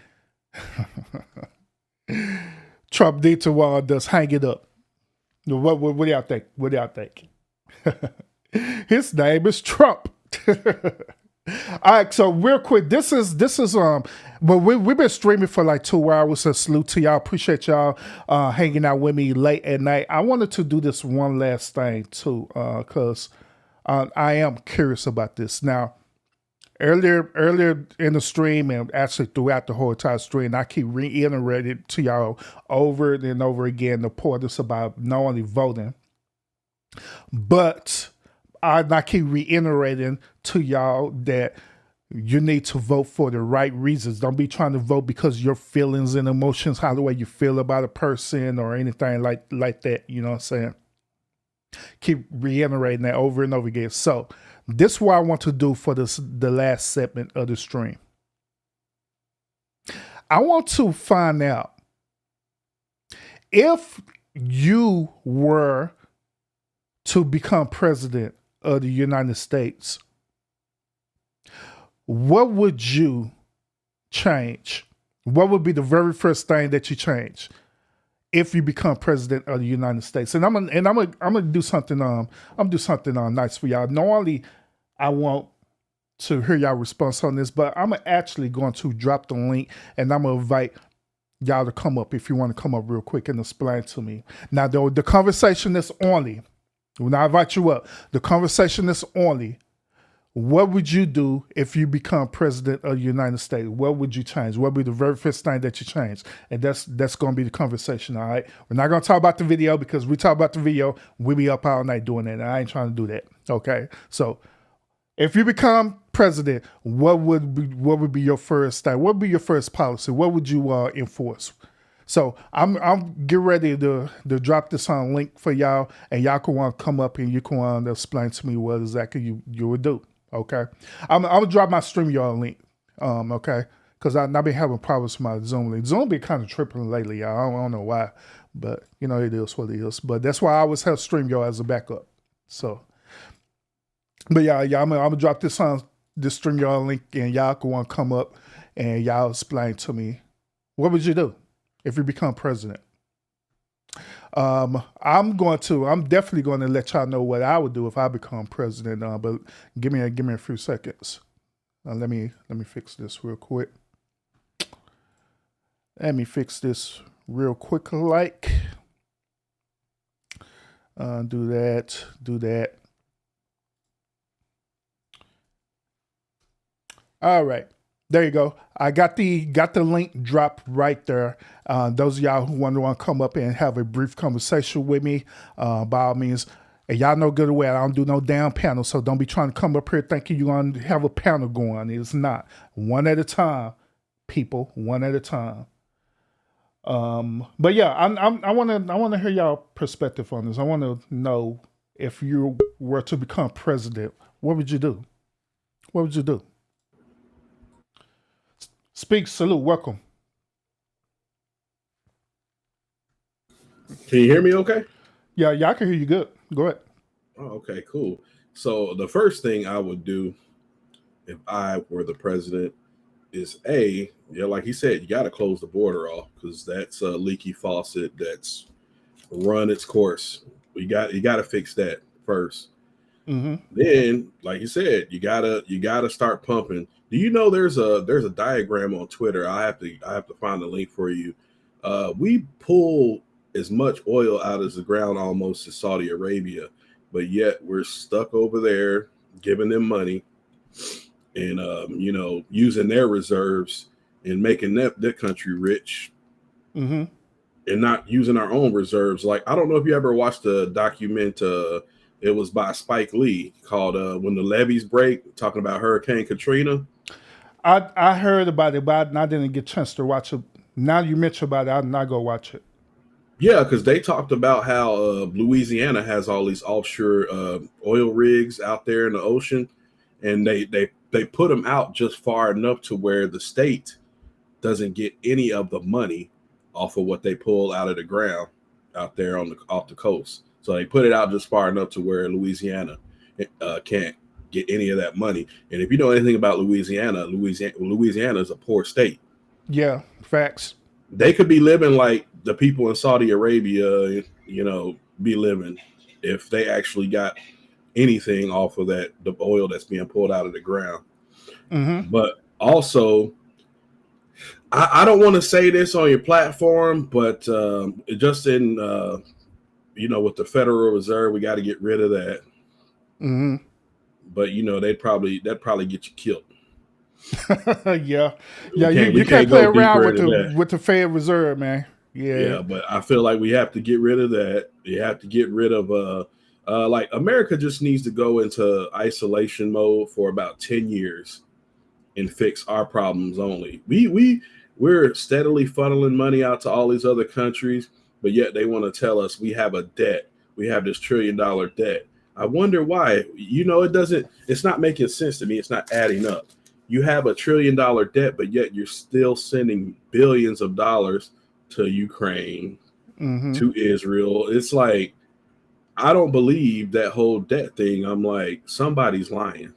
Trump need to just hang it up? What do y'all think? What do y'all think? His name is Trump. All right, so real quick, this is but we've been streaming for like 2 hours. So salute to y'all. Appreciate y'all hanging out with me late at night. I wanted to do this one last thing too, because I am curious about this. Now, earlier in the stream and actually throughout the whole entire stream, I keep reiterating to y'all over and over again the importance about not only voting, but I keep reiterating to y'all that you need to vote for the right reasons. Don't be trying to vote because your feelings and emotions, how the way you feel about a person or anything like that. You know what I'm saying? Keep reiterating that over and over again. So this is what I want to do for the last segment of the stream. I want to find out if you were to become president of the United States, what would you change? What would be the very first thing that you change if you become president of the United States? And I'm gonna do something. I'm gonna do something nice for y'all. Normally, I want to hear y'all response on this, but I'm actually going to drop the link, and I'm gonna invite y'all to come up if you want to come up real quick and explain to me. Now, the conversation is only, when I invite you up, the conversation is only, what would you do if you become president of the United States? What would you change? What would be the very first thing that you change? And that's going to be the conversation, all right? We're not going to talk about the video, because we talk about the video, we'll be up all night doing that, and I ain't trying to do that, okay? So if you become president, what would be your first thing? What would be your first policy? What would you enforce? So I'm getting ready to drop this on link for y'all, and y'all can want to come up and you can want to explain to me what exactly you would do. Okay, I'm gonna drop my StreamYard link. Okay, because I've been having problems with my Zoom link. Zoom been kind of tripping lately, y'all. I don't know why, but you know, it is what it is. But that's why I always have StreamYard as a backup. So. But yeah, I'm gonna drop this on this StreamYard link, and y'all can want to come up and y'all explain to me, what would you do if you become president? I'm definitely going to let y'all know what I would do if I become president. But give me a few seconds. Let me fix this real quick. Let me fix this real quick. Like, do that. All right, there you go. I got the link dropped right there. Those of y'all who want to come up and have a brief conversation with me, by all means. And y'all know good way, I don't do no damn panel, so don't be trying to come up here thinking you're going to have a panel going. It's not. One at a time, people. One at a time. But yeah, I want to hear y'all perspective on this. I want to know, if you were to become president, what would you do? What would you do? Speak, salute, welcome. Can you hear me okay? Yeah, I can hear you good. Go ahead. Oh, okay, cool. So the first thing I would do if I were the president is like he said, you got to close the border off, because that's a leaky faucet that's run its course. You got to fix that first. Mm-hmm. Then, like you said, you gotta start pumping. Do you know there's a diagram on Twitter? I have to find the link for you. We pull as much oil out of the ground almost as Saudi Arabia, but yet we're stuck over there giving them money and using their reserves and making that country rich, mm-hmm. and not using our own reserves. Like, I don't know if you ever watched the document. It was by Spike Lee, called "When the Levees Break," talking about Hurricane Katrina. I heard about it, but I didn't get a chance to watch it. Now you mentioned about it, I'll not go watch it. Yeah, because they talked about how Louisiana has all these offshore oil rigs out there in the ocean, and they put them out just far enough to where the state doesn't get any of the money off of what they pull out of the ground out there off the coast. So they put it out just far enough to where Louisiana can't get any of that money. And if you know anything about Louisiana is a poor state. Yeah, facts. They could be living like the people in Saudi Arabia, be living, if they actually got anything off of the oil that's being pulled out of the ground. Mm-hmm. But also, I don't want to say this on your platform, but just in with the Federal Reserve, we got to get rid of that. Mm-hmm. But that'd probably get you killed. Yeah. You can't play around with the Federal Reserve, man. Yeah, but I feel like we have to get rid of that. You have to get rid of like America just needs to go into isolation mode for about 10 years and fix our problems only. We're steadily funneling money out to all these other countries, but yet they want to tell us we have a debt. We have this $1 trillion debt. I wonder why. It's not making sense to me. It's not adding up. you have $1 trillion debt, but yet you're still sending billions of dollars to Ukraine, to Israel. It's like, I don't believe that whole debt thing. I'm like, somebody's lying.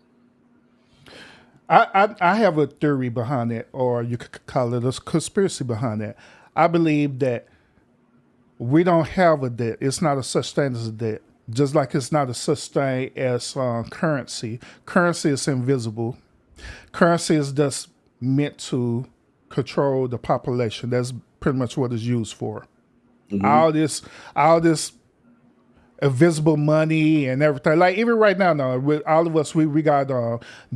I have a theory behind it, or you could call it a conspiracy behind that. I believe that we don't have a debt. It's not a such thing as a debt. Just like it's not a such thing as currency. Currency is invisible. Currency is just meant to control the population. That's pretty much what it's used for. All this invisible money and everything. Like even right now, no, with all of us, we got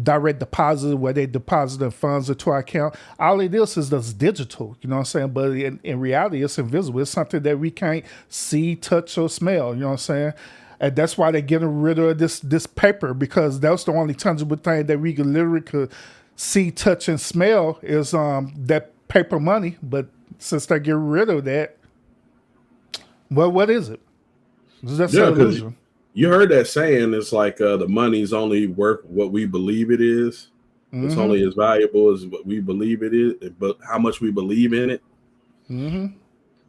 direct deposit where they deposit the funds into our account. All it is just digital, you know what I'm saying? But in reality, it's invisible. It's something that we can't see, touch, or smell, you know what I'm saying? And that's why they're getting rid of this paper, because that's the only tangible thing that we could literally see, touch, and smell is that paper money. But since they get rid of that, well, what is it? That's an illusion. You heard that saying, it's like the money's only worth what we believe it is. It's only as valuable as what we believe it is, but how much we believe in it.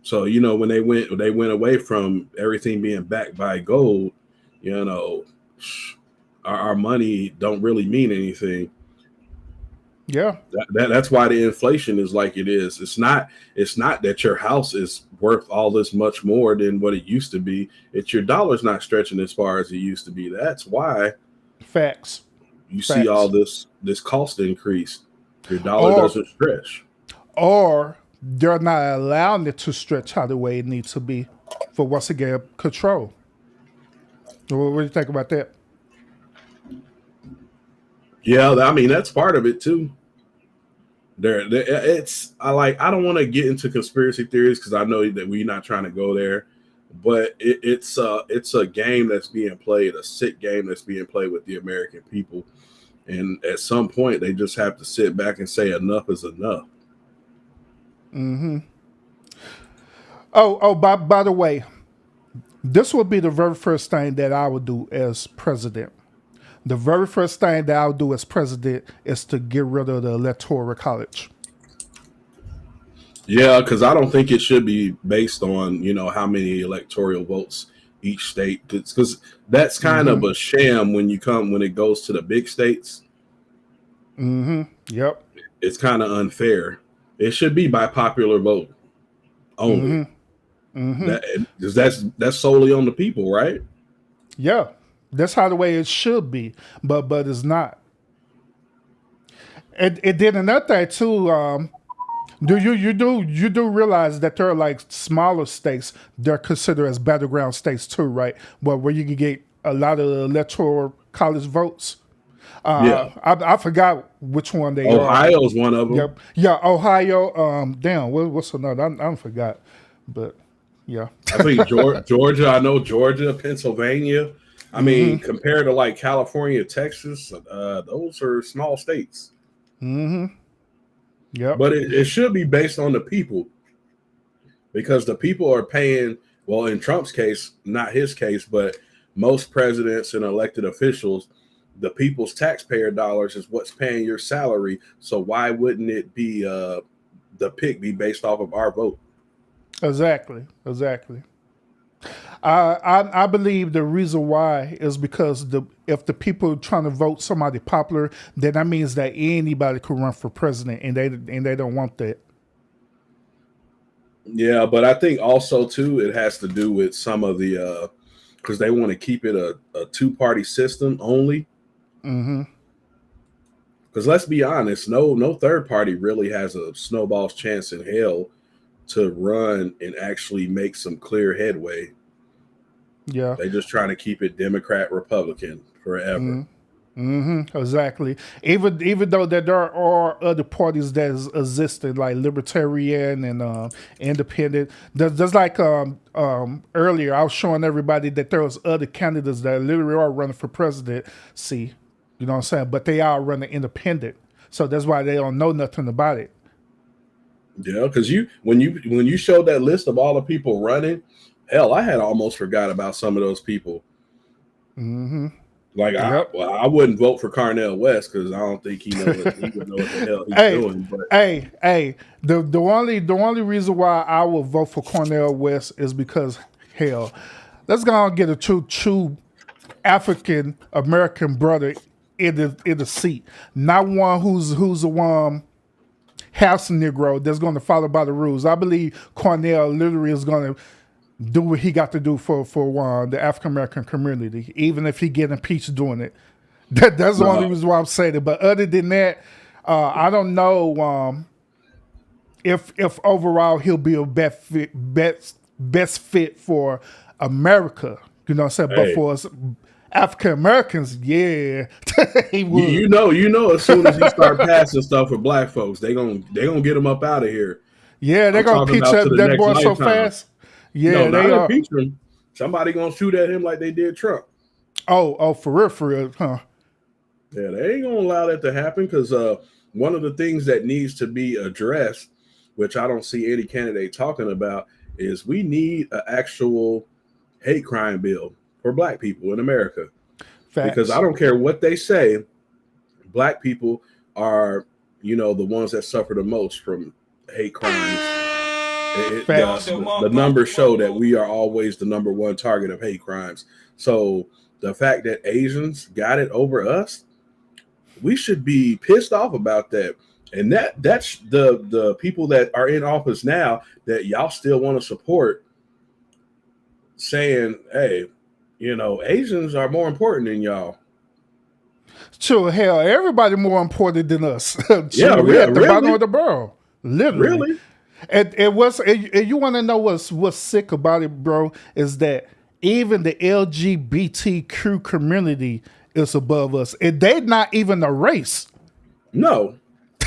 So, you know, when they went away from everything being backed by gold, you know, our money don't really mean anything. Yeah, that's why the inflation is like it is. It's not that your house is worth all this much more than what it used to be. It's your dollar's not stretching as far as it used to be. That's why facts. You see all this cost increase. Your dollar doesn't stretch. Or they're not allowing it to stretch how the way it needs to be for once again control. What do you think about that? Yeah, I mean that's part of it too. I don't want to get into conspiracy theories because I know that we're not trying to go there, but it's a game that's being played, a sick game that's being played with the American people, and at some point they just have to sit back and say enough is enough. Oh, by the way, this would be the very first thing that I would do as president. The very first thing that I'll do as president is to get rid of the electoral college. Yeah, because I don't think it should be based on, you know, how many electoral votes each state, because that's kind of a sham when it goes to the big states. Yep. It's kind of unfair. It should be by popular vote only. That's solely on the people, right? Yeah. That's how the way it should be, but it's not. It did another thing too. You do realize that there are like smaller states they're considered as battleground states too, right? Where you can get a lot of electoral college votes. I forgot which one they are. Ohio's one of them. Yep. Yeah, Ohio. Damn, what's another? I forgot, but yeah. I think Georgia. I know Georgia, Pennsylvania. I mean, compared to like California, Texas, those are small states. Yeah. But it should be based on the people, because the people are paying. Well, in Trump's case, not his case, but most presidents and elected officials, the people's taxpayer dollars is what's paying your salary. So why wouldn't it be the pick be based off of our vote? Exactly. I believe the reason why is because if the people are trying to vote somebody popular, then that means that anybody could run for president, and they don't want that. Yeah, but I think also too it has to do with some of the because they want to keep it a two-party system only. Because let's be honest, no third party really has a snowball's chance in hell to run and actually make some clear headway. Yeah, they just trying to keep it Democrat, Republican forever. Exactly. Even though that there are other parties that is existing, like libertarian and independent. Just like earlier, I was showing everybody that there was other candidates that literally are running for presidency. You know what I'm saying? But they are running independent, so that's why they don't know nothing about it. Yeah, because when you showed that list of all the people running. Hell, I had almost forgot about some of those people. Like Yep. I wouldn't vote for Carnell West because I don't think he would know what the hell he's Hey, doing. But hey. The only reason why I will vote for Cornel West is because hell, let's go and get a true African American brother in the seat, not one who's a house Negro that's going to follow by the rules. I believe Cornell literally is going to do what he got to do for the African American community, even if he get impeached doing it. That's the only reason why I'm saying it. But other than that, I don't know if overall he'll be a best fit for America. You know what I'm saying? But for us African Americans, yeah, he would. You know, as soon as he start passing stuff for black folks, they gonna get him up out of here. Yeah, they're gonna impeach that boy so fast. Yeah, no, they are. Impeach him. Somebody gonna shoot at him like they did Trump. Oh, for real, huh? Yeah, they ain't gonna allow that to happen because one of the things that needs to be addressed, which I don't see any candidate talking about, is we need an actual hate crime bill for black people in America. Facts. Because I don't care what they say, black people are, the ones that suffer the most from hate crimes. The numbers show that we are always the number one target of hate crimes. So the fact that Asians got it over us, we should be pissed off about that. And that's the people that are in office now that y'all still want to support, saying, hey, Asians are more important than y'all. Sure, hell, everybody more important than us. Yeah, we're at the bottom of the barrel, literally. Really? And you want to know what's sick about it, bro? Is that even the LGBTQ community is above us, and they're not even a race. No,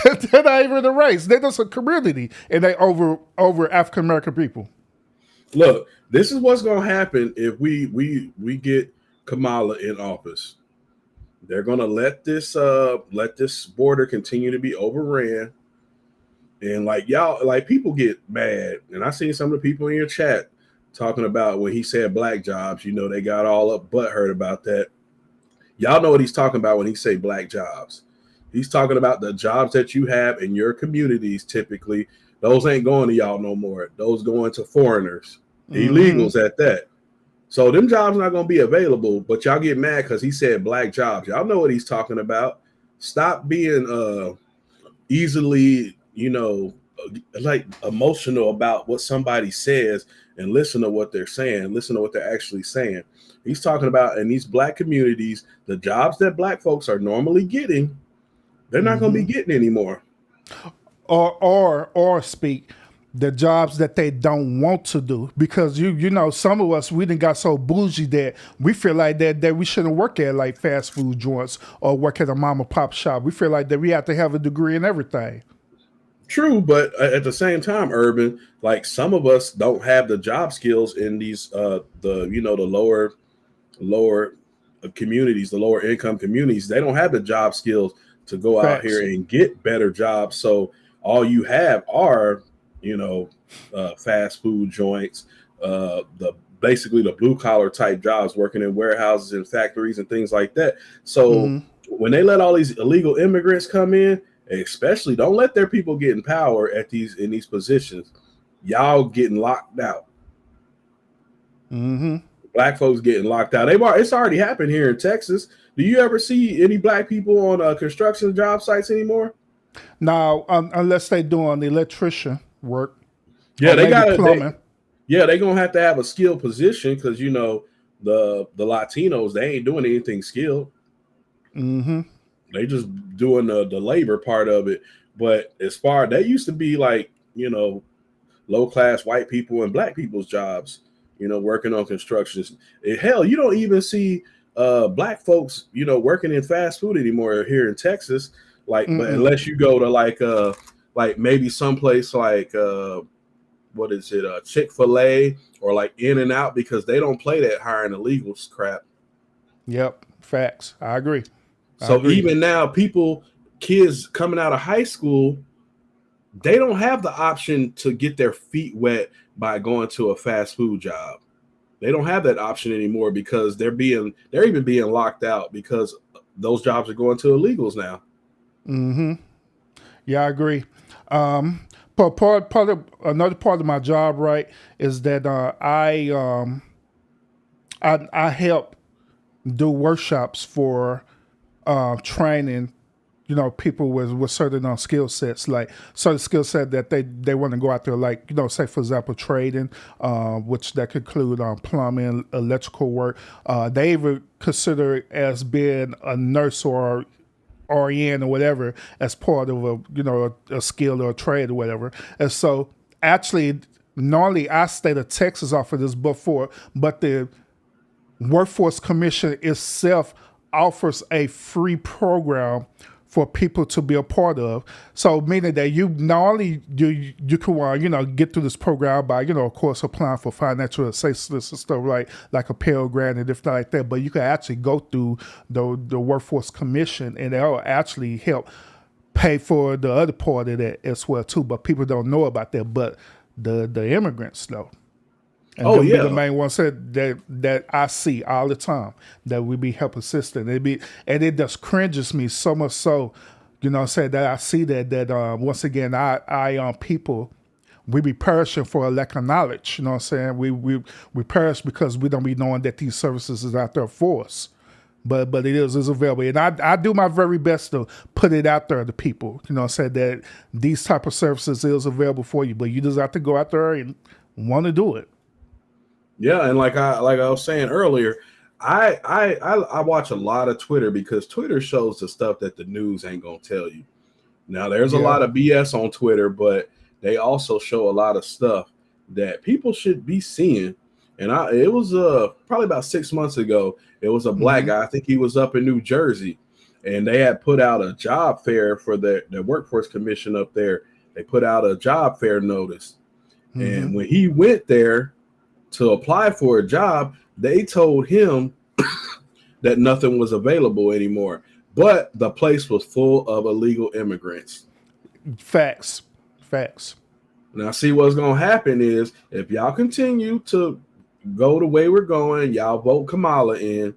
they're not even a race. They're just a community, and they over African American people. Look, this is what's going to happen if we get Kamala in office. They're going to let this border continue to be overran. And people get mad. And I seen some of the people in your chat talking about when he said black jobs, they got all up butthurt about that. Y'all know what he's talking about when he say black jobs. He's talking about the jobs that you have in your communities. Typically, those ain't going to y'all no more. Those going to foreigners, illegals at that. So them jobs not going to be available, but y'all get mad because he said black jobs. Y'all know what he's talking about. Stop being easily, emotional about what somebody says and listen to what they're saying. Listen to what they're actually saying. He's talking about in these black communities, the jobs that black folks are normally getting, they're not going to be getting anymore. Or speak the jobs that they don't want to do, because some of us, we done got so bougie that we feel like that we shouldn't work at like fast food joints or work at a mom and pop shop. We feel like that we have to have a degree in everything. True, but at the same time, Urban, like some of us don't have the job skills in these the lower communities, the lower income communities. They don't have the job skills to go out here and get better jobs. So all you have are fast food joints, basically the blue collar type jobs, working in warehouses and factories and things like that. So when they let all these illegal immigrants come in, especially don't let their people get in power in these positions. Y'all getting locked out. Black folks getting locked out. It's already happened here in Texas. Do you ever see any black people on construction job sites anymore? No, unless they doing electrician work. Yeah, they got plumbing. They're gonna have to have a skilled position because the Latinos, they ain't doing anything skilled. They just doing the labor part of it. But as far, they used to be like, low class white people and black people's jobs, working on constructions. Hell, you don't even see black folks, working in fast food anymore here in Texas. But unless you go to like maybe someplace like what is it, Chick-fil-A or like In-N-Out, because they don't play that hiring illegals crap. Yep, facts. I agree. Even now, kids coming out of high school, they don't have the option to get their feet wet by going to a fast food job. They don't have that option anymore because they're even being locked out because those jobs are going to illegals now. Mm-hmm. Yeah, I agree. Another part of my job, right, is that I help do workshops for training, people with certain skill sets, like certain skill set that they want to go out there, like, say, for example, trading, which that could include plumbing, electrical work. They even consider it as being a nurse or RN or whatever as part of a skill or a trade or whatever. And so actually, not only our state of Texas offered this before, but the Workforce Commission itself offers a free program for people to be a part of. So meaning that you not only you can get through this program by of course applying for financial assistance and stuff like a Pell Grant and different like that, but you can actually go through the Workforce Commission and they'll actually help pay for the other part of that as well too. But people don't know about that. But the immigrants though. And be the main ones that I see all the time that we be help assisting. And it just cringes me so much so, that I see that once again I people we be perishing for a lack of knowledge. We perish because we don't be knowing that these services is out there for us. But it is available. And I do my very best to put it out there to people, that these type of services is available for you. But you just have to go out there and want to do it. Yeah, and like I was saying earlier, I watch a lot of Twitter because Twitter shows the stuff that the news ain't gonna tell you. Now there's a lot of BS on Twitter, but they also show a lot of stuff that people should be seeing. And it was probably about 6 months ago. It was a black guy. I think he was up in New Jersey, and they had put out a job fair for the Workforce Commission up there. They put out a job fair notice, and when he went there to apply for a job, they told him that nothing was available anymore. But the place was full of illegal immigrants. Facts. Now, see what's going to happen is if y'all continue to go the way we're going, y'all vote Kamala in,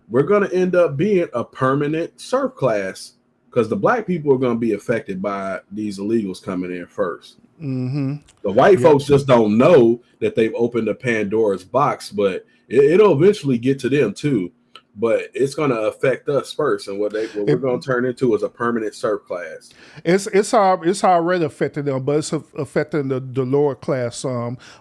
we're going to end up being a permanent serf class because the black people are going to be affected by these illegals coming in first. Mm-hmm. The white folks just don't know that they've opened a Pandora's box, but it'll eventually get to them too. But it's going to affect us first, and what we're going to turn into is a permanent serf class. It's already affecting them, but it's affecting the lower class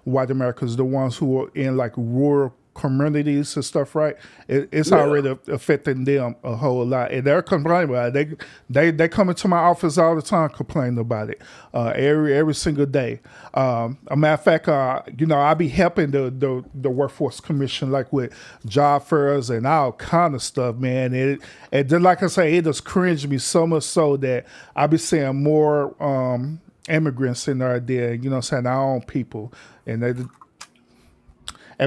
white Americans, the ones who are in like rural communities and stuff, right? It's already affecting them a whole lot, and they're complaining about it. They come into my office all the time complaining about it, every single day. A matter of fact, I be helping the Workforce Commission like with job fairs and all kind of stuff, man. And then, like I say, it just cringed me so much so that I be seeing more immigrants in there than our own people, and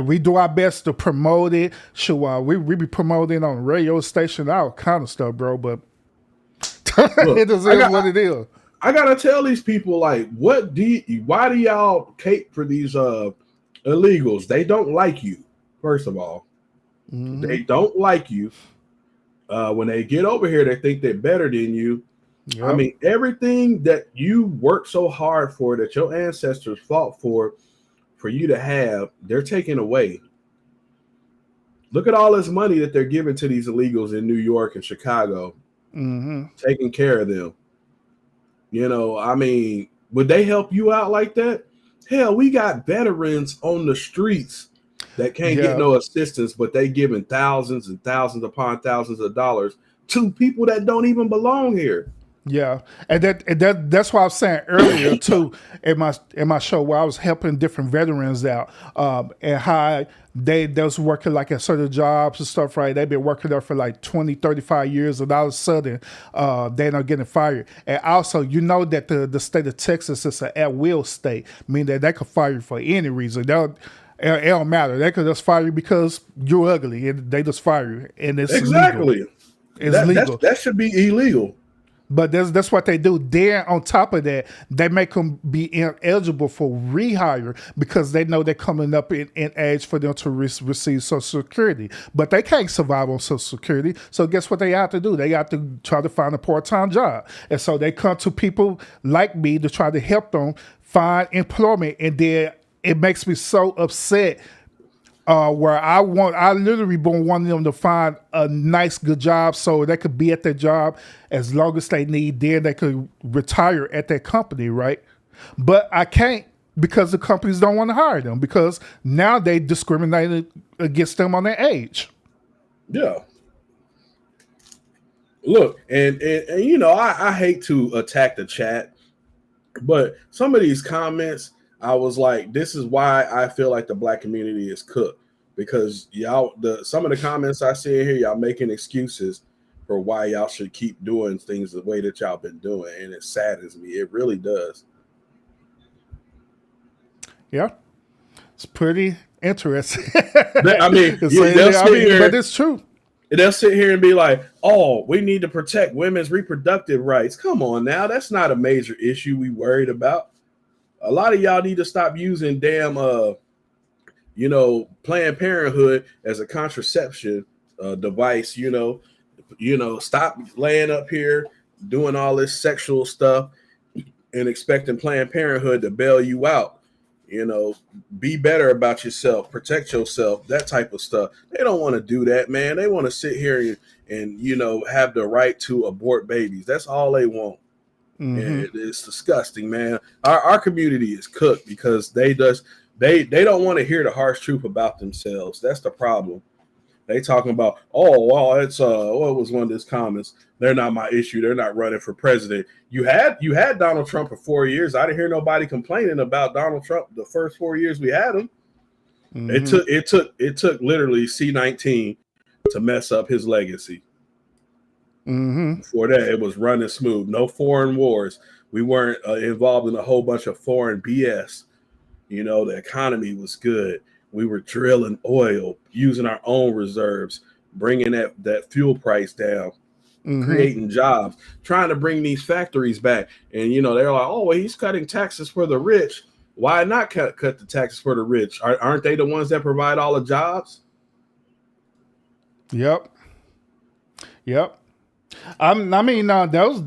we do our best to promote it. Sure, we be promoting on radio station, all kind of stuff, bro. But Look, it is what it is. I gotta tell these people, like, why do y'all cape for these illegals? They don't like you. First of all, they don't like you. When they get over here, they think they're better than you. Yep. I mean, everything that you worked so hard for, that your ancestors fought for you to have, they're taking away. Look at all this money that they're giving to these illegals in New York and Chicago, taking care of them. I mean, would they help you out like that? Hell, we got veterans on the streets that can't get no assistance, but they giving thousands and thousands upon thousands of dollars to people that don't even belong here. Yeah, and that's why I was saying earlier too in my show where I was helping different veterans out, and how they was working like at certain jobs and stuff, right? They've been working there for like 20, 35 years, and all of a sudden they're not getting fired. And also, that the state of Texas is an at-will state, meaning that they could fire you for any reason. It don't matter. They could just fire you because you're ugly, and they just fire you, and it's exactly legal. It's legal. That should be illegal. But that's what they do. Then on top of that, they make them be ineligible for rehire because they know they're coming up in age for them to receive Social Security. But they can't survive on Social Security. So guess what they have to do? They have to try to find a part-time job. And so they come to people like me to try to help them find employment. And then it makes me so upset where I literally been wanting them to find a nice, good job so they could be at their job as long as they need. Then they could retire at that company, right? But I can't because the companies don't want to hire them because now they discriminated against them on their age. Yeah. Look, and you know, I hate to attack the chat, but some of these comments, I was like, this is why I feel like the black community is cooked, because some of the comments I see in here, y'all making excuses for why y'all should keep doing things the way that y'all been doing, and it saddens me. It really does. Yeah, it's pretty interesting. I mean, but it's true. They'll sit here and be like, oh, we need to protect women's reproductive rights. Come on now, that's not a major issue we worried about. A lot of y'all need to stop using damn, Planned Parenthood as a contraception device. Stop laying up here doing all this sexual stuff and expecting Planned Parenthood to bail you out. Be better about yourself, protect yourself, that type of stuff. They don't want to do that, man. They want to sit here and have the right to abort babies. That's all they want. Mm-hmm. It's disgusting, man. Our community is cooked because they don't want to hear the harsh truth about themselves. That's the problem. They talking about, oh, well, it's what was one of these comments? They're not my issue. They're not running for president. You had Donald Trump for 4 years. I didn't hear nobody complaining about Donald Trump the first 4 years we had him. Mm-hmm. It took literally C-19 to mess up his legacy. Mm-hmm. Before that, it was running smooth. No foreign wars. We weren't involved in a whole bunch of foreign BS. The economy was good. We were drilling oil, using our own reserves, bringing that fuel price down, mm-hmm. creating jobs, trying to bring these factories back. And, they're like, oh, well, he's cutting taxes for the rich. Why not cut the taxes for the rich? Aren't they the ones that provide all the jobs? Yep. That was,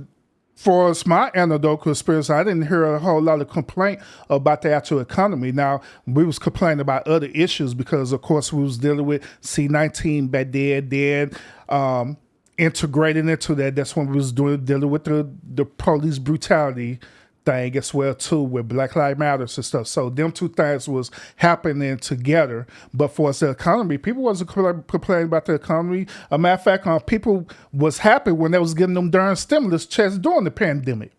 for us, my anecdotal experience, I didn't hear a whole lot of complaint about the actual economy. Now, we was complaining about other issues because, of course, we was dealing with C-19 back then, integrating into that. That's when we was dealing with the police brutality thing as well, too, with Black Lives Matter and stuff. So them two things was happening together. But for us, the economy, people wasn't complaining about the economy. A matter of fact, people was happy when they was getting them darn stimulus checks during the pandemic.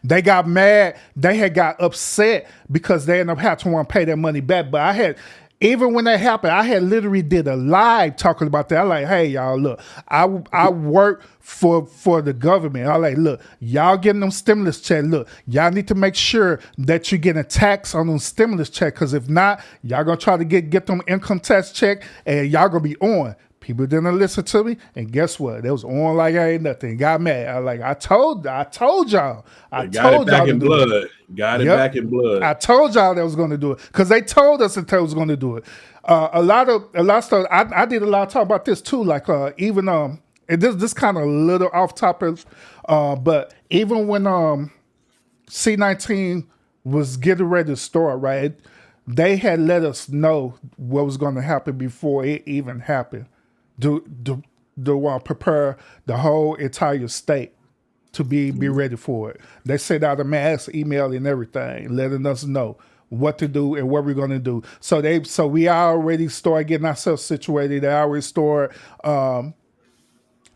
They got mad. They had got upset because they ended up having to want to pay their money back. But even when that happened, I had literally did a live talking about that. I'm like, hey, y'all, look, I work for the government. I'm like, look, y'all getting them stimulus checks. Look, y'all need to make sure that you're getting a tax on them stimulus checks, because if not, y'all going to try to get them income tax check and y'all going to be on. People didn't listen to me, and guess what? They was on like I ain't nothing. Got mad. I told y'all. I told y'all to do it. Got it back in blood. I told y'all they was going to do it because they told us that they was going to do it. A lot of stuff. I did a lot of talk about this too. Like even and this kind of a little off topic, but even when C-19 was getting ready to start, right? They had let us know what was going to happen before it even happened. To prepare the whole entire state to be ready for it. They sent out a mass email and everything, letting us know what to do and what we're going to do. So we already started getting ourselves situated. They already started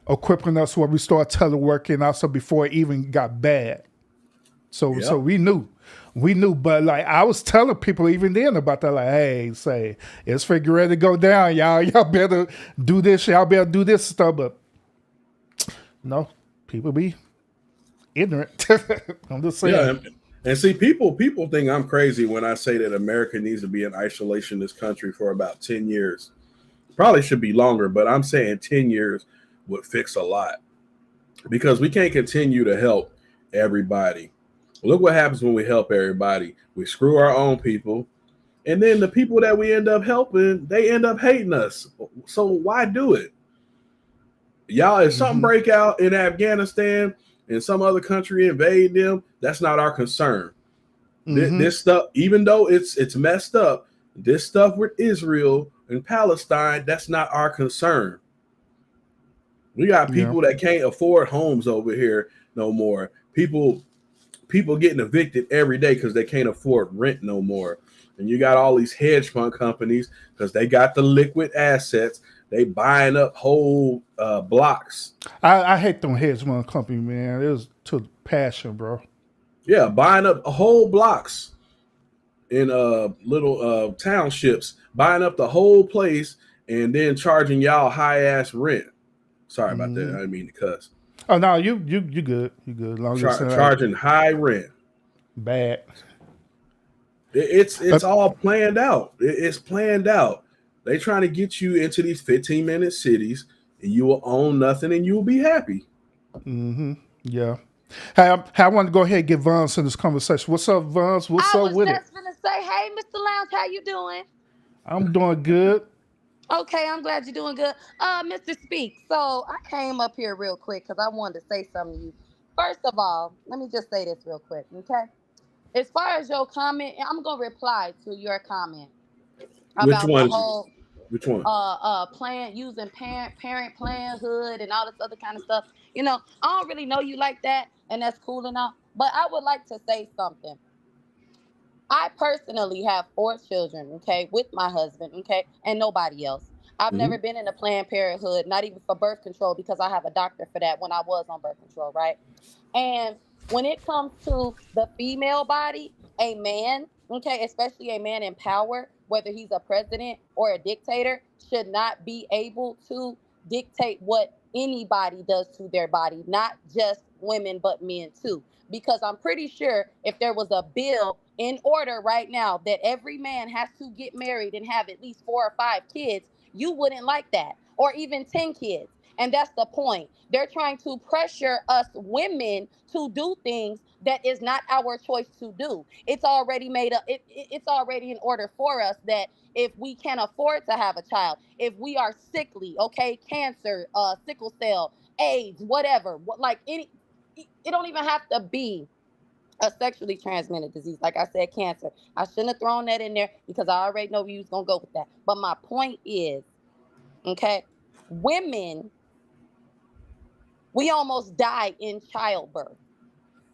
equipping us where we started teleworking also before it even got bad. So we knew. But like I was telling people even then about that, like, hey, say it's figure ready to go down, y'all. Y'all better do this. Y'all better do this stuff. But no, people be ignorant. I'm just saying. Yeah, and see, people think I'm crazy when I say that America needs to be in isolation in this country for about 10 years. Probably should be longer, but I'm saying 10 years would fix a lot. because we can't continue to help everybody. Look what happens when we help everybody. We screw our own people, and then the people that we end up helping, they end up hating us. So why do it? Y'all, if something break out in Afghanistan and some other country invade them, that's not our concern. This stuff, even though it's messed up, this stuff with Israel and Palestine, that's not our concern. We got people that can't afford homes over here no more. People getting evicted every day because they can't afford rent no more. And you got all these hedge fund companies because they got the liquid assets. They buying up whole blocks. I hate them hedge fund company, man. It was to passion, bro. Yeah, buying up whole blocks in little townships, buying up the whole place and then charging y'all high ass rent. Sorry about that. I didn't mean to cuss. Oh no, you good. You good. Long as Charging high rent. Bad. It's all planned out. It's planned out. They trying to get you into these 15-minute cities, and you will own nothing, and you will be happy. Yeah. Hey, I want to go ahead and get Vance in this conversation. What's up, Vance? What's up with it? I was just going to say, hey, Mr. Lounge, how you doing? I'm doing good. Okay, I'm glad you're doing good. Mr. Speak, so I came up here real quick because I wanted to say something to you. First of all, let me just say this real quick, okay? As far as your comment, I'm going to reply to your comment about the whole Which one? Using parent parenthood and all this other kind of stuff. You know, I don't really know you like that, and that's cool and all, but I would like to say something. I personally have 4 children, okay, with my husband, okay, and nobody else. I've never been in a Planned Parenthood, not even for birth control, because I have a doctor for that when I was on birth control, right? And when it comes to the female body, a man, okay, especially a man in power, whether he's a president or a dictator, should not be able to dictate what anybody does to their body, not just women, but men too. Because I'm pretty sure if there was a bill in order right now that every man has to get married and have at least 4 or 5 kids, you wouldn't like that, or even 10 kids. And that's the point. They're trying to pressure us women to do things that is not our choice to do. It's already made up. It's already in order for us that if we can't afford to have a child, if we are sickly, okay, cancer, sickle cell, AIDS, whatever, it don't even have to be a sexually transmitted disease. Like I said, cancer. I shouldn't have thrown that in there because I already know you was going to go with that. But my point is, okay, women, we almost die in childbirth.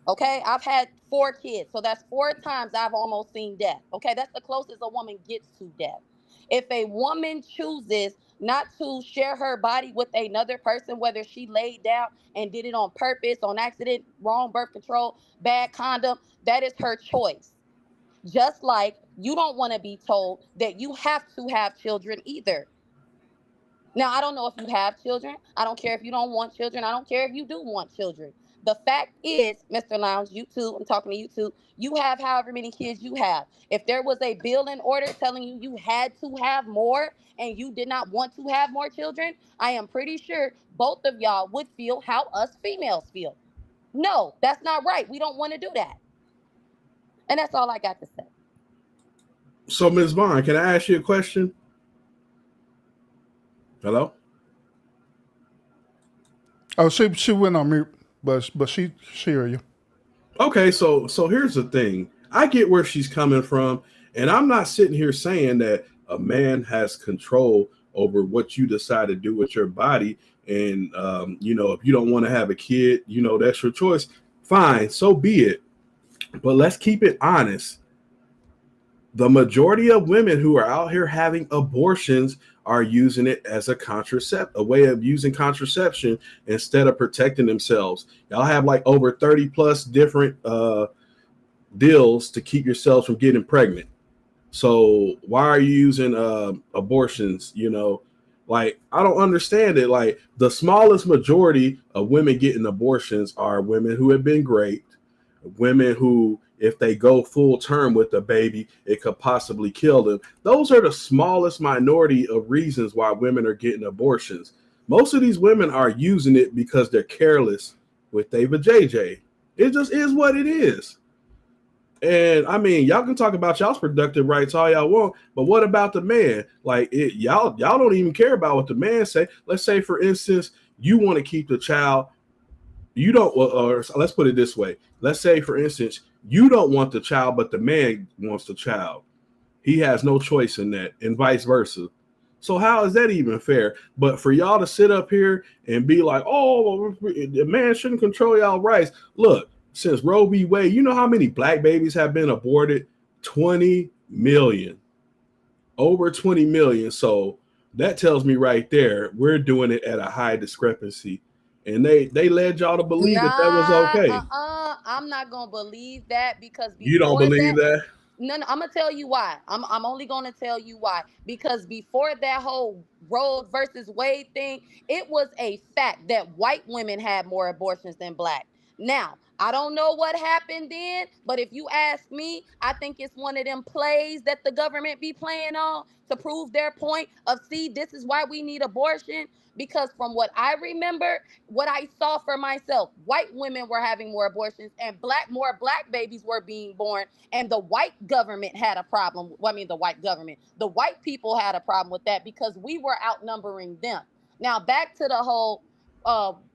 Okay, I've had 4 kids, so that's 4 times I've almost seen death. Okay, that's the closest a woman gets to death. If a woman chooses not to share her body with another person, whether she laid down and did it on purpose, on accident, wrong birth control, bad condom, that is her choice. Just like you don't want to be told that you have to have children either. Now, I don't know if you have children. I don't care if you don't want children. I don't care if you do want children. The fact is, Mr. Lounge, you too, I'm talking to you too, you have however many kids you have. If there was a bill in order telling you you had to have more and you did not want to have more children, I am pretty sure both of y'all would feel how us females feel. No, that's not right. We don't want to do that. And that's all I got to say. So, Ms. Vaughn, can I ask you a question? Hello? Oh, she went on mute, but she hear you. Okay, so here's the thing. I get where she's coming from, and I'm not sitting here saying that a man has control over what you decide to do with your body. And if you don't want to have a kid, that's your choice. Fine, so be it. But let's keep it honest. The majority of women who are out here having abortions are using it as a way of using contraception instead of protecting themselves. Y'all have like over 30 plus different deals to keep yourselves from getting pregnant. So why are you using abortions? Like, I don't understand it. Like, the smallest majority of women getting abortions are women who have been raped, women who, if they go full term with the baby, it could possibly kill them. Those are the smallest minority of reasons why women are getting abortions. Most of these women are using it because they're careless with Ava JJ. It just is what it is. And I mean, y'all can talk about y'all's productive rights all y'all want, but what about the man? Like, y'all don't even care about what the man say. Let's say, for instance, you want to keep the child. You don't, or let's put it this way. Let's say, for instance, you don't want the child, but the man wants the child. He has no choice in that, and vice versa. So how is that even fair? But for y'all to sit up here and be like, oh, the man shouldn't control y'all rights. Look, since Roe v. Wade, you know how many black babies have been aborted? 20 million. Over 20 million. So that tells me right there, we're doing it at a high discrepancy. And they led y'all to believe that was okay. I'm not gonna believe that, because You don't before believe that? No, I'm gonna tell you why. I'm only gonna tell you why. Because before that whole Roe versus Wade thing, it was a fact that white women had more abortions than black. Now, I don't know what happened then, but if you ask me, I think it's one of them plays that the government be playing on to prove their point of, see, this is why we need abortion. Because from what I remember, what I saw for myself, white women were having more abortions and more black babies were being born. And the white government had a problem. Well, I mean, the white people had a problem with that because we were outnumbering them. Now, back to the whole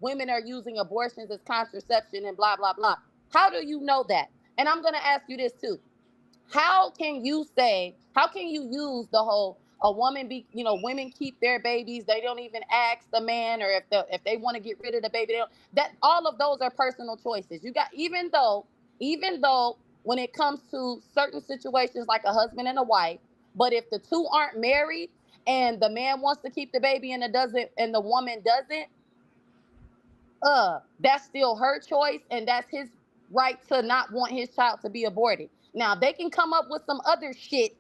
women are using abortions as contraception and blah, blah, blah. How do you know that? And I'm going to ask you this too. How can you use the whole, a woman women keep their babies, they don't even ask the man, or if they want to get rid of the baby, that all of those are personal choices. You got, even though when it comes to certain situations like a husband and a wife, but if the two aren't married and the man wants to keep the baby and the woman doesn't, that's still her choice, and that's his right to not want his child to be aborted. Now, they can come up with some other shit,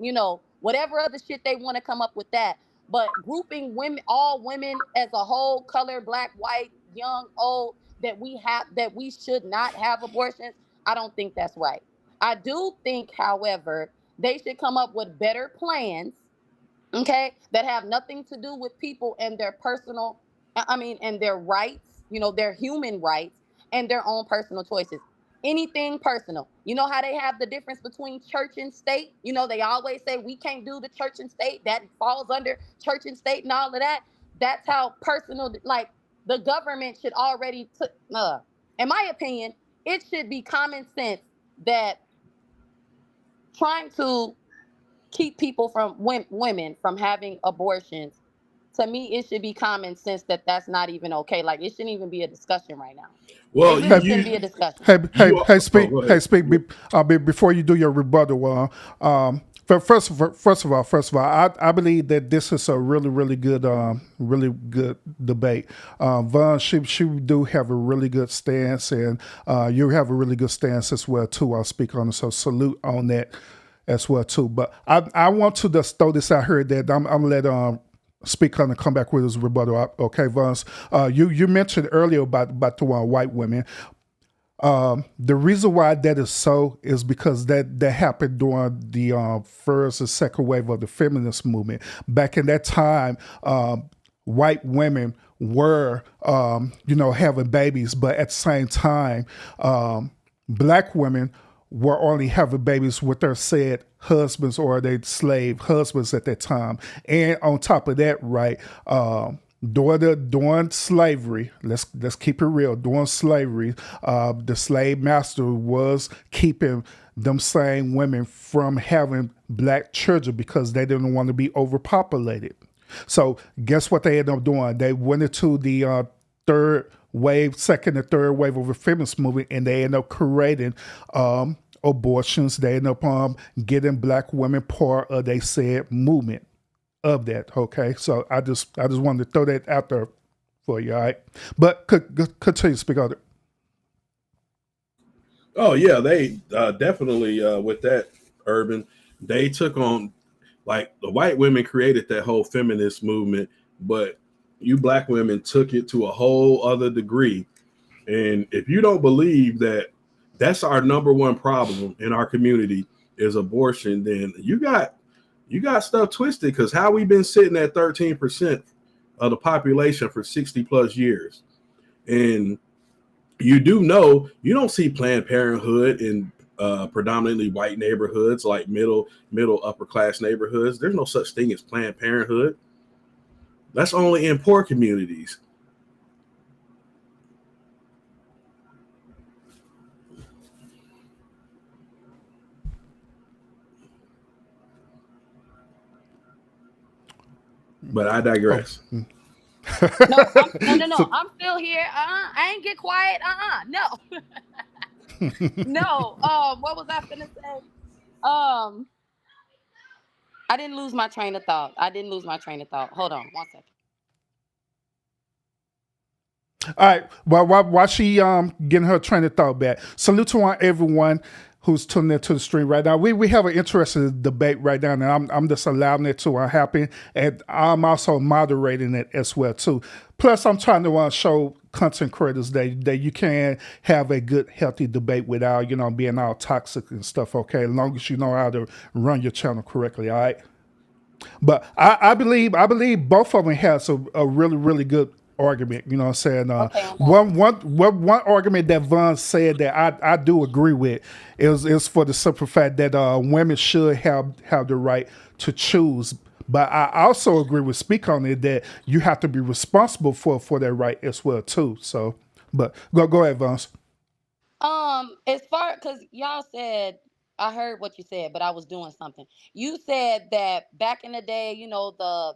whatever other shit they want to come up with that. But grouping all women as a whole, color, black, white, young, old, that we should not have abortions, I don't think that's right. I do think, however, they should come up with better plans, okay, that have nothing to do with people and their and their rights, their human rights and their own personal choices. Anything personal. You know how they have the difference between church and state? They always say we can't do the church and state. That falls under church and state and all of that. That's how personal, like, the government should already, in my opinion, it should be common sense that trying to keep people women from having abortions, to me, it should be common sense that that's not even okay. Like, it shouldn't even be a discussion right now. Well, it really shouldn't be a discussion. Speak. Before you do your rebuttal, first of all, I believe that this is a really good debate. Vaughn, she do have a really good stance, and you have a really good stance as well too. I'll speak on it, so salute on that as well too. But I want to just throw this out here that I'm gonna let speak on and come back with his rebuttal. Okay, Vance. You mentioned earlier about the white women. The reason why that is so is because that happened during the first and second wave of the feminist movement. Back in that time, white women were having babies, but at the same time, black women were only having babies with their said husbands or their slave husbands at that time. And on top of that, right, during slavery, let's keep it real, during slavery, the slave master was keeping them same women from having black children because they didn't want to be overpopulated. So guess what they ended up doing? They went into the second and third wave of the feminist movement, and they ended up creating abortions. They ended up getting black women part of they said movement of that. Okay, so I just wanted to throw that out there for you. All right, but continue to speak on it. Oh yeah, they definitely with that, Urban, they took on, like, the white women created that whole feminist movement, but you black women took it to a whole other degree. And if you don't believe that that's our number one problem in our community is abortion, then you got stuff twisted, because how we've been sitting at 13% of the population for 60 plus years. And You do know you don't see Planned Parenthood in predominantly white neighborhoods, like middle upper class neighborhoods. There's no such thing as Planned Parenthood. That's only in poor communities. But I Oh. digress. No, no. So, I'm still here. I ain't get quiet. No. No. What was I finna say? Um, I didn't lose my train of thought. Hold on, one second. all right. While she getting her train of thought back, salute to everyone who's tuning into the stream right now. We have an interesting debate right now, and I'm just allowing it to happen, and I'm also moderating it as well too. Plus, I'm trying to show content creators that you can have a good, healthy debate without being all toxic and stuff. Okay, as long as you know how to run your channel correctly. All right. But I believe both of them has a really really good argument. You know what I'm saying? Okay, I'm back. One argument that Von said that I do agree with is for the simple fact that women should have the right to choose. But I also agree with Speak on it that you have to be responsible for that right as well too. So, but go ahead, Vance. As far because y'all said, I heard what you said, but I was doing something. You said that back in the day, the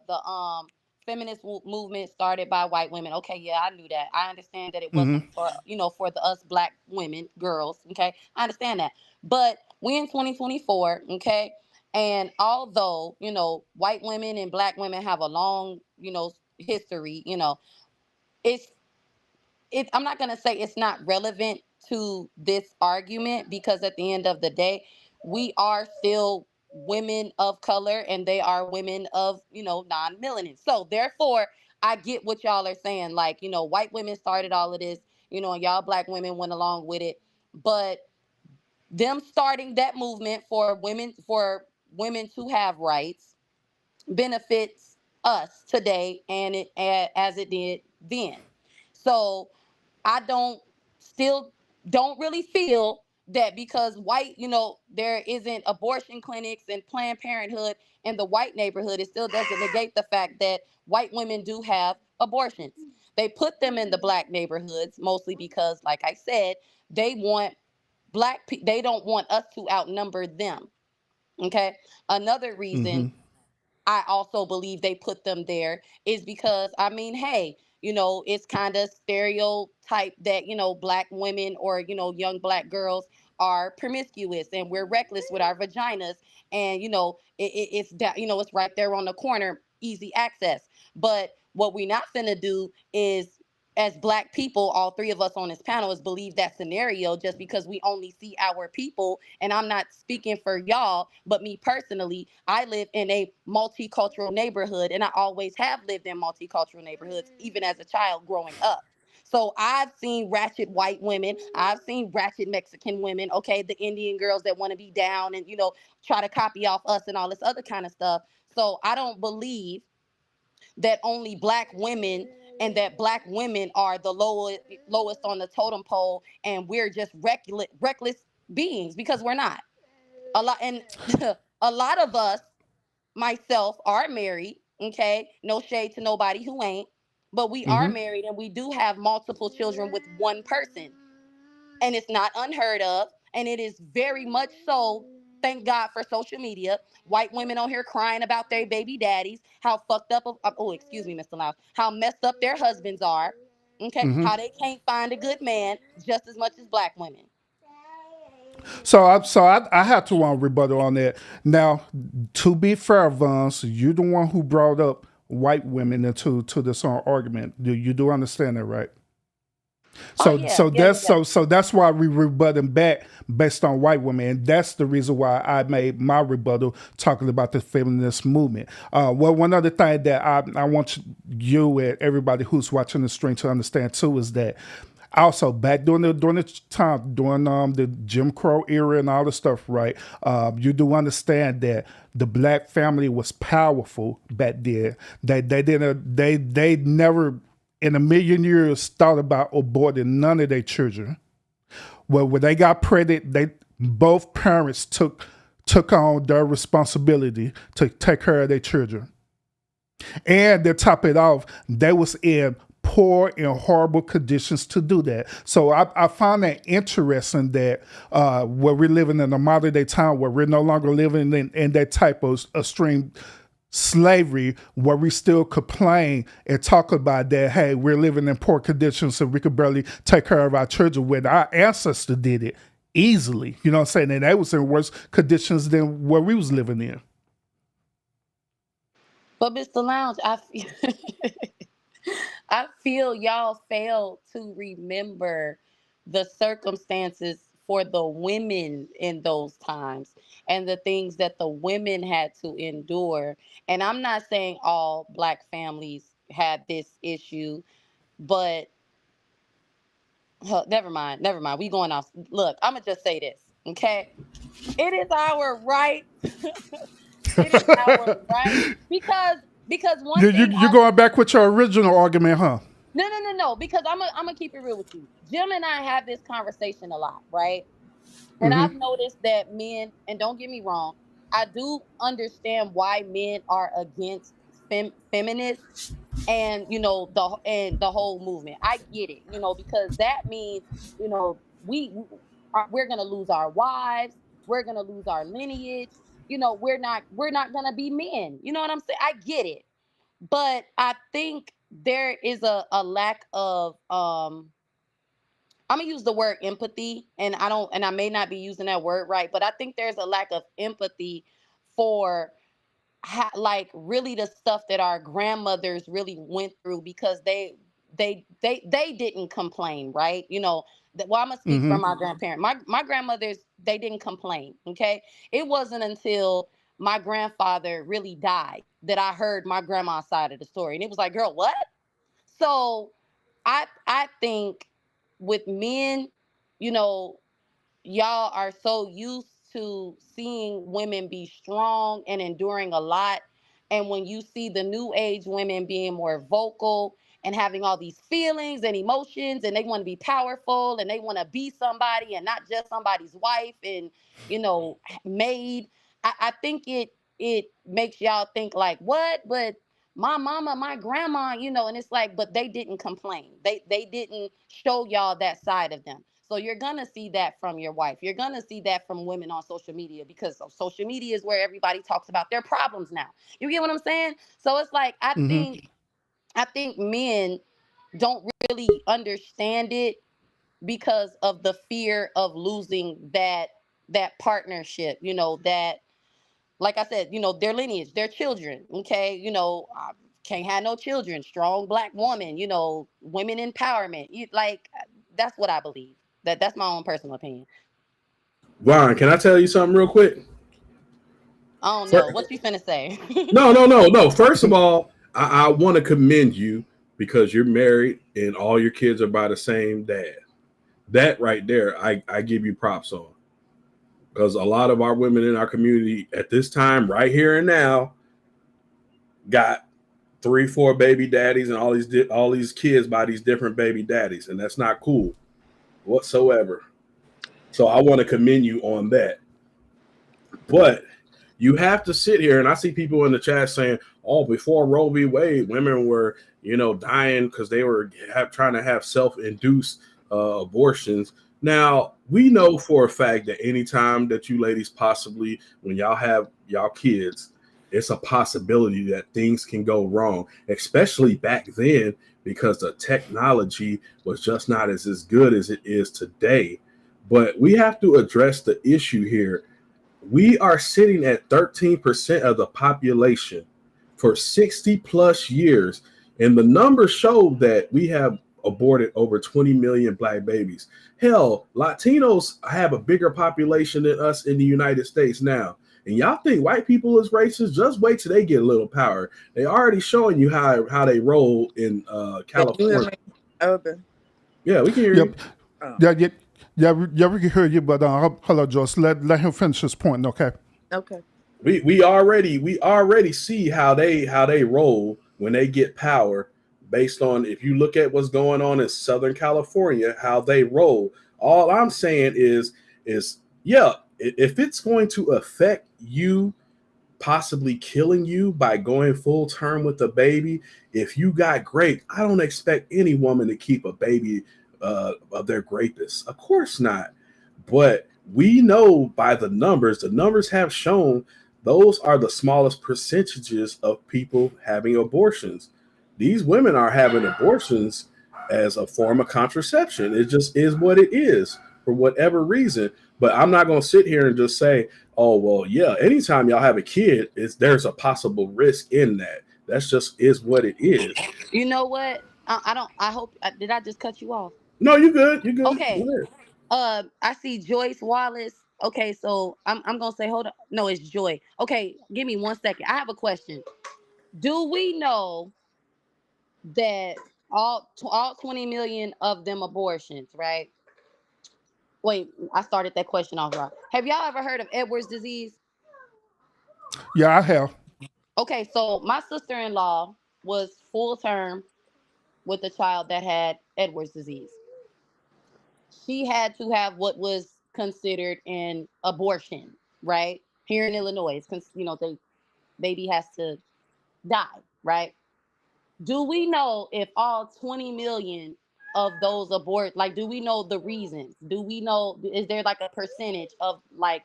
feminist movement started by white women. Okay, yeah, I knew that. I understand that it wasn't Mm-hmm. for for the us black women, girls. Okay, I understand that. But we in 2024. Okay, and although white women and black women have a long history, it's I'm not going to say it's not relevant to this argument because at the end of the day, we are still women of color and they are women of, non-melanin. So therefore, I get what y'all are saying. Like, white women started all of this, and y'all black women went along with it. But them starting that movement for women to have rights benefits us today and as it did then. So I don't really feel that because white, there isn't abortion clinics and Planned Parenthood in the white neighborhood, it still doesn't negate the fact that white women do have abortions. They put them in the black neighborhoods mostly because, like I said, they want they don't want us to outnumber them. Okay. Another reason Mm-hmm. I also believe they put them there is because I mean, hey, it's kind of stereotype that, black women or, young black girls are promiscuous and we're reckless with our vaginas. And, it's that, it's right there on the corner, easy access. But what we not finna do is as black people, all three of us on this panel is believe that scenario just because we only see our people. And I'm not speaking for y'all, but me personally, I live in a multicultural neighborhood and I always have lived in multicultural neighborhoods, even as a child growing up. So I've seen ratchet white women. I've seen ratchet Mexican women. Okay, the Indian girls that want to be down and, try to copy off us and all this other kind of stuff. So I don't believe that only black women and that black women are the lowest on the totem pole and we're just reckless beings because we're not. A lot and a lot of us, myself, are married. Okay, no shade to nobody who ain't, but we are Mm-hmm. married and we do have multiple children with one person, and it's not unheard of, and it is very much so. Thank God for social media. White women on here crying about their baby daddies, how fucked up. Oh, excuse me, Mr. Loud. How messed up their husbands are. Okay, Mm-hmm. how they can't find a good man just as much as black women. So I had to rebuttal on that. Now, to be fair, Vance, you're the one who brought up white women into this argument. You do understand that, right? Oh So yeah, so yeah, yeah, that's yeah. so that's why we rebutting back based on white women, and that's the reason why I made my rebuttal talking about the feminist movement. Well, one other thing that I want you and everybody who's watching the stream to understand too is that also back during the time during the Jim Crow era and all the stuff, right? You do understand that the black family was powerful back then. They never in a million years thought about aborting none of their children. Well, when they got pregnant, both parents took on their responsibility to take care of their children. And to top it off, they was in poor and horrible conditions to do that. So I find that interesting that where we're living in a modern day time where we're no longer living in that type of extreme slavery, where we still complain and talk about that, hey, we're living in poor conditions so we could barely take care of our children, when our ancestors did it easily. You know what I'm saying? And they was in worse conditions than where we was living in. But Mr. Lounge, I feel y'all failed to remember the circumstances for the women in those times and the things that the women had to endure. And I'm not saying all Black families had this issue, but never mind. We going off. Look, I'm gonna just say this, okay? It is our right. It is our right because one thing You're going back with your original argument, huh? No. Because I'm gonna keep it real with you. Jim and I have this conversation a lot, right? And I've noticed that men, and don't get me wrong, I do understand why men are against feminists and the whole movement. I get it, because that means we're gonna lose our wives, we're gonna lose our lineage. We're not gonna be men. You know what I'm saying? I get it, but I think there is a lack of I'm gonna use the word empathy, and I may not be using that word right, but I think there's a lack of empathy for like really the stuff that our grandmothers really went through, because they didn't complain, right? Well, I'm gonna speak from my grandparent. My grandmothers, they didn't complain. Okay, it wasn't until my grandfather really died that I heard my grandma's side of the story, and it was like, girl, what? So I think with men, y'all are so used to seeing women be strong and enduring a lot. And when you see the new age women being more vocal and having all these feelings and emotions, and they want to be powerful and they want to be somebody and not just somebody's wife and, maid, I think it makes y'all think like, what? But my mama, my grandma, and it's like, but they didn't complain. They didn't show y'all that side of them. So you're going to see that from your wife. You're going to see that from women on social media, because social media is where everybody talks about their problems now. You get what I'm saying? So it's like, I think men don't really understand it because of the fear of losing that partnership, that, like I said, their lineage, their children. Okay. I can't have no children, strong Black woman, women empowerment. That's what I believe. That's my own personal opinion. Vaughn, can I tell you something real quick? I don't know. What you finna say? No. First of all, I want to commend you because you're married and all your kids are by the same dad. That right there, I give you props on. Because a lot of our women in our community at this time, right here and now, got 3-4 baby daddies and all these kids by these different baby daddies, and that's not cool whatsoever. So I want to commend you on that. But you have to sit here, and I see people in the chat saying, "Oh, before Roe v. Wade, women were, dying because they were trying to have self-induced abortions." Now, we know for a fact that anytime that you ladies possibly, when y'all have y'all kids, it's a possibility that things can go wrong, especially back then, because the technology was just not as good as it is today. But we have to address the issue here. We are sitting at 13% of the population for 60 plus years. And the numbers show that we have aborted over 20 million Black babies. Hell, Latinos have a bigger population than us in the United States now. And y'all think white people is racist? Just wait till they get a little power. They already showing you how they roll in California. Yeah, we can hear you. Yeah, we can hear you, but hello, Joyce. Let him finish his point, okay? Okay. We already see how they roll when they get power. based on if you look at what's going on in Southern California, how they roll. All I'm saying is yeah, if it's going to affect you, possibly killing you by going full term with a baby, if you got grape, I don't expect any woman to keep a baby of their grapists. Of course not. But we know by the numbers have shown those are the smallest percentages of people having abortions. These women are having abortions as a form of contraception. It just is what it is for whatever reason. But I'm not going to sit here and just say, oh, well, yeah, anytime y'all have a kid, there's a possible risk in that. That's just is what it is. You know what? I don't. I hope. Did I just cut you off? No, you good. You good. Go Okay. ahead. I see Joyce Wallace. Okay, so I'm gonna say hold on. No, it's Joy. Okay, give me 1 second. I have a question. Do we know that all 20 million of them abortions, right? Wait, I started that question off wrong. Have y'all ever heard of Edwards disease? Yeah, I have. Okay, so my sister-in-law was full term with a child that had Edwards disease. She had to have what was considered an abortion, right? Here in Illinois, because the baby has to die, right? Do we know if all 20 million of those abort, like, do we know the reasons? Do we know, is there like a percentage of like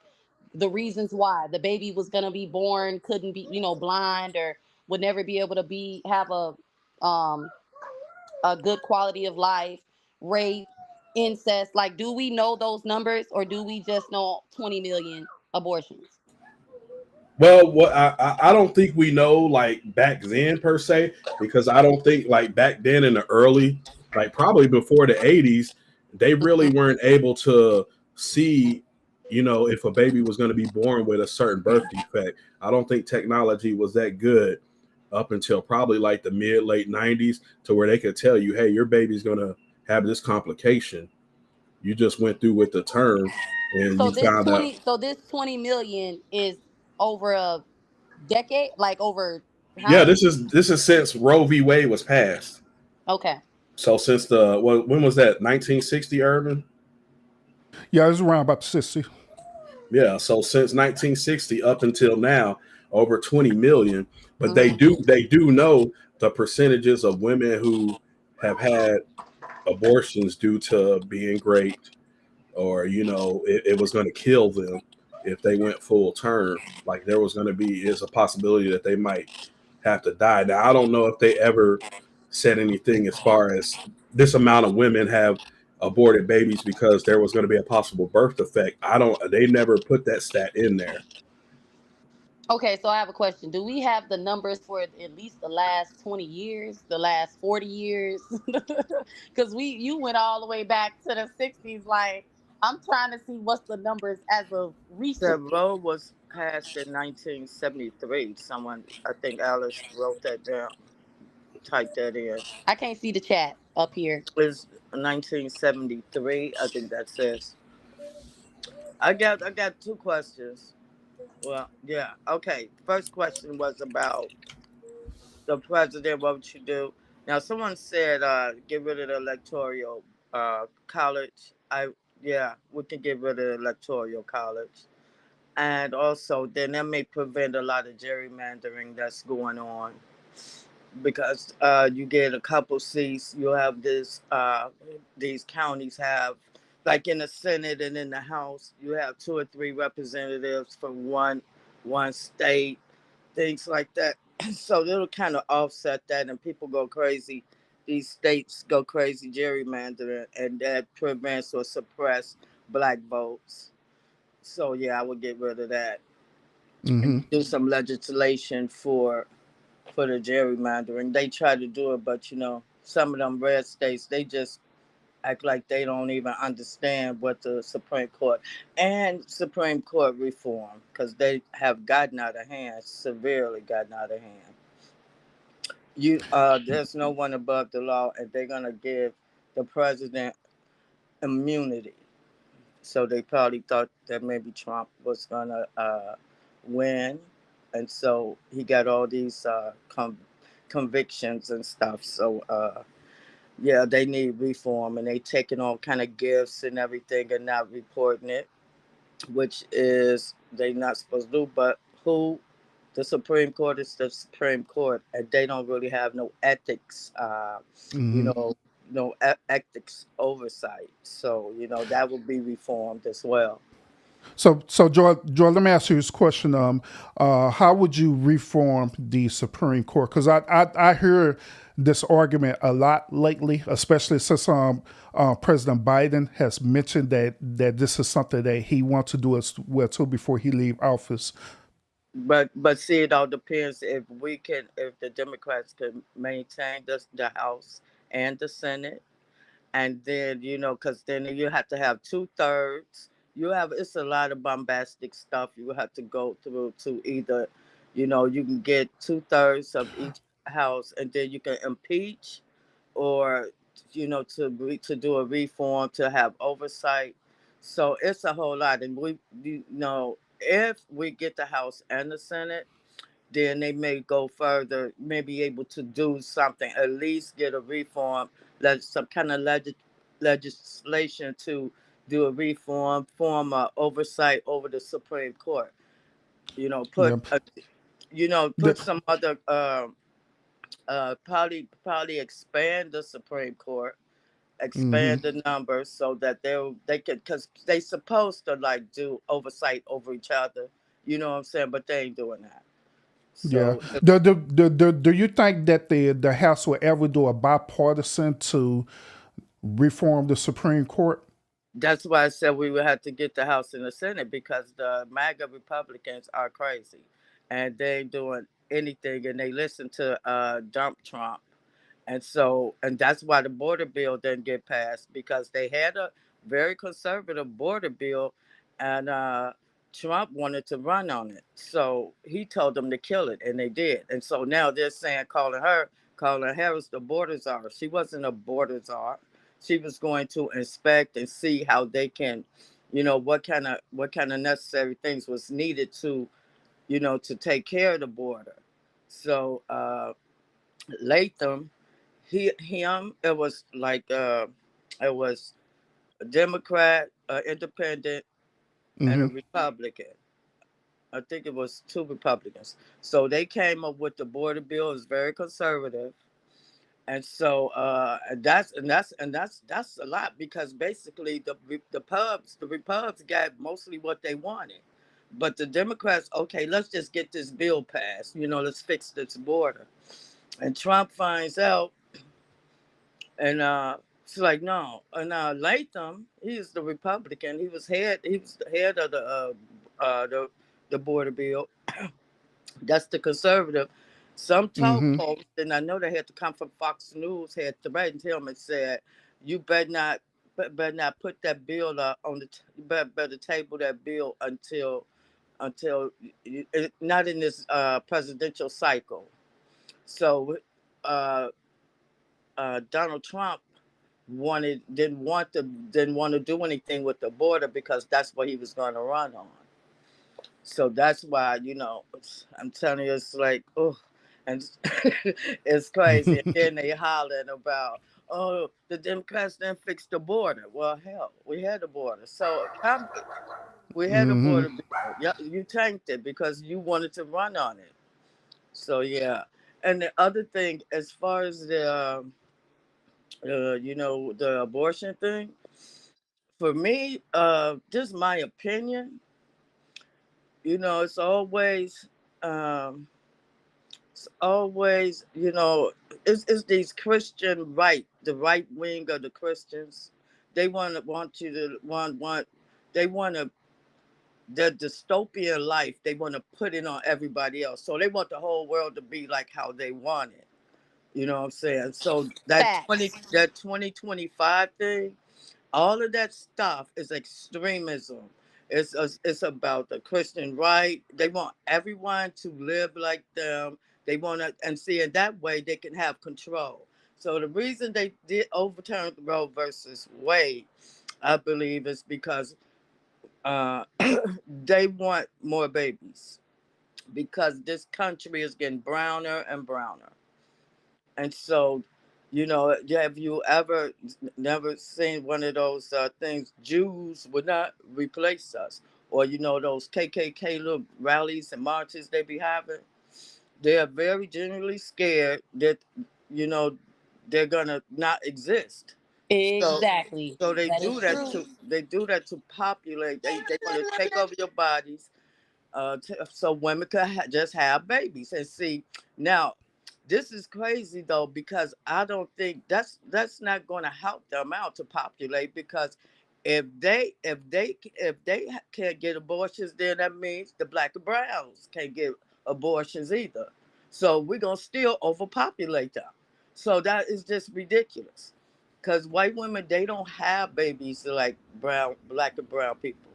the reasons why the baby was gonna be born, couldn't be, blind, or would never be able to have a good quality of life, rape, incest? Like, do we know those numbers, or do we just know 20 million abortions? Well, what I don't think we know like back then per se, because I don't think like back then in the early, like probably before the 80s, they really weren't able to see, if a baby was going to be born with a certain birth defect. I don't think technology was that good up until probably like the late 90s to where they could tell you, hey, your baby's going to have this complication. You just went through with the term and So you this found out. 20 million is over a decade, like over how Yeah, many? this is since Roe v. Wade was passed. Okay. So since when was that? 1960, Urban? Yeah, it's around about 60. Yeah, so since 1960 up until now, over 20 million. But Mm-hmm. they do know the percentages of women who have had abortions due to being raped, or it was going to kill them if they went full term. Like there was going to be is a possibility that they might have to die. Now I don't know if they ever said anything as far as this amount of women have aborted babies because there was going to be a possible birth defect. They never put that stat in there. Okay, so I have a question. Do we have the numbers for at least the last 20 years, the last 40 years? Because you went all the way back to the 60s. Like, I'm trying to see what's the numbers as of The recently. road was passed in 1973. Someone, I think Alice wrote that down, typed that in. I can't see the chat up here. It's 1973. I think that says. I got two questions. Well, yeah. Okay. First question was about the president. What would you do? Now, someone said get rid of the electoral college. Yeah, we can get rid of the electoral college, and also then that may prevent a lot of gerrymandering that's going on, because you get a couple seats. You have these counties have, like in the Senate and in the House, you have two or three representatives from one state, things like that. So it'll kind of offset that, and people go crazy. These states go crazy gerrymandering, and that prevents or suppress black votes. So yeah, I would get rid of that and Hmm. do some legislation for the gerrymandering. They try to do it, but some of them red states, they just act like they don't even understand what the Supreme Court and Supreme Court reform, because they have gotten out of hand, severely gotten out of hand. There's no one above the law, and they're gonna give the president immunity. So they probably thought that maybe Trump was gonna win, and so he got all these convictions and stuff. So yeah, they need reform, and they taking all kind of gifts and everything and not reporting it, which is they not supposed to do. But who the Supreme Court is the Supreme Court, and they don't really have no ethics, you Hmm. know, no ethics oversight. So that would be reformed as well. So Joy, let me ask you this question. How would you reform the Supreme Court? Because I hear this argument a lot lately, especially since President Biden has mentioned that this is something that he wants to do as well too before he leave office. But see, it all depends if the Democrats can maintain the House and the Senate, and then because then you have to have 2/3. It's a lot of bombastic stuff you have to go through to either, you can get 2/3 of each house, and then you can impeach, or to do a reform to have oversight. So it's a whole lot, and if we get the House and the Senate, then they may go further, may be able to do something, at least get a reform, some kind of legislation to do a reform, form a oversight over the Supreme Court. Yeah. Put some other, probably expand the Supreme Court, Hmm. expand the numbers so that they could, because they supposed to like do oversight over each other. You know what I'm saying? But they ain't doing that. Yeah. So Do you think that the House will ever do a bipartisan to reform the Supreme Court? that's why I said we would have to get the House and the Senate, because the MAGA Republicans are crazy, and they ain't doing anything, and they listen to Dump Trump. And that's why the border bill didn't get passed, because they had a very conservative border bill, and Trump wanted to run on it. So he told them to kill it, and they did. And so now they're saying, calling Harris the border czar. She wasn't a border czar. She was going to inspect and see how they can, what kind of necessary things was needed to take care of the border. So Latham, it was like it was a Democrat, independent, and a Hmm. Republican. I think it was two Republicans. So they came up with the border bill. It's very conservative, and so that's a lot, because basically the Repubs got mostly what they wanted, but the Democrats, okay, let's just get this bill passed. Let's fix this border. And Trump finds out, and she's like, no. And Latham, he's the Republican. He was the head of the border bill. That's the conservative. Some talk Hmm. posts, and I know they had to come from Fox News, had threatened him and said, "You better not put that bill on the better table that bill until not in this presidential cycle." So uh, Donald Trump didn't want to do anything with the border, because that's what he was going to run on. So that's why, I'm telling you, it's like, oh, and it's crazy. And then they hollering about, oh, the Democrats didn't fix the border. Well, hell, we had the border. So we had a Hmm. border bill. Yeah, you tanked it because you wanted to run on it. So yeah. And the other thing, as far as the abortion thing, for me, just my opinion, it's um, always, it's these the right wing of the Christians. They want you to they want to, the dystopian life, they want to put it on everybody else. So they want the whole world to be like how they want it. You know what I'm saying? So Facts. that 2025 thing, all of that stuff is extremism. It's about the Christian right. They want everyone to live like them. They want to, and see, in that way they can have control. So the reason they did overturn Roe versus Wade, I believe, is because uh, they want more babies, because this country is getting browner and browner. And so, have you ever never seen one of those things? Jews would not replace us, or those KKK little rallies and marches they be having. They are very genuinely scared that you know they're gonna not exist. So, Exactly. so they That is do that true. to populate. They want to take over your bodies, so women could just have babies. And see, now this is crazy though, because I don't think that's not going to help them out to populate, because if they can't get abortions, then that means the black and browns can't get abortions either. So we're gonna still overpopulate them. So that is just ridiculous, because white women, they don't have babies like black and brown people.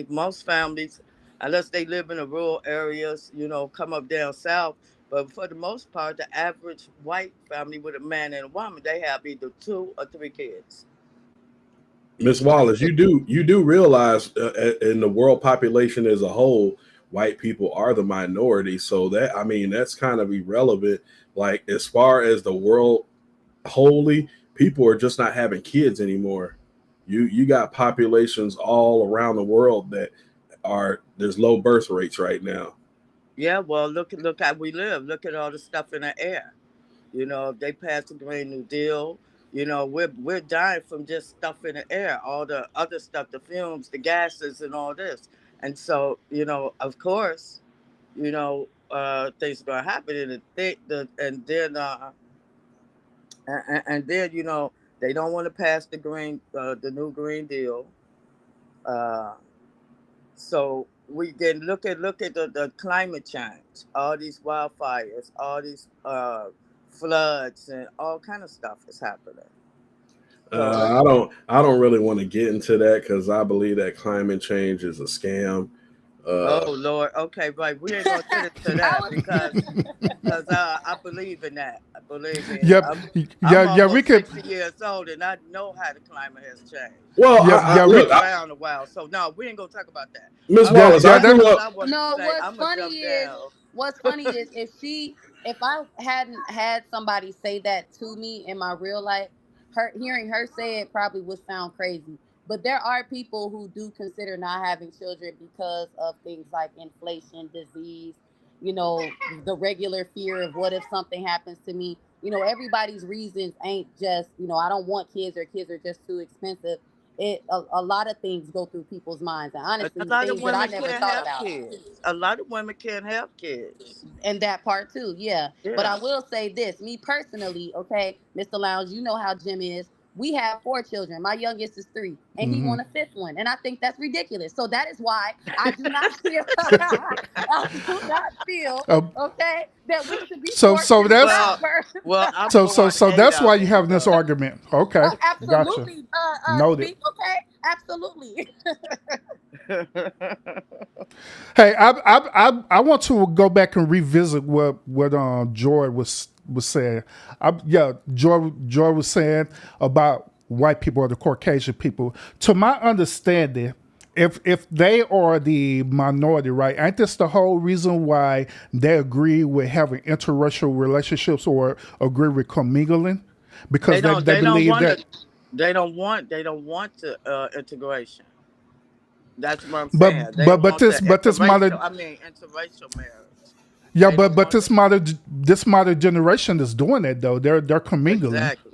Most families, unless they live in the rural areas, come up down south. But for the most part, the average white family with a man and a woman, they have either 2 or 3 kids. Miss Wallace, you do realize in the world population as a whole, white people are the minority. So that, I mean, that's kind of irrelevant. Like, as far as the world wholly, people are just not having kids anymore. You got populations all around the world that there's low birth rates right now. Yeah, well, look how we live. Look at all the stuff in the air. If they passed the Green New Deal, we're dying from just stuff in the air, all the other stuff, the fumes, the gases, and all this. And so, of course, things are gonna happen, and then they don't want to pass the new Green Deal. Uh, so we can look at the climate change, all these wildfires, all these floods, and all kind of stuff is happening. So, I don't really want to get into that because I believe that climate change is a scam. oh Lord, okay, right, we ain't gonna get into I that was because I believe in that. I believe in it. Yep. I'm Yeah, we almost could. 60 years old, and I know how the climate has changed. Well, Yeah, I've yeah, been we. around a while, so no, we ain't gonna talk about that. Miss Yeah, Wallace, yeah, I that. grew All up. I want to No, say, I'm gonna jump down. what's funny is if I hadn't had somebody say that to me in my real life, hearing her say it probably would sound crazy. But there are people who do consider not having children because of things like inflation, disease, you know, the regular fear of what if something happens to me. Everybody's reasons ain't just, I don't want kids, or kids are just too expensive. A lot of things go through people's minds, and A honestly, lot of things that I women never can't thought have about. kids. A lot of women can't have kids. And that part too, yeah. But I Yeah. will say this, me personally, okay, Mr. Lounge, you know how Jim is. We have 4 children. My youngest is 3, and he Hmm. want a 5th one, and I think that's ridiculous. So that is why I do not feel, I do not feel, Uh, okay, that we should be so forcing that's Well, childbirth. I'm born so 8 that's why of you them. having this So argument. Okay, gotcha. Absolutely, Noted. speak, okay, absolutely. Hey, I want to go back and revisit what Joy was saying. Joy was saying about white people or the Caucasian people. To my understanding, if they are the minority, right? Ain't this the whole reason why they agree with having interracial relationships or agree with commingling? they Because don't. they They don't believe want that. to. They don't want. They don't want the integration. That's what I'm But saying. They but but want the this but this interracial. modern I mean, interracial marriage. yeah They don't but want that. this modern generation is doing that though. They're commingling. Exactly.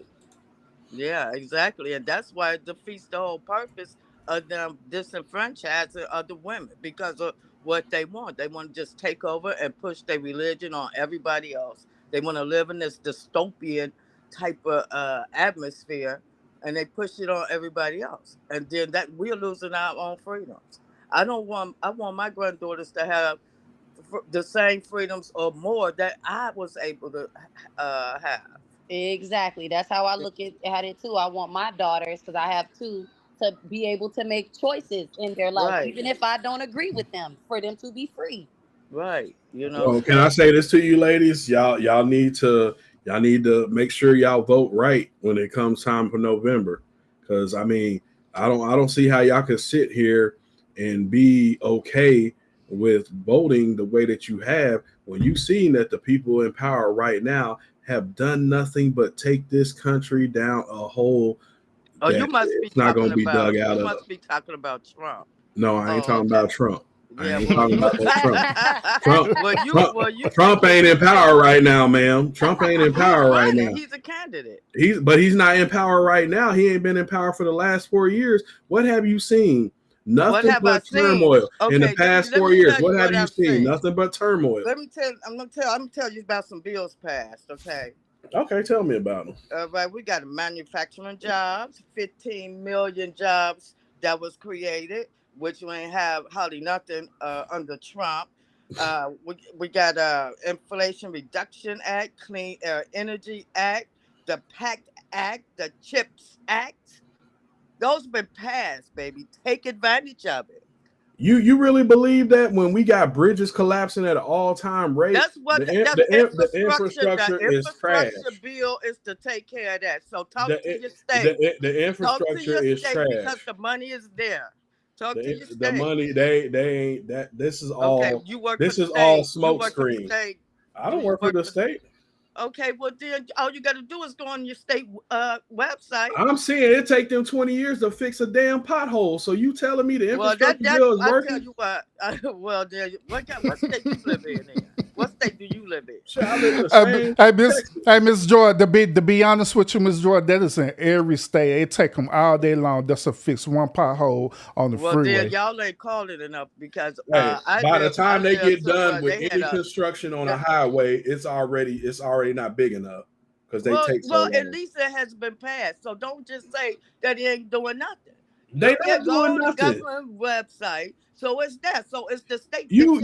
Yeah, exactly. And that's why it defeats the whole purpose of them disenfranchising other women, because of what they want. They want to just take over and push their religion on everybody else. They want to live in this dystopian type of atmosphere, and they push it on everybody else. And then that we're losing our own freedoms. I want my granddaughters to have the same freedoms or more that I was able to have. Exactly. That's how I look at it too. I want my daughters, because I have 2, to be able to make choices in their life, Right. even if I don't agree with them, for them to be free. Right. Well, can I So say this to you, ladies? Y'all need to make sure y'all vote right when it comes time for November, because I mean, I don't see how y'all can sit here and be okay with voting the way that you have when you seen that the people in power right now have done nothing but take this country down a hole. Oh, you must be it's not going talking to be about. dug out You of. must be talking about Trump. No, I ain't Oh, talking okay. about Trump. Yeah, I ain't well, talking you. about no Trump. Well, Trump ain't in power right now, ma'am. Trump ain't in power he's right running. now. He's a candidate. He's not in power right now. He ain't been in power for the last 4 years. What have you seen? Nothing but turmoil in the past 4 years. What have you seen? Nothing but turmoil. Let me tell. I'm gonna tell you about some bills passed. Okay. Okay, tell me about them. Right, we got manufacturing jobs, 15 million jobs that was created, which we ain't have hardly nothing under Trump. We got Inflation Reduction Act, Clean Air Energy Act, the PACT Act, the CHIPS Act. Those been passed, baby. Take advantage of it. You really believe that when we got bridges collapsing at an all-time rate, that's what the infrastructure is trash. The bill is to take care of that. So talk to your state. The infrastructure is trash because the money is there. Talk to your state. The money they ain't that. This is all. Okay, you work. This for the is state. all smoke screen. I don't work for the state. Okay, well then all you got to do is go on your state website. I'm saying it take them 20 years to fix a damn pothole. So you telling me the infrastructure bill is working? I tell you what. Well, then what state you live in? What state do you live in? Sure, I live in the same. Hey, Miss Jordan. To be honest with you, Miss Jordan, that is in every state. It take them all day long just to fix one pothole on the freeway. Well, then y'all ain't called it enough because by the time they get done with any construction on a highway, it's already not big enough because they take so long. At least it has been passed. So don't just say that he ain't doing nothing. They not doing nothing. The government website. So it's that. So it's the state. You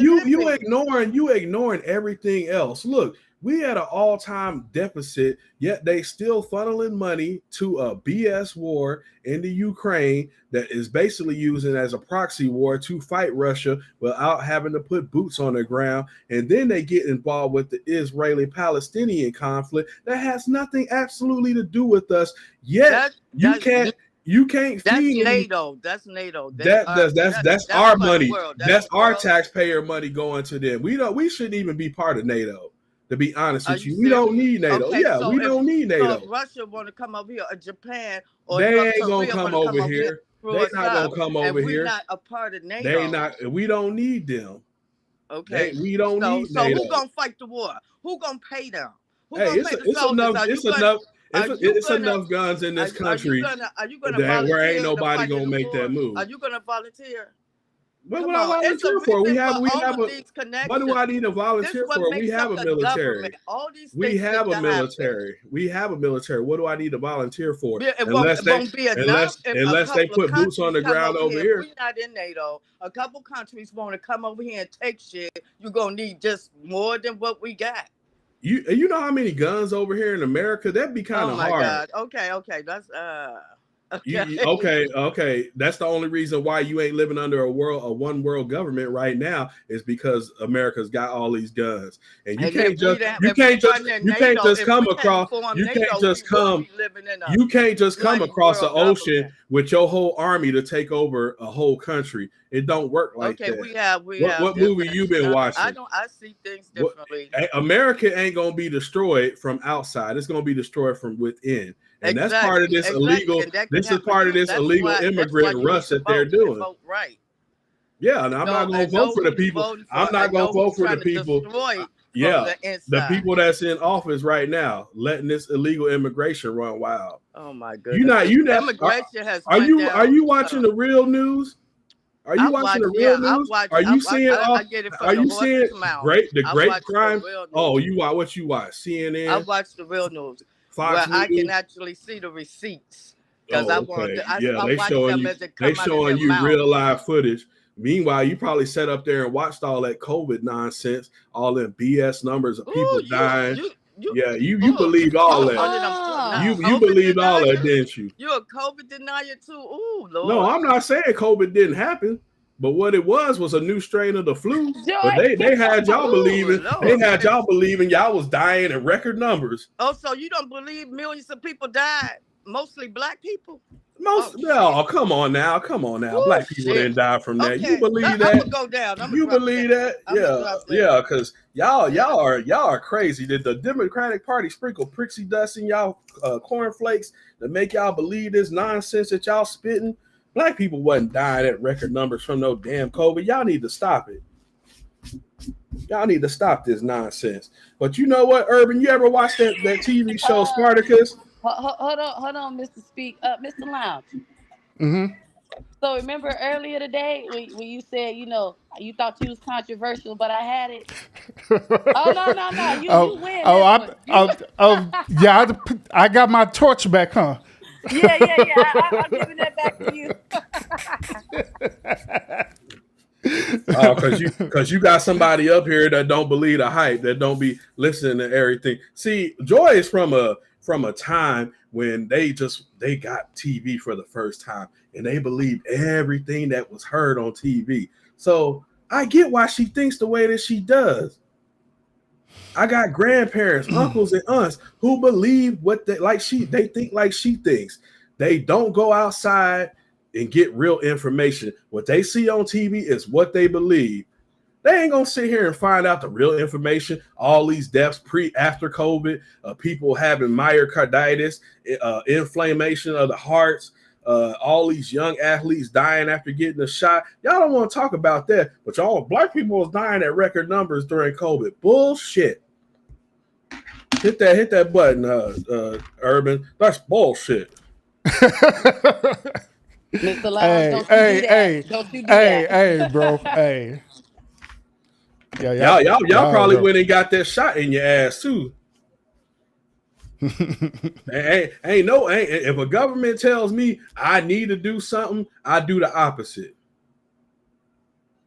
ignoring everything else. Look, we had an all-time deficit, yet they still funneling money to a BS war in the Ukraine that is basically using as a proxy war to fight Russia without having to put boots on the ground. And then they get involved with the Israeli-Palestinian conflict that has nothing absolutely to do with us. Yet you can't feed NATO. That's NATO. That's our money. That's our taxpayer money going to them. We shouldn't even be part of NATO. To be honest with you, we don't need NATO. Okay, so we don't need NATO. So if Russia want to come over here, or Japan, or they North ain't Korea gonna come over here. They're not gonna come over here. We're not a part of NATO. They not. We don't need them. Okay, we don't need so NATO. Who gonna fight the war? Who gonna pay them? It's enough guns in this country where ain't nobody gonna make that move. Are you gonna volunteer? What do I volunteer for? What do I need to volunteer for? We have a military. We have a military. We have a military. What do I need to volunteer for? Unless they put boots on the ground over here. We're not in NATO. A couple countries want to come over here and take shit. You're gonna need just more than what we got. You know how many guns over here in America? That'd be kind of hard. Oh my God. Okay. That's Okay. That's the only reason why you ain't living under a one world government right now is because America's got all these guns, and you can't just come across the ocean with your whole army to take over a whole country. It don't work like that. What movie you been watching? I see things differently. America ain't gonna be destroyed from outside. It's gonna be destroyed from within. And that's part of this illegal. This is part of this illegal immigrant rush that they're doing. Right. Yeah, and I'm not going to vote for the people. I'm not going to vote for the people. Yeah, the people that's in office right now, letting this illegal immigration run wild. Oh my goodness! Immigration has. Are you watching the real news? Are you watching the real news? Are you seeing the great crime? Oh, you watch what you watch? CNN. I watch the real news. Fox News. I can actually see the receipts because I want to. They showing you real live footage. Meanwhile, you probably sat up there and watched all that COVID nonsense, all them BS numbers of people dying. You believed all that. You believed all that, didn't you? You're a COVID denier too. Ooh, Lord. No, I'm not saying COVID didn't happen. But what it was a new strain of the flu. But they had y'all believing. They had y'all believing y'all was dying in record numbers. Oh, so you don't believe millions of people died? Mostly black people. No, come on now. Woo, Black people shit. didn't die from that. You Okay, believe I'm that? gonna go down. I'm gonna You drop believe down. that? I'm gonna drop down. Yeah, because y'all are crazy. Did the Democratic Party sprinkle prixie dust in y'all cornflakes to make y'all believe this nonsense that y'all spitting? Black people wasn't dying at record numbers from no damn COVID. Y'all need to stop it. Y'all need to stop this nonsense. But you know what, Urban? You ever watch that TV show Spartacus? Hold on, Mr. Lounge. Mm-hmm. So remember earlier today when you said, you thought you was controversial, but I had it. Oh no, you win this one. Yeah, I got my torch back, huh? Yeah. I'm giving that back to you. Oh, cause you got somebody up here that don't believe the hype, that don't be listening to everything. See, Joy is from a time when they got TV for the first time and they believed everything that was heard on TV. So I get why she thinks the way that she does. I got grandparents, uncles, and aunts who believe they think like she thinks. They don't go outside and get real information. What they see on TV is what they believe. They ain't gonna sit here and find out the real information. All these deaths after COVID, people having myocarditis, inflammation of the hearts, all these young athletes dying after getting a shot. Y'all don't want to talk about that, but y'all black people was dying at record numbers during COVID. Bullshit. Hit that button, Urban. That's bullshit. Mr. Lounge, don't you do that. Hey, bro. Hey. Yeah, y'all probably went and got that shot in your ass too. If a government tells me I need to do something, I do the opposite.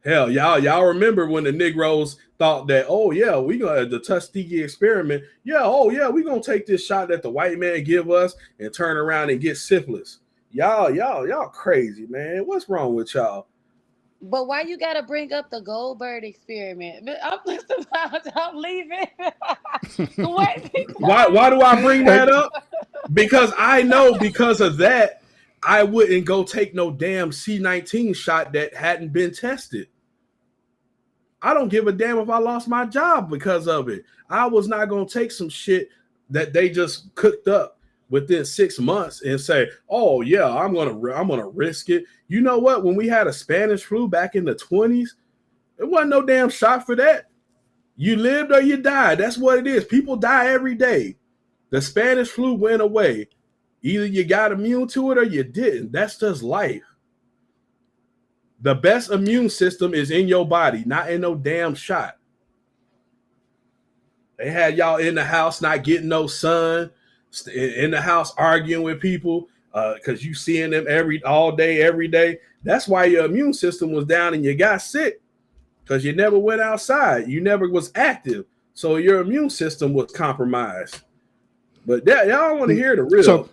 Hell, y'all remember when the Negroes thought that, oh yeah, we gonna the Tuskegee experiment, we gonna take this shot that the white man give us and turn around and get syphilis. Y'all crazy, man. What's wrong with y'all? But why you gotta bring up the Goldberg experiment? I'm leaving. Why do I bring that up? Because I know because of that, I wouldn't go take no damn C-19 shot that hadn't been tested. I don't give a damn if I lost my job because of it. I was not going to take some shit that they just cooked up within 6 months and say, "Oh yeah, I'm gonna risk it." You know what? When we had a Spanish flu back in the 20s, there wasn't no damn shot for that. You lived or you died. That's what it is. People die every day. The Spanish flu went away. Either you got immune to it or you didn't. That's just life. The best immune system is in your body, not in no damn shot. They had y'all in the house not getting no sun, in the house arguing with people because you seeing them all day, every day. That's why your immune system was down and you got sick because you never went outside. You never was active. So your immune system was compromised. But y'all don't want to hear the real. So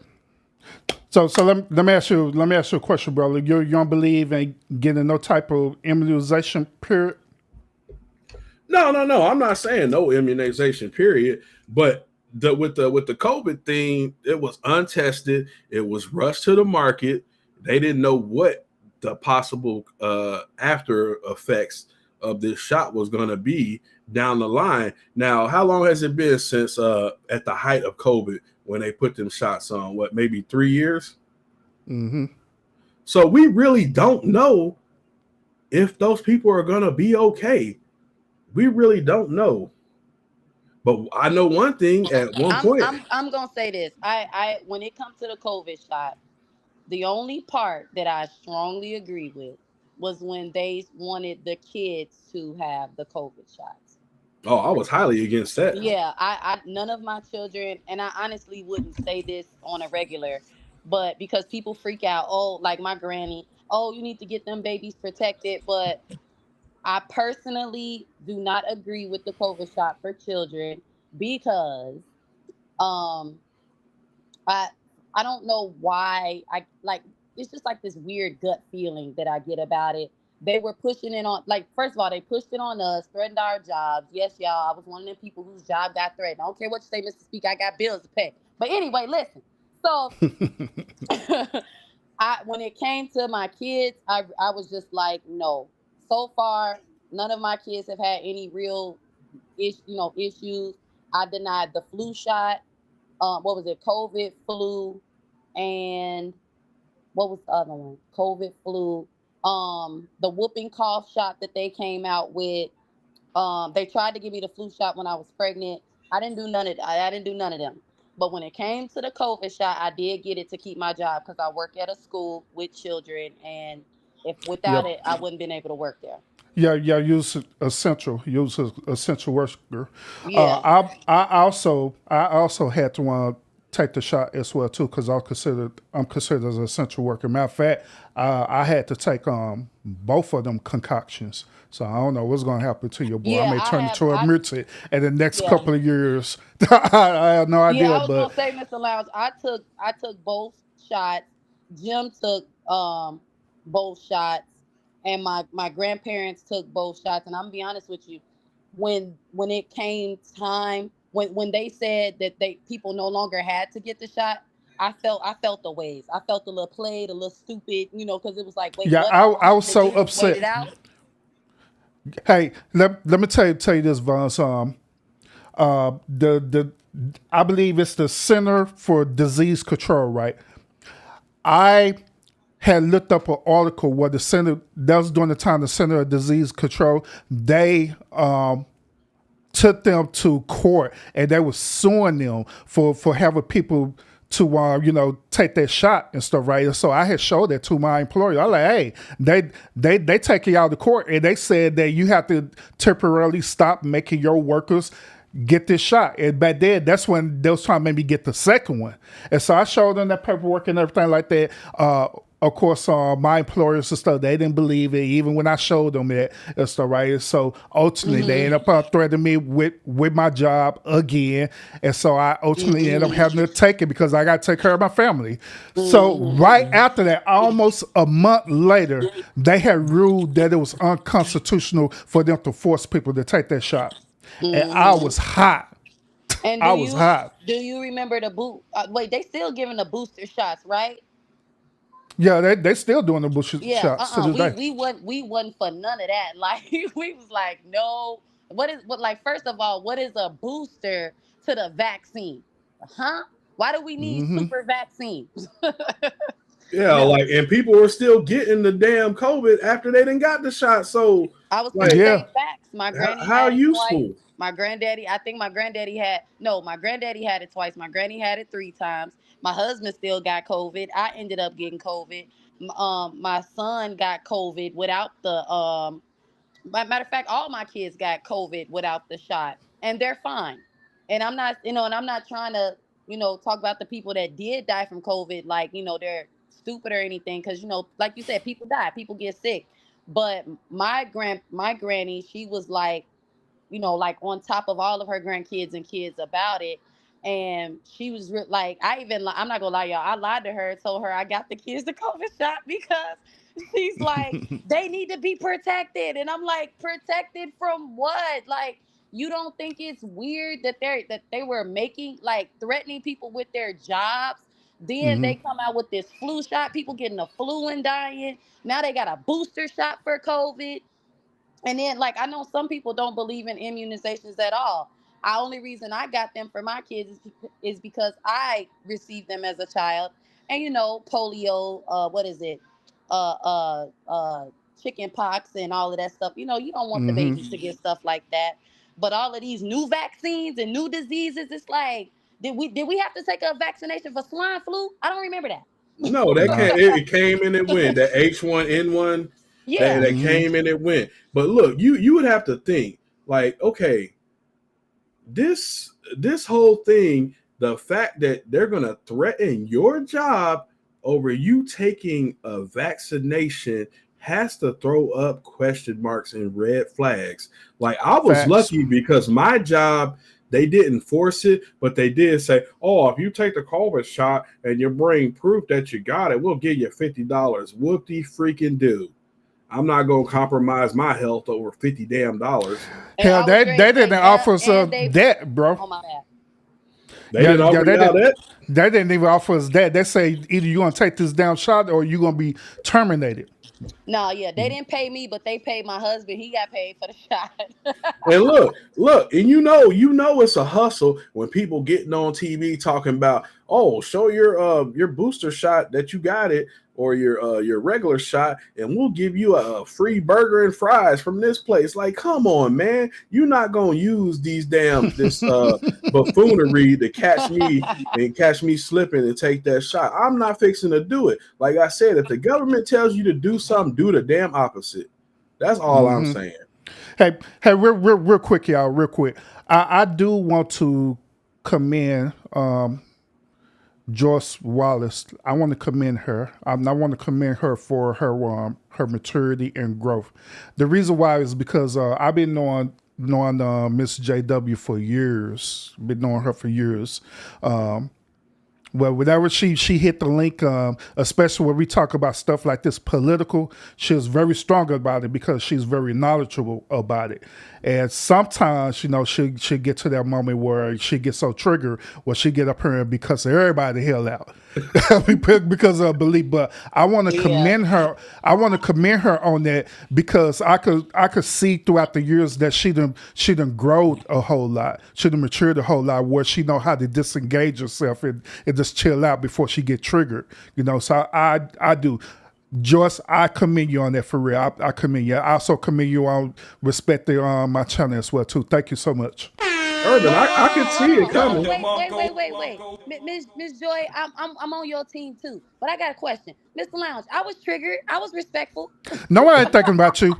let me ask you a question, brother. You don't believe in getting no type of immunization period? No. I'm not saying no immunization period, but with the COVID thing, it was untested. It was rushed to the market. They didn't know what the possible after effects of this shot was going to be down the line. Now, how long has it been since at the height of COVID when they put them shots on? What, maybe 3 years? Mm-hmm. So we really don't know if those people are going to be okay. We really don't know. But I know one thing at one point. I'm gonna say this. I when it comes to the COVID shot, the only part that I strongly agree with was when they wanted the kids to have the COVID shots. Oh, I was highly against that. Yeah, I none of my children, and I honestly wouldn't say this on a regular, but because people freak out, oh, like my granny, oh, you need to get them babies protected. But I personally do not agree with the COVID shot for children because I I don't know why I like it's just like this weird gut feeling that I get about it. They were pushing it on, like, first of all, they pushed it on us, threatened our jobs. Yes, y'all, I was one of them people whose job got threatened. I don't care what you say, Mr. Speaker, I got bills to pay. But anyway, listen. So When it came to my kids, I was just like, no. So far, none of my kids have had any real issues. I denied the flu shot. What was it? COVID, flu, and what was the other one? COVID, flu. The whooping cough shot that they came out with. They tried to give me the flu shot when I was pregnant. I didn't do none of I didn't do none of them. But when it came to the COVID shot, I did get it to keep my job because I work at a school with children, and if without Yep. it, I wouldn't been able to work there. Yeah, yeah, use essential, use essential worker. Yeah. I also had to take the shot as well too because I'm considered as an essential worker. Matter of fact, I had to take both of them concoctions. So I don't know what's going to happen to your boy. I Yeah, may I turn have. into a I mutant in the next yeah. couple of years. I have no Yeah, idea, I was but gonna say, Mr. Lounge, I took both shots. Jim took both shots, and my grandparents took both shots. And I'm gonna be honest with you, when it came time, when they said that they people no longer had to get the shot, I felt the waves. I felt a little played, a little stupid, because it was like, wait, yeah, what? I was Did so you just wait it upset. out? Hey, let me tell you this, Vance. The I believe it's the Center for Disease Control, right? I had looked up an article where the center that was during the time the Center of Disease Control they took them to court and they were suing them for having people to take that shot and stuff, right? And so I had showed that to my employer. I like, hey, they take you out of court and they said that you have to temporarily stop making your workers get this shot. And back then, that's when they was trying to make me get the second one. And so I showed them that paperwork and everything like that. Of course, my employers and stuff, they didn't believe it, even when I showed them it and stuff, right? So ultimately, they ended up threatening me with my job again. And so I ultimately ended up having to take it because I got to take care of my family. So right after that, almost a month later, they had ruled that it was unconstitutional for them to force people to take that shot. And I was hot. And I was hot. do you remember the boot? Wait, they still giving the booster shots, right? Yeah, they still doing the bush Yeah, shots to this We day. wasn't for none of that. Like we was like, no. Like first of all, what is a booster to the vaccine? Huh? Why do we need Hmm. super vaccines? Yeah, No. like, and people were still getting the damn COVID after they didn't got the shot. So, I was gonna like, Yeah. say facts. My granny how had it twice. useful? My granddaddy, I think my granddaddy had no, my granddaddy had it twice. My granny had it 3 times. My husband still got COVID. I ended up getting COVID. My son got COVID without the matter of fact, all my kids got COVID without the shot, and they're fine. And I'm not trying to, talk about the people that did die from COVID, like, they're stupid or anything, because like you said, people die, people get sick. But my granny, she was like on top of all of her grandkids and kids about it. And she was like, I'm not gonna lie, y'all. I lied to her, told her I got the kids the COVID shot because she's like, they need to be protected. And I'm like, protected from what? Like, you don't think it's weird that they were making like threatening people with their jobs? Then Hmm. they come out with this flu shot, people getting the flu and dying. Now they got a booster shot for COVID. And then, like, I know some people don't believe in immunizations at all. The only reason I got them for my kids is because I received them as a child. And, polio, what is it? Uh, uh, uh, Chicken pox and all of that stuff. You don't want the Hmm. babies to get stuff like that. But all of these new vaccines and new diseases, it's like, did we have to take a vaccination for swine flu? I don't remember that. No, that Nah. came. It came and it went. That H1N1, that Yeah. that Hmm. came and it went. But look, you would have to think like, okay, this whole thing, the fact that they're gonna threaten your job over you taking a vaccination has to throw up question marks and red flags. Like, I was Facts. lucky because my job, they didn't force it, but they did say, oh, if you take the COVID shot and you bring proof that you got it, we'll give you $50. Whoop-de freaking do. I'm not gonna compromise my health over 50 damn dollars. And Hell, I was they ready to didn't say, yeah, offer us and they, that, bro. oh my bad. They didn't offer y'all that? They didn't even offer us that. They say either you're going to take this down shot or you're going to be terminated. No, yeah, they didn't pay me, but they paid my husband. He got paid for the shot. And look, and you know it's a hustle when people getting on TV talking about, oh, show your booster shot that you got it, or your regular shot, and we'll give you a free burger and fries from this place. Like, come on, man, you're not gonna use this buffoonery to catch me slipping and take that shot. I'm not fixing to do it. Like I said, if the government tells you to do something, do the damn opposite. That's all I'm saying. Hey, real quick, y'all, real quick. I do want to commend Joyce Wallace. I want to commend her. I want to commend her for her maturity and growth. The reason why is because I've been knowing Miss JW for years. Been knowing her for years. Well, whenever she hit the link, especially when we talk about stuff like this political, she was very strong about it because she's very knowledgeable about it. And sometimes, she'll get to that moment where she gets so triggered, where she get up here and because everybody the hell out because of belief. But I want to commend her. I want to commend her on that because I could see throughout the years that she done growed a whole lot. She done matured a whole lot where she know how to disengage herself and just chill out before she get triggered. So I do. Joyce, I commend you on that for real. I commend you. I also commend you on respecting my channel as well too. Thank you so much. Urban, I can see it coming. Wait. Miss Joy, I'm on your team too. But I got a question. Mr. Lounge, I was triggered. I was respectful. No, I ain't thinking about you.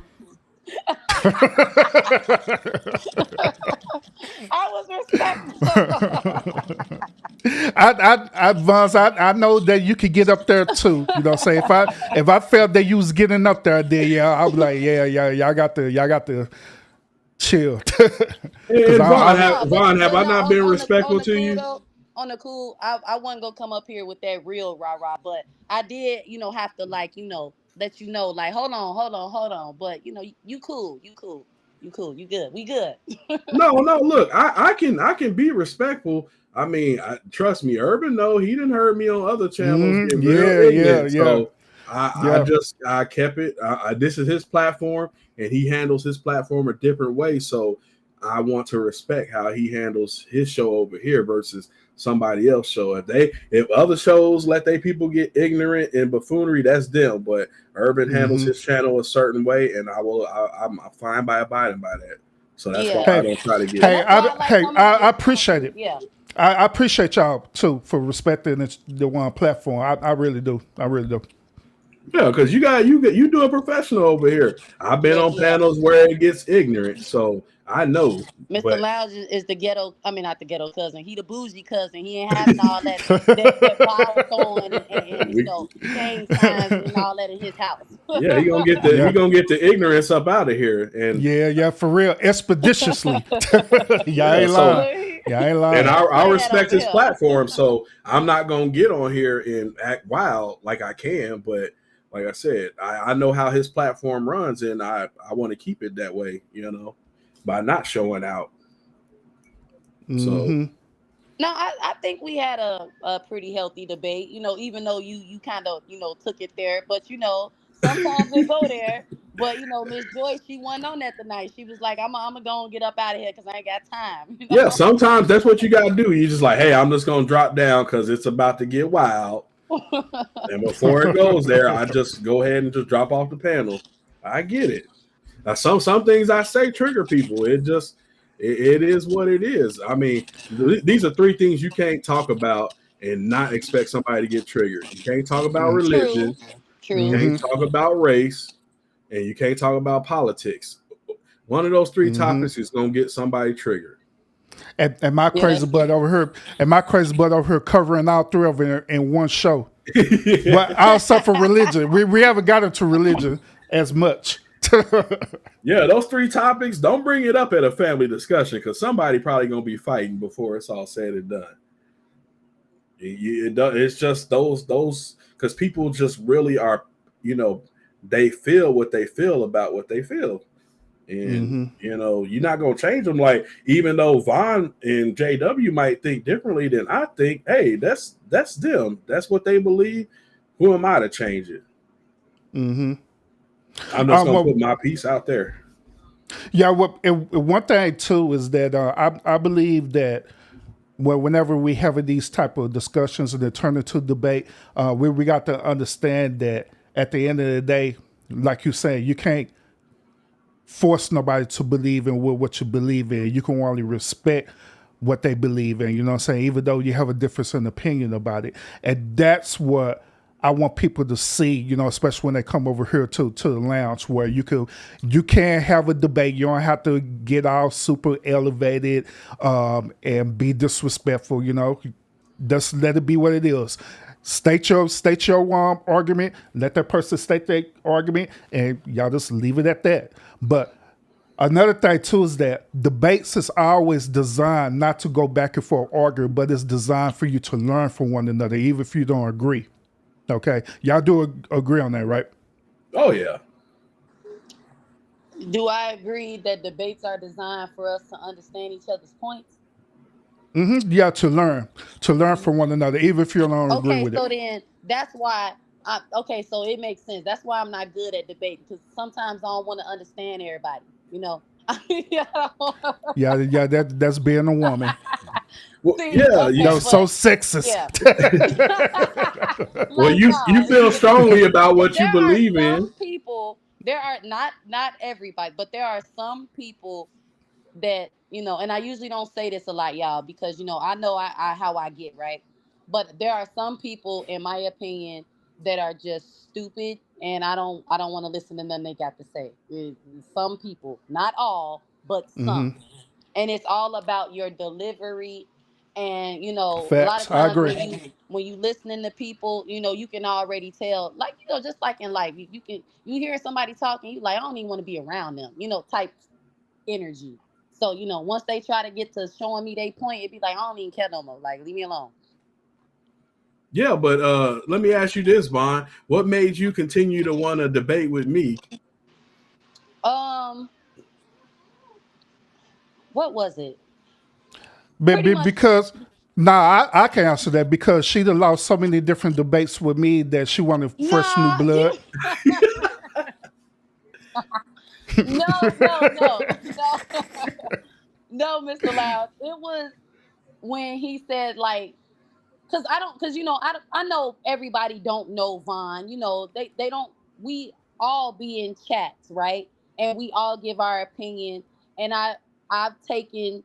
I was respectful. I know that you could get up there too. Say if I felt that you was getting up there, then I'll be like, y'all got to chill. Vaughn, have I not been respectful to you? On the cool, I wasn't gonna come up here with that real rah-rah, but I did, have to let you know, like, hold on. But you cool, you good, we good. No, look, I can be respectful. I mean, trust me, Urban, no, he didn't hurt me on other channels. Yeah. So I kept it. This is his platform, and he handles his platform a different way. So I want to respect how he handles his show over here versus somebody else's show. If other shows let their people get ignorant and buffoonery, that's them. But Urban handles his channel a certain way, and I'm fine by abiding by that. So that's why I don't try to get. I appreciate it. Yeah. I appreciate y'all too for respecting the one platform. I really do. Yeah, because you do a professional over here. I've been on panels where it gets ignorant, so I know. Mr. Lounge is the ghetto. I mean, not the ghetto cousin. He the bougie cousin. He ain't having all that power throwing and chain signs and all that in his house. Yeah, he gonna get the ignorance up out of here. And yeah, for real, expeditiously. Y'all ain't lying. And I respect his platform, so I'm not gonna get on here and act wild like I can, but. Like I said, I know how his platform runs, and I want to keep it that way, by not showing out. So, no, I think we had a pretty healthy debate, even though you kind of, took it there. But, sometimes we go there. But, Miss Joyce, she wasn't on that tonight. She was like, I'm going to go and get up out of here because I ain't got time. Yeah, sometimes that's what you got to do. You just like, hey, I'm just going to drop down because it's about to get wild. And before it goes there, I just go ahead and just drop off the panel. I get it. Now, some things I say trigger people. It is what it is. I mean, these are three things you can't talk about and not expect somebody to get triggered. You can't talk about religion. True. You can't talk about race, and you can't talk about politics. One of those three topics is going to get somebody triggered. And my crazy butt over here, covering all three of them in one show. But also for religion, we haven't got into religion as much. Yeah, those three topics. Don't bring it up at a family discussion because somebody probably gonna be fighting before it's all said and done. It's just those because people just really are, they feel what they feel about what they feel. And you're not gonna change them. Like, even though Vaughn and JW might think differently than I think, hey, that's them. That's what they believe. Who am I to change it? I'm just gonna put my piece out there. Yeah, one thing too is that I believe that whenever we have these type of discussions and they turn into debate, we got to understand that at the end of the day, like you say, you can't force nobody to believe in what you believe in. You can only respect what they believe in, you know what I'm saying? Even though you have a difference in opinion about it. And that's what I want people to see, you know, especially when they come over here to the lounge, where you can have a debate. You don't have to get all super elevated and be disrespectful, you know. Just let it be what it is. State your argument. Let that person state their argument, and y'all just leave it at that. But another thing too is that debates is always designed not to go back and forth arguing, but it's designed for you to learn from one another, even if you don't agree. Okay, y'all do agree on that, right? Oh yeah. Do I agree that debates are designed for us to understand each other's points? Yeah, to learn from one another, even if you don't agree with So it. then that's why. So it makes sense. That's why I'm not good at debating, because sometimes I don't want to understand everybody. You know. Yeah, that's being a woman. Well, See, yeah, You know, so sexist. Yeah. Well, you feel strongly about what you believe in. People, there are not everybody, but there are some people that, you know, and I usually don't say this a lot, y'all, because, you know I how I get, right? But there are some people, in my opinion, that are just stupid, and I don't want to listen to nothing they got to say. Some people, not all, but some. And it's all about your delivery. And, you know, a lot of Facts. I times agree. when you listening to people, you know, you can already tell, like, you know, just like in life, you hear somebody talking, you like, I don't even want to be around them, you know, type energy. So, you know, once they try to get to showing me they point, it'd be like, I don't even care no more. Like, leave me alone. Yeah, but let me ask you this, Vaughn. What made you continue to want to debate with me? What was it? Because I can answer that, because she done lost so many different debates with me that she wanted fresh new blood. No, no, Mr. Loud. It was when he said, like, because you know, I know everybody don't know Vaughn. You know, they don't. We all be in chats, right? And we all give our opinion. And I've taken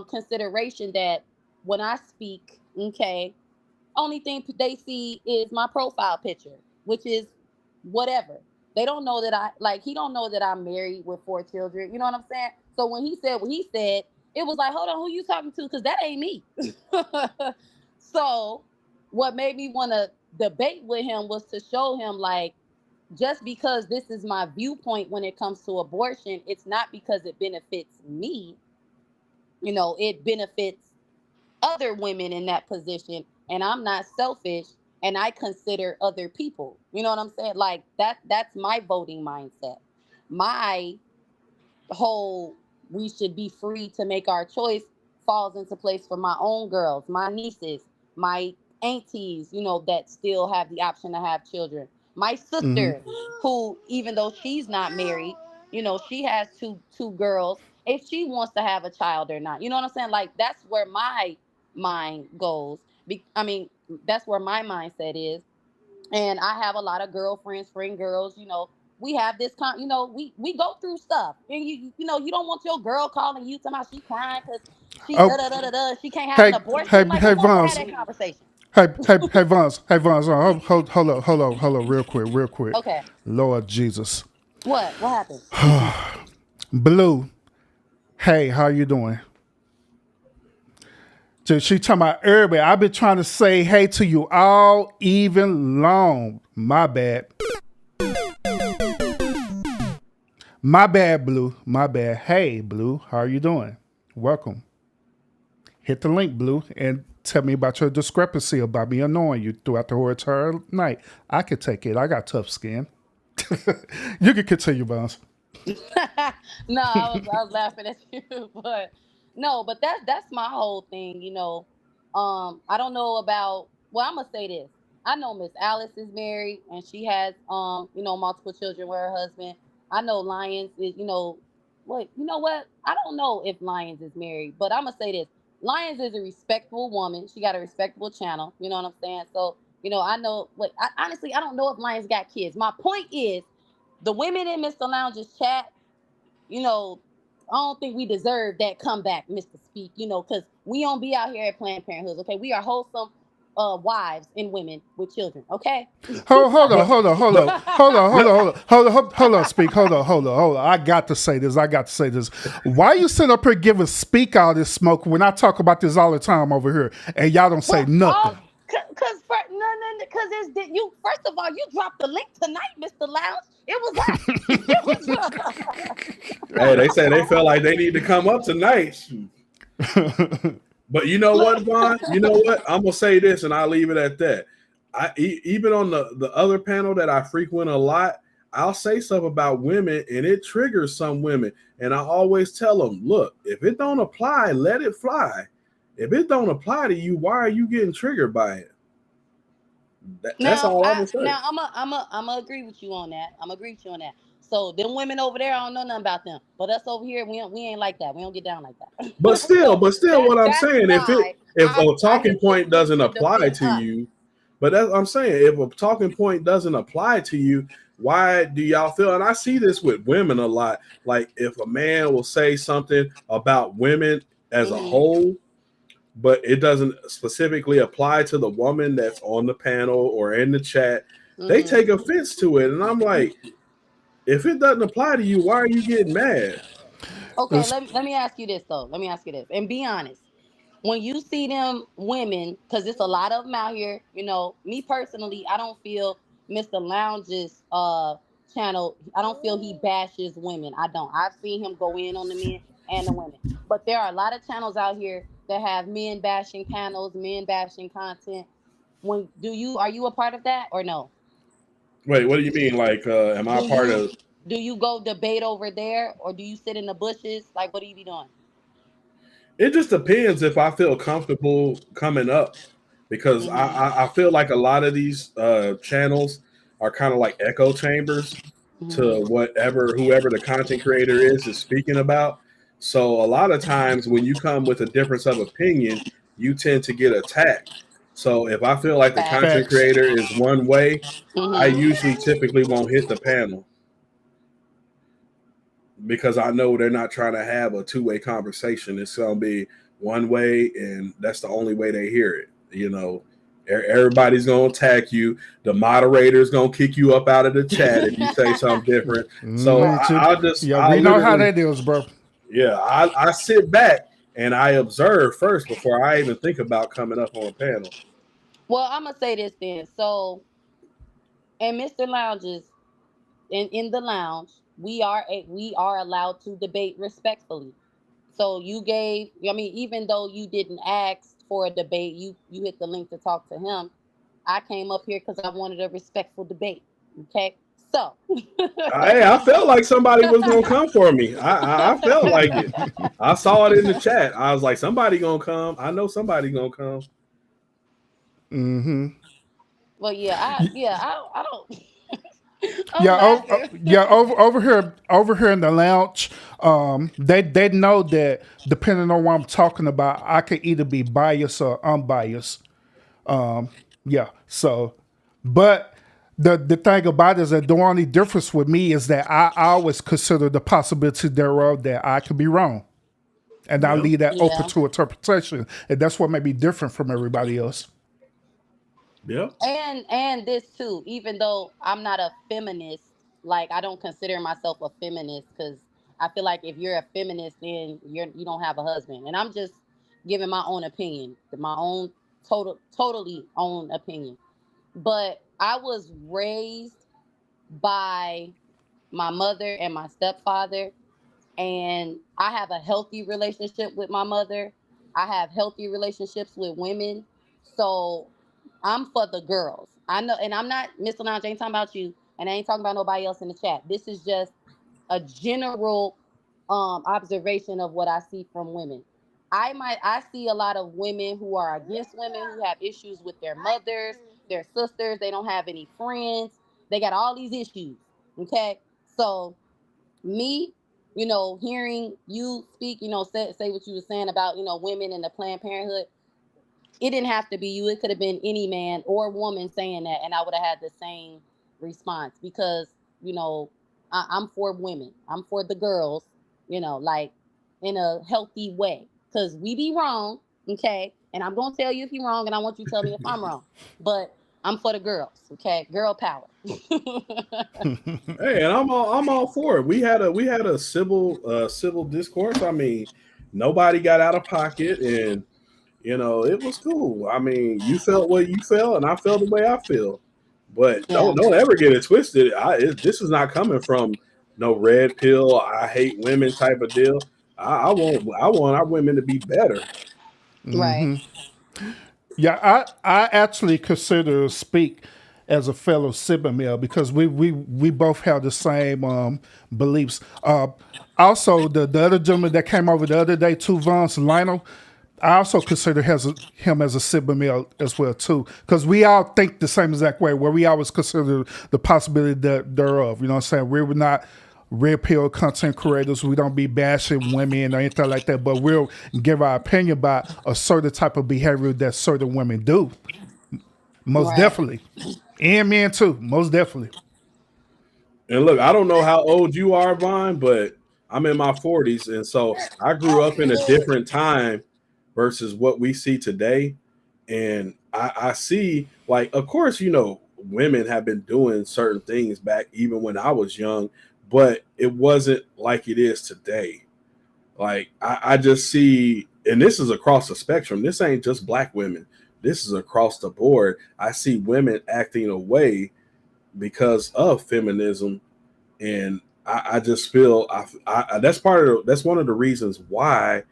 consideration that when I speak, okay, only thing they see is my profile picture, which is whatever. They don't know that he don't know that I'm married with 4 children. You know what I'm saying? So when he said what he said, it was like, hold on, who you talking to? Because that ain't me. So what made me want to debate with him was to show him, like, just because this is my viewpoint when it comes to abortion, it's not because it benefits me. You know, it benefits other women in that position, and I'm not selfish, and I consider other people. You know what I'm saying? Like, that's my voting mindset. My whole we should be free to make our choice falls into place for my own girls, my nieces, my aunties, you know, that still have the option to have children. My sister, who, even though she's not married, you know, she has two girls. If she wants to have a child or not, you know what I'm saying? Like, that's where my mind goes. That's where my mindset is. And I have a lot of girlfriends, friend girls, you know, we have this you know, we go through stuff. And you know, you don't want your girl calling you talking about she crying because she Oh, she can't have an hey, abortion. Like, who wants to have Vance. that conversation? Hey, Vance. Hold up, real quick. Okay. Lord Jesus. What happened? Blue. Hey, how you doing? So she talking about everybody. I've been trying to say hey to you all even long. My bad. My bad, Blue. My bad. Hey, Blue, how are you doing? Welcome. Hit the link, Blue, and tell me about your discrepancy about me annoying you throughout the whole entire night. I can take it. I got tough skin. You can continue, Bounce. No, I was laughing at you, but no, but that's my whole thing, you know. I don't know about. Well, I'm gonna say this. I know Miss Alice is married and she has you know, multiple children with her husband. I know Lyons is, you know, what you know what? I don't know if Lyons is married, but I'm gonna say this. Lyons is a respectable woman. She got a respectable channel. You know what I'm saying? So, you know, I know what. Honestly, I don't know if Lyons got kids. My point is, the women in Mr. Lounge's chat, you know, I don't think we deserve that comeback, Mr. Speak, you know, because we don't be out here at Planned Parenthood, okay? We are wholesome wives and women with children, okay? But but Hold on, speak. Hold on. I got to say this. Why you sit up here giving Speak all this smoke when I talk about this all the time over here and y'all don't say nothing? Because it's you. First of all, you dropped the link tonight, Mr. Lounge. It was us. It was hey, they say they felt like they need to come up tonight. But you know what, Vaughn? You know what? I'm gonna say this, and I'll leave it at that. Even on the other panel that I frequent a lot, I'll say stuff about women, and it triggers some women. And I always tell them, look, if it don't apply, let it fly. If it don't apply to you, why are you getting triggered by it? That's all I'm gonna say. now I'm a agree with you on that. So them women over there, I don't know nothing about them. But us over here, we ain't like that. We don't get down like that. But still, what I'm that's saying, why if a I talking hate to point doesn't apply defend to us. you, but that's I'm saying, if a talking point doesn't apply to you, why do y'all feel? And I see this with women a lot. Like if a man will say something about women as a whole, but it doesn't specifically apply to the woman that's on the panel or in the chat, they take offense to it. And I'm like, if it doesn't apply to you, why are you getting mad? Okay, let me ask you this though. Let me ask you this, and be honest. When you see them women, because it's a lot of them out here, you know, me personally, I don't feel Mr. Lounge's channel, I don't feel he bashes women. I don't. I've seen him go in on the men and the women. But there are a lot of channels out here that have men bashing panels, men bashing content. Are you a part of that or no? Wait, what do you mean? Like, am I Do part you of? do you go debate over there or do you sit in the bushes? Like what do you be doing? It just depends if I feel comfortable coming up, because I feel like a lot of these channels are kind of like echo chambers to whoever the content creator is speaking about. So a lot of times when you come with a difference of opinion, you tend to get attacked. So if I feel like the content Facts. creator is one way, I usually typically won't hit the panel, because I know they're not trying to have a two-way conversation. It's going to be one way, and that's the only way they hear it. You know, everybody's going to attack you. The moderator's going to kick you up out of the chat if you say something different. So We I'll know how literally, that is, bro. yeah, I sit back and I observe first before I even think about coming up on a panel. Well, I'm gonna say this then. So, in Mr. Lounges, in the lounge, we are allowed to debate respectfully. So you gave, I mean, even though you didn't ask for a debate, you hit the link to talk to him. I came up here because I wanted a respectful debate. Okay, so I felt like somebody was gonna come for me. I felt like it. I saw it in the chat. I was like, somebody gonna come. I know somebody gonna come. Mm-hmm. well, I don't. I'm Yeah, laughing. over here in the lounge, they know that depending on what I'm talking about, I could either be biased or unbiased. Yeah, so, but the thing about it is that the only difference with me is that I always consider the possibility thereof that I could be wrong, and I Yeah. leave that open Yeah. to interpretation, and that's what may be different from everybody else. Yeah. And this too, even though I'm not a feminist, like I don't consider myself a feminist because I feel like if you're a feminist, then you don't have a husband. And I'm just giving my own opinion, my own totally own opinion. But I was raised by my mother and my stepfather, and I have a healthy relationship with my mother. I have healthy relationships with women. So I'm for the girls. I know, and I'm not Mr. Lounge, I ain't talking about you, and I ain't talking about nobody else in the chat. This is just a general observation of what I see from women. I see a lot of women who are against women, who have issues with their mothers, their sisters. They don't have any friends. They got all these issues. Okay, so me, hearing you speak, say what you were saying about women in the Planned Parenthood. It didn't have to be you. It could have been any man or woman saying that, and I would have had the same response because I'm for women. I'm for the girls. Like in a healthy way, because we be wrong, okay? And I'm gonna tell you if you're wrong, and I want you to tell me if I'm wrong. But I'm for the girls, okay? Girl power. Hey, and I'm all for it. We had a civil discourse. I mean, nobody got out of pocket, and it was cool. I mean, you felt what you felt, and I felt the way I feel. But Yeah. don't ever get it twisted. This is not coming from no red pill. I hate women type of deal. I want our women to be better. Right. Yeah, I actually consider Speak as a fellow Sigma male because we both have the same beliefs. Also, the other gentleman that came over the other day, too, Vance Lionel, I also consider him as a Sigma male as well too, because we all think the same exact way. Where we always consider the possibility thereof. You know what I'm saying? We're not red pill content creators. We don't be bashing women or anything like that, but we'll give our opinion about a certain type of behavior that certain women do. Most Right. definitely. And men too, most definitely. And look, I don't know how old you are, Vaughn, but I'm in my 40s, and so I grew up in a different time versus what we see today. And I see, like, of course, women have been doing certain things back even when I was young, but it wasn't like it is today. Like, I just see, and this is across the spectrum. This ain't just black women. This is across the board. I see women acting away because of feminism, and I just feel that's one of the reasons why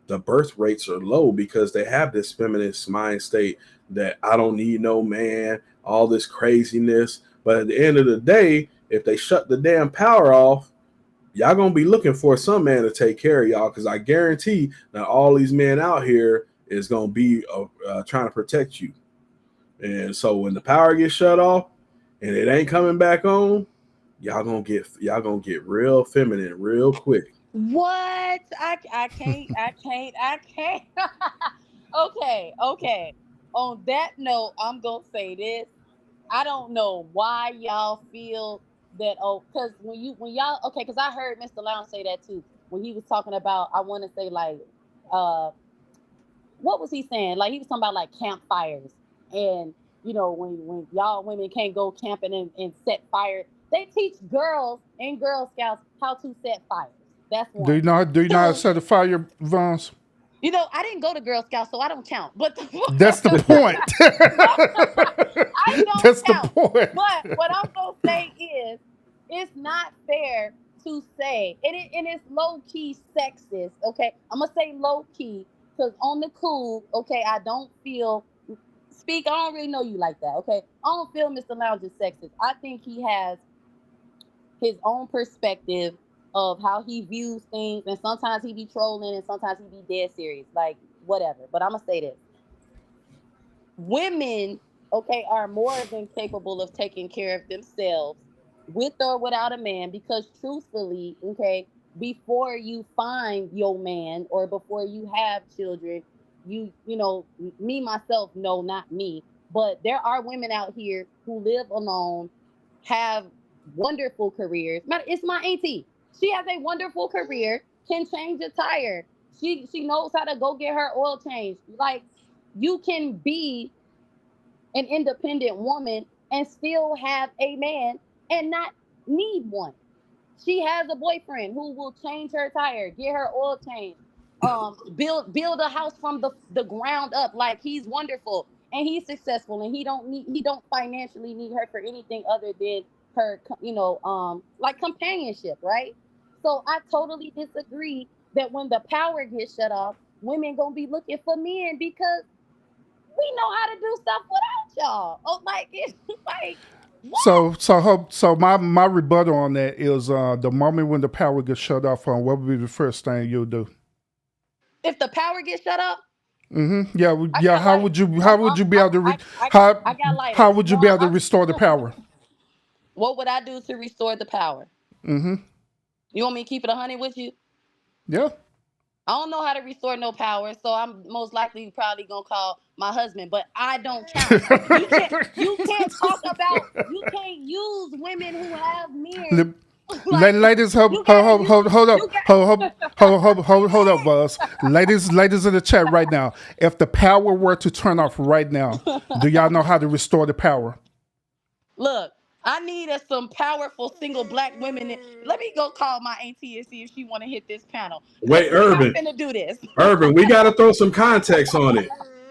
the birth rates are low, because they have this feminist mind state that I don't need no man, all this craziness. But at the end of the day, if they shut the damn power off, y'all gonna be looking for some man to take care of y'all, because I guarantee that all these men out here is gonna be trying to protect you. And so when the power gets shut off and it ain't coming back on, y'all gonna get real feminine real quick. What? I can't. Okay. On that note, I'm gonna say this. I don't know why y'all feel that. Oh, because when y'all, okay, because I heard Mr. Lounge say that too when he was talking about, I want to say, like, uh what was he saying? Like, he was talking about like campfires, and when y'all women can't go camping and set fire. They teach girls in Girl Scouts how to set fires. That's Do one. you know do you know how to Two, set a fire, Vance? I didn't go to Girl Scouts, so I don't count. But That's the point. I don't That's the count. point. But what I'm gonna say is, it's not fair to say, and it's low key sexist. Okay, I'm gonna say low key because on the cool, okay, I don't feel. Speak. I don't really know you like that. Okay, I don't feel Mr. Lounge is sexist. I think he has his own perspective of how he views things, and sometimes he be trolling, and sometimes he be dead serious, like whatever. But I'm gonna say this: women, okay, are more than capable of taking care of themselves with or without a man, because truthfully, okay, before you find your man or before you have children, me myself, no, not me, but there are women out here who live alone, have wonderful careers. It's my auntie. She has a wonderful career, can change a tire. She knows how to go get her oil changed. Like, you can be an independent woman and still have a man and not need one. She has a boyfriend who will change her tire, get her oil changed, build a house from the ground up. Like, he's wonderful and he's successful, and he don't financially need her for anything other than her, like companionship, right? So I totally disagree that when the power gets shut off, women gonna be looking for men because we know how to do stuff without y'all. Oh, like, it's like, So my rebuttal on that is the moment when the power gets shut off on, what would be the first thing you'll do? If the power gets shut up, Yeah, I yeah. got How light. would you be able to I got how lighters. would you be One, able to restore the power? what would I do to restore the power? You want me to keep it 100 with you? Yeah. I don't know how to restore no power, so I'm most likely probably gonna call my husband, but I don't count. You can't talk about you can't use women who have men. Lib- Like Ladies, hold, you gotta hold, hold, use hold up, you got hold up, Buzz. Ladies in the chat right now. If the power were to turn off right now, do y'all know how to restore the power? Look, I need some powerful single black women. Let me go call my auntie and see if she want to hit this panel. Wait, We not Urban. finna do this. Urban, we got to throw some context on it.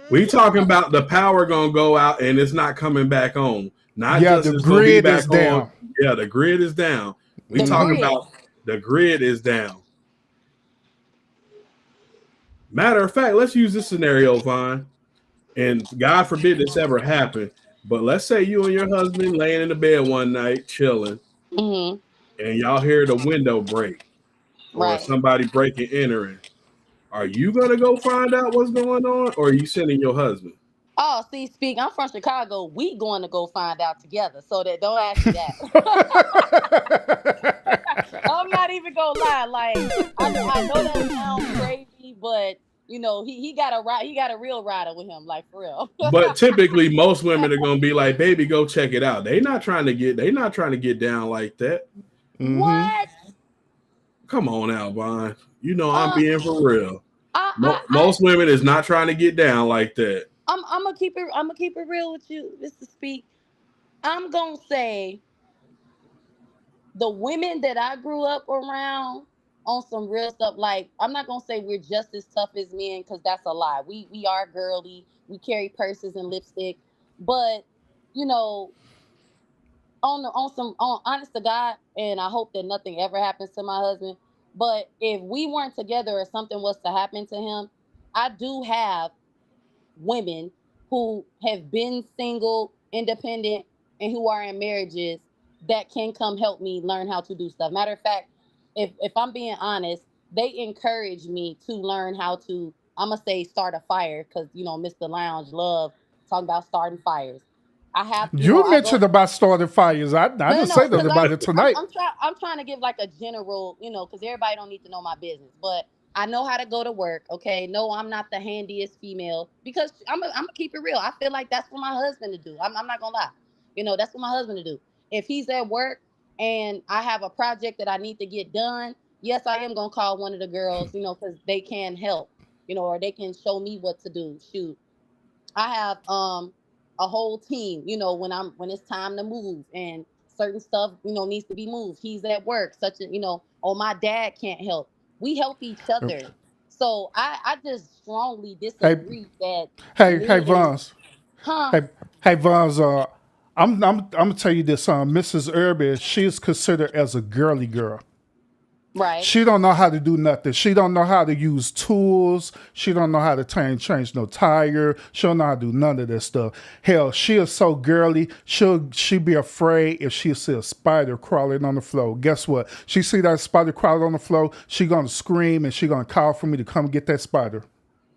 We talking about the power gonna go out and it's not coming back on. Not Yeah, just the it's gonna be grid is back on. down. Yeah, the grid is down. We The talking grid. about the grid is down. Matter of fact, let's use this scenario, Vaughn. And God forbid this ever happen. But let's say you and your husband laying in the bed one night chilling, Mm-hmm. and y'all hear the window break or Right. somebody breaking entering. Are you gonna go find out what's going on, or are you sending your husband? Oh, see, speak. I'm from Chicago. We going to go find out together. So that don't ask me that. I'm not even gonna lie. Like I know that sounds crazy, but he got a ride. He got a real rider with him. Like for real. But typically, most women are gonna be like, "Baby, go check it out." They not trying to get down like that. What? Come on, Albon. You know I'm Uh, being for real. I, I, I, Most women is not trying to get down like that. I'm gonna keep it. I'm gonna keep it real with you, Mr. Speak. I'm gonna say the women that I grew up around on some real stuff. Like I'm not gonna say we're just as tough as men because that's a lie. We are girly. We carry purses and lipstick, but you know, on honest to God, and I hope that nothing ever happens to my husband. But if we weren't together or something was to happen to him, I do have women who have been single, independent, and who are in marriages that can come help me learn how to do stuff. Matter of fact, if I'm being honest, they encourage me to learn how to, I'm gonna say start a fire because Mr. Lounge love talking about starting fires. I have, You I go mentioned about starting fires. I no, didn't say no, nothing because about it tonight. I'm trying to give like a general, because everybody don't need to know my business, but I know how to go to work. Okay, no, I'm not the handiest female because I'm gonna keep it real. I feel like that's for my husband to do. I'm not gonna lie, that's for my husband to do. If he's at work and I have a project that I need to get done, yes, I am gonna call one of the girls, because they can help, or they can show me what to do. Shoot, I have a whole team, when it's time to move and certain stuff, needs to be moved. He's at work, oh, my dad can't help. We help each other. So I just strongly Hey, disagree that hey, men, Vons. huh? Hey, Vons. I'm gonna tell you this. Mrs. Irby, she is considered as a girly girl. Right. She don't know how to do nothing. She don't know how to use tools. She don't know how to change no tire. She don't know how to do none of this stuff. Hell, she is so girly. She be afraid if she see a spider crawling on the floor. Guess what? She see that spider crawling on the floor. She gonna scream and she gonna call for me to come get that spider.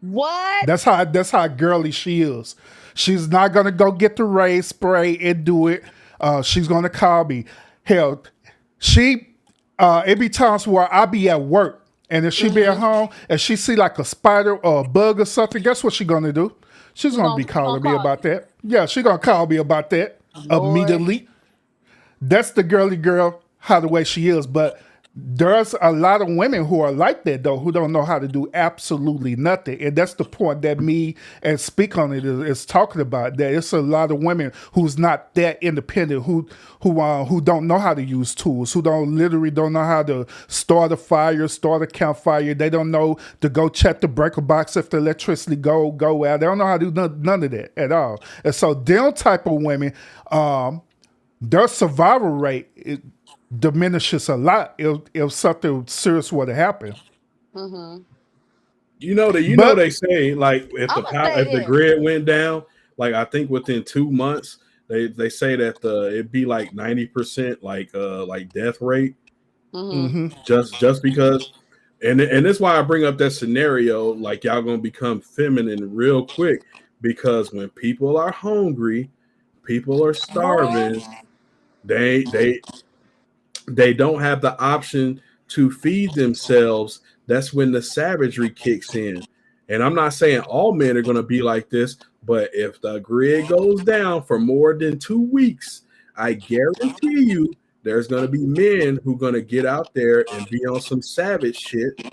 What? That's how girly she is. She's not gonna go get the Ray spray and do it. She's gonna call me. Hell, it be times where I be at work and if she be at home and she see like a spider or a bug or something, guess what she gonna do? She's gonna be calling me about that. Yeah, she gonna call me about that Lord. immediately. That's the girly girl, how the way she is. But there's a lot of women who are like that though, who don't know how to do absolutely nothing. And that's the point that me and Speak on it is talking about. That it's a lot of women who's not that independent, who don't know how to use tools, who literally don't know how to start a fire, start a campfire. They don't know to go check the breaker box if the electricity go out. They don't know how to do none of that at all. And so them type of women, their survival rate diminishes a lot if something serious were to happen. Mm-hmm. They But say like I'm gonna say if the this. grid went down, like I think within 2 months they say that it'd be like 90% like death rate just because. And that's why I bring up that scenario, like y'all gonna become feminine real quick, because when people are hungry, people are starving, they they don't have the option to feed themselves. That's when the savagery kicks in. And I'm not saying all men are going to be like this, but if the grid goes down for more than 2 weeks, I guarantee you there's going to be men who are going to get out there and be on some savage shit.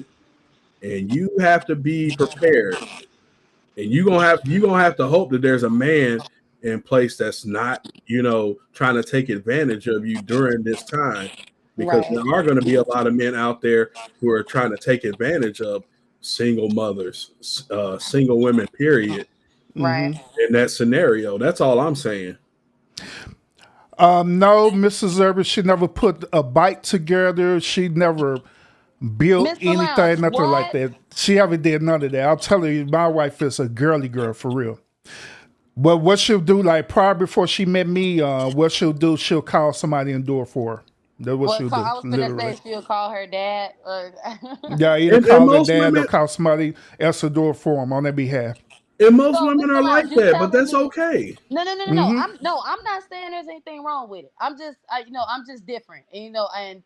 And you have to be prepared. And you gonna have to hope that there's a man in place that's not, trying to take advantage of you during this time, because Right. there are going to be a lot of men out there who are trying to take advantage of single mothers, single women, period. Right. In that scenario, that's all I'm saying. No, Mrs. Irvin, she never put a bite together. She never built Mr. Lounge, anything, nothing like what? that. She ever did none of that. I'm telling you, my wife is a girly girl for real. But what she'll do, like prior before she met me, what she'll do, she'll call somebody and do it for her. That's what she'll do, I was gonna literally. say she'll call her dad. Yeah, either And call her most dad or women call somebody else to do it for them on their behalf. and most So, women Mr. are Lounge, like you that, but telling that's me? okay. No. I'm not saying there's anything wrong with it. I'm just different. And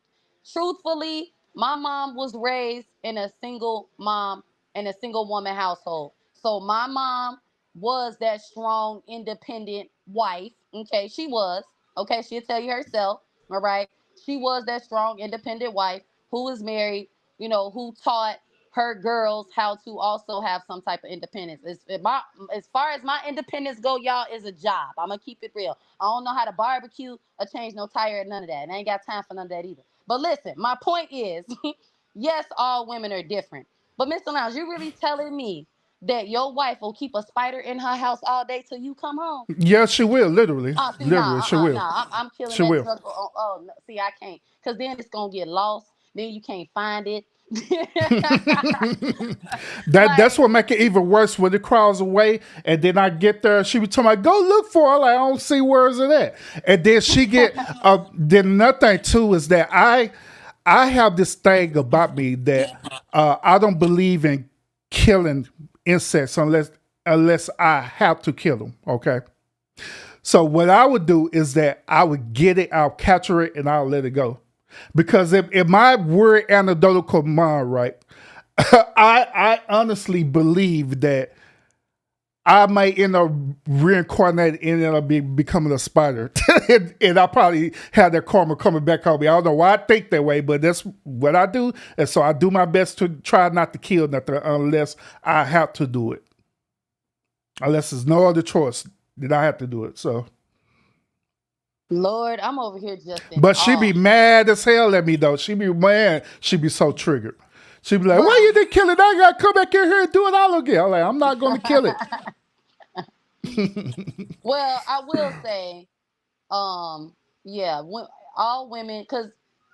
truthfully, my mom was raised in a single mom and a single woman household. So my mom was that strong, independent wife. Okay, she was. Okay, she'll tell you herself. All right, she was that strong, independent wife who was married. Who taught her girls how to also have some type of independence. As far as my independence go, y'all, is a job. I'm gonna keep it real. I don't know how to barbecue or change no tire or none of that. And I ain't got time for none of that either. But listen, my point is, yes, all women are different. But Mr. Lounge, you really telling me that your wife will keep a spider in her house all day till you come home? Yeah, she will, literally. Oh, see, Literally, she will. nah. I'm killing She that will. struggle. Oh, no, see, I can't, cause then it's gonna get lost. Then you can't find it. That's Like, what make it even worse when it crawls away, and then I get there, she be telling me, "Go look for it." Like, I don't see where's it at, and then she get. Then another thing too is that I have this thing about me that I don't believe in killing insects unless I have to kill them. Okay. So what I would do is that I would get it, I'll capture it, and I'll let it go. Because if my word anecdotal mind right, I honestly believe that I may end up reincarnating and end up becoming a spider. and I probably have that karma coming back on me. I don't know why I think that way, but that's what I do. And so I do my best to try not to kill nothing unless I have to do it. Unless there's no other choice, then I have to do it. So, Lord, I'm over here just in but she awe. be mad as hell at me though. She be mad. She be so triggered. She be like, Well, "Why you didn't kill it? I gotta come back in here and do it all again." I'm like, "I'm not gonna kill it." well, I will say, yeah, all women, because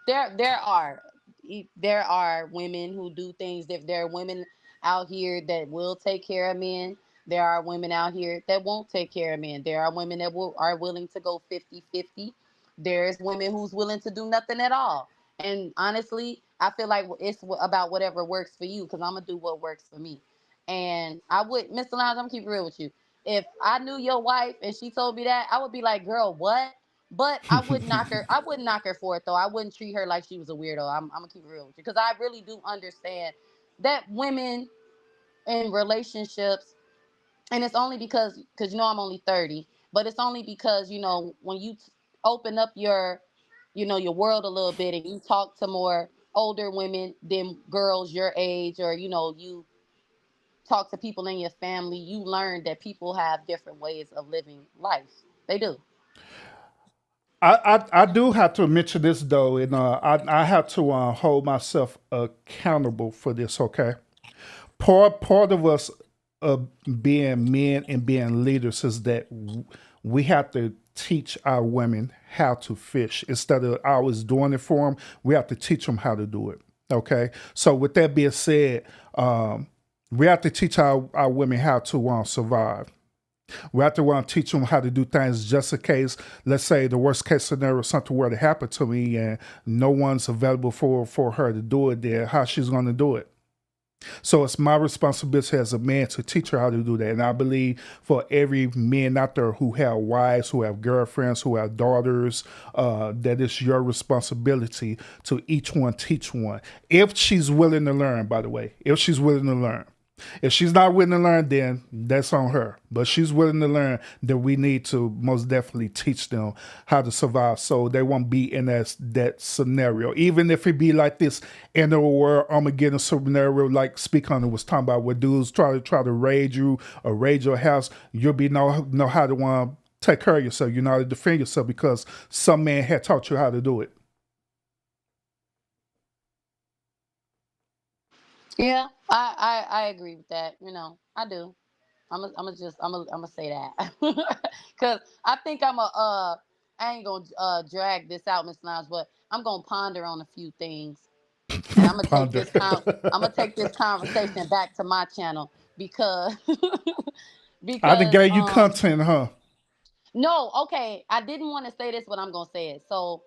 there are women who do things. If there are women out here that will take care of men, there are women out here that won't take care of men. There are women that are willing to go 50-50. There's women who's willing to do nothing at all. And honestly, I feel like it's about whatever works for you, because I'm gonna do what works for me. And I would, Mr. Lounge, I'm gonna keep it real with you. If I knew your wife and she told me that, I would be like, girl, what? But I wouldn't knock her. I wouldn't knock her for it though. I wouldn't treat her like she was a weirdo. I'm gonna keep it real with you, because I really do understand that women in relationships, and it's only because I'm only 30, but it's only because when you open up your world a little bit and you talk to more older women than girls your age, or you talk to people in your family, you learn that people have different ways of living life. They do. I do have to mention this though, and I have to hold myself accountable for this. Okay, part of us being men and being leaders is that we have to teach our women how to fish instead of always doing it for them. We have to teach them how to do it. Okay, so with that being said, we have to teach our women how to survive. We have to want to teach them how to do things just in case, let's say the worst case scenario, something were to happen to me and no one's available for her to do it there, how she's going to do it. So it's my responsibility as a man to teach her how to do that. And I believe for every man out there who have wives, who have girlfriends, who have daughters, that it's your responsibility to each one teach one. If she's willing to learn, by the way, if she's willing to learn. If she's not willing to learn, then that's on her. But she's willing to learn, then we need to most definitely teach them how to survive so they won't be in that scenario. Even if it be like this end of the world Armageddon scenario, like Speak Hunter was talking about, where dudes try to raid you or raid your house, you'll be know how to take care of yourself. You know how to defend yourself because some man had taught you how to do it. Yeah, I agree with that. You know, I do. I'm gonna say that because I think I ain't gonna drag this out, Miss Lounge, but I'm gonna ponder on a few things, and I'm gonna take this conversation back to my channel because I done because gave you content, huh? no, okay, I didn't want to say this, but I'm gonna say it. So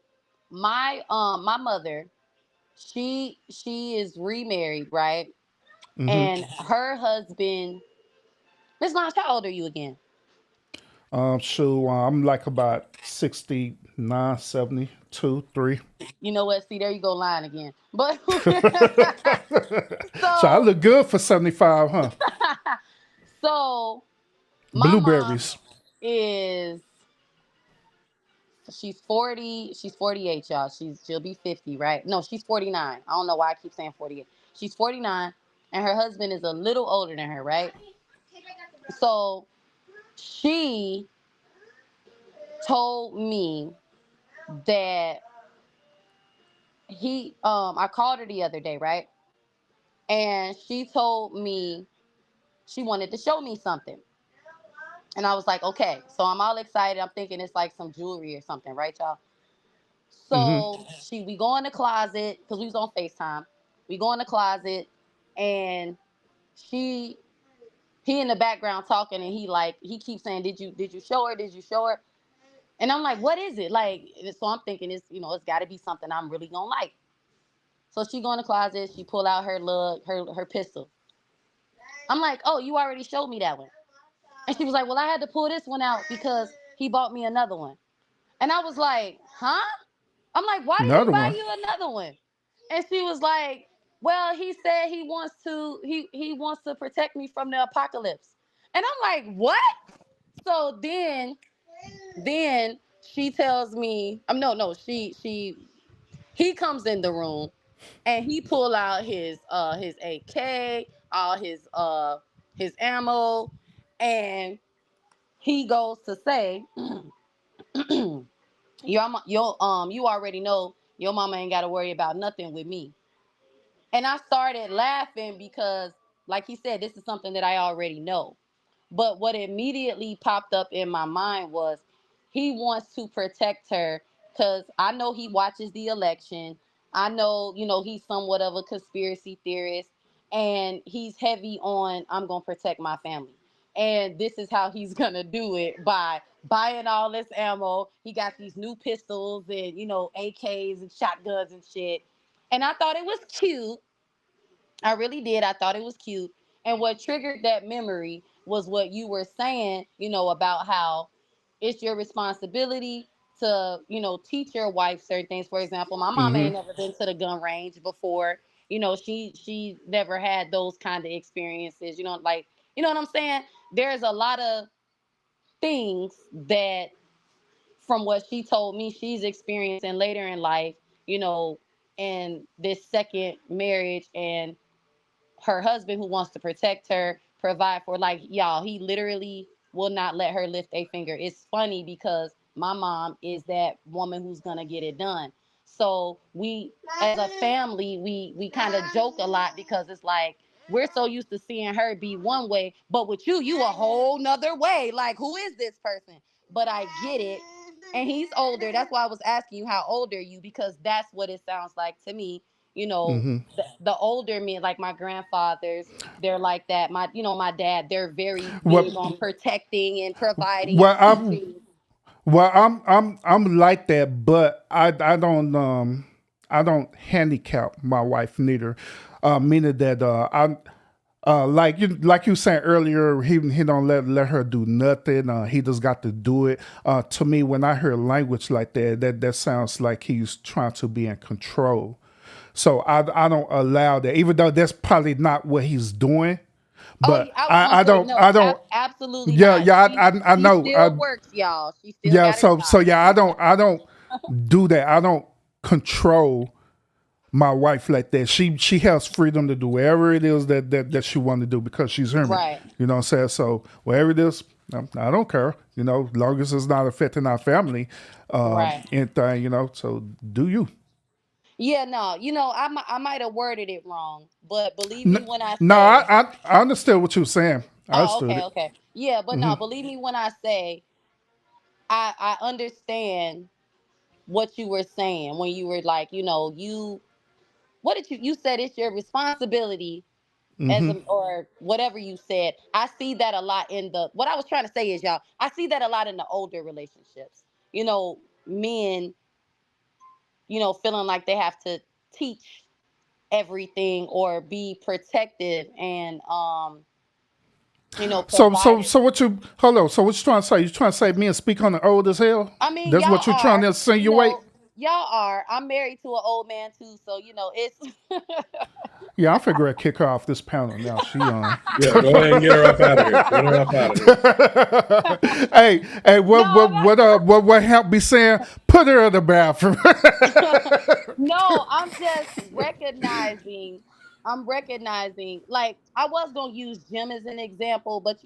my mother, she is remarried, right? Mm-hmm. And her husband, Miss Lounge, how old are you again? So I'm like about 69, 72, 3. You know what? See, there you go, lying again. But So I so look good for 75, huh? so my mom Blueberries. is she's 40, she's 48, y'all. She'll be 50, right? No, she's 49. I don't know why I keep saying 48. She's 49 and her husband is a little older than her, right? So she told me that I called her the other day, right? And she told me she wanted to show me something. And I was like, okay. So I'm all excited. I'm thinking it's like some jewelry or something, right, y'all? Mm-hmm. So we go in the closet because we was on FaceTime. We go in the closet and he in the background talking and he keeps saying, Did you show her? Did you show her? And I'm like, what is it? Like, so I'm thinking it's gotta be something I'm really gonna like. So she go in the closet, she pull out her pistol. I'm like, oh, you already showed me that one. And she was like, well, I had to pull this one out because he bought me another one. And I was like, huh? I'm like, why did he Another buy one. you another one? And she was like, well, he said he wants to protect me from the apocalypse. And I'm like, what? So then she tells me, no, he comes in the room and he pull out his AK, all his ammo, and he goes to say, you already know your mama ain't got to worry about nothing with me. And I started laughing because, like he said, this is something that I already know. But what immediately popped up in my mind was he wants to protect her because I know he watches the election. I know, he's somewhat of a conspiracy theorist and he's heavy on, I'm going to protect my family. And this is how he's going to do it by buying all this ammo. He got these new pistols and, AKs and shotguns and shit. And I thought it was cute. I really did. I thought it was cute. And what triggered that memory was what you were saying, about how it's your responsibility to, teach your wife certain things. For example, my mom Mm-hmm. ain't never been to the gun range before. She never had those kind of experiences. Like, you know what I'm saying? There's a lot of things that from what she told me she's experiencing later in life, in this second marriage and her husband who wants to protect her, provide for, like, y'all, he literally will not let her lift a finger. It's funny because my mom is that woman who's gonna get it done. So we as a family, we kind of joke a lot because it's like we're so used to seeing her be one way, but with you a whole nother way. Like, who is this person? But I get it. And he's older. That's why I was asking you how old are you, because that's what it sounds like to me. You know, Mm-hmm. the older men, like my grandfathers, they're like that. My dad, they're very big Well, on protecting and providing and well, I'm teaching. I'm like that, but I don't handicap my wife neither. Meaning that I like you saying earlier, he don't let her do nothing. He just got to do it. To me, when I hear language like that, that sounds like he's trying to be in control. So I don't allow that, even though that's probably not what he's doing. Oh, But I was gonna say no, I don't. absolutely Yeah, not. yeah, I She know. still works, y'all. She still Yeah, got a so job. yeah, I don't do that. I don't control my wife like that. She has freedom to do whatever it is that she want to do because she's human. Right. You know what I'm saying? So whatever it is, I don't care. You know, as long as it's not affecting our family, Right. anything. You know, so do you? Yeah, no, I might have worded it wrong, but believe me N- when I No, say, I understood what you were saying. I oh, understood okay, it. okay. Yeah, but Hmm. no, believe me when I say I understand what you were saying when you were like, what did you said it's your responsibility as Hmm. a, or whatever you said. I see that a lot in the what I was trying to say is, y'all, I see that a lot in the older relationships. Men, feeling like they have to teach everything or be protective and provided. So what you hold on? So what you trying to say? You trying to say me and speak on the old as hell? I mean, That's y'all what you trying are, to insinuate? y'all are. I'm married to an old man too, so it's Yeah, I'm figuring kick her off this panel now. She on. Yeah, go ahead and get her up out of here. Get her up out of here. Hey, no, I'm not. what help be saying? Put her in the bathroom. No, I'm just recognizing. I'm recognizing. Like I was gonna use Jim as an example, but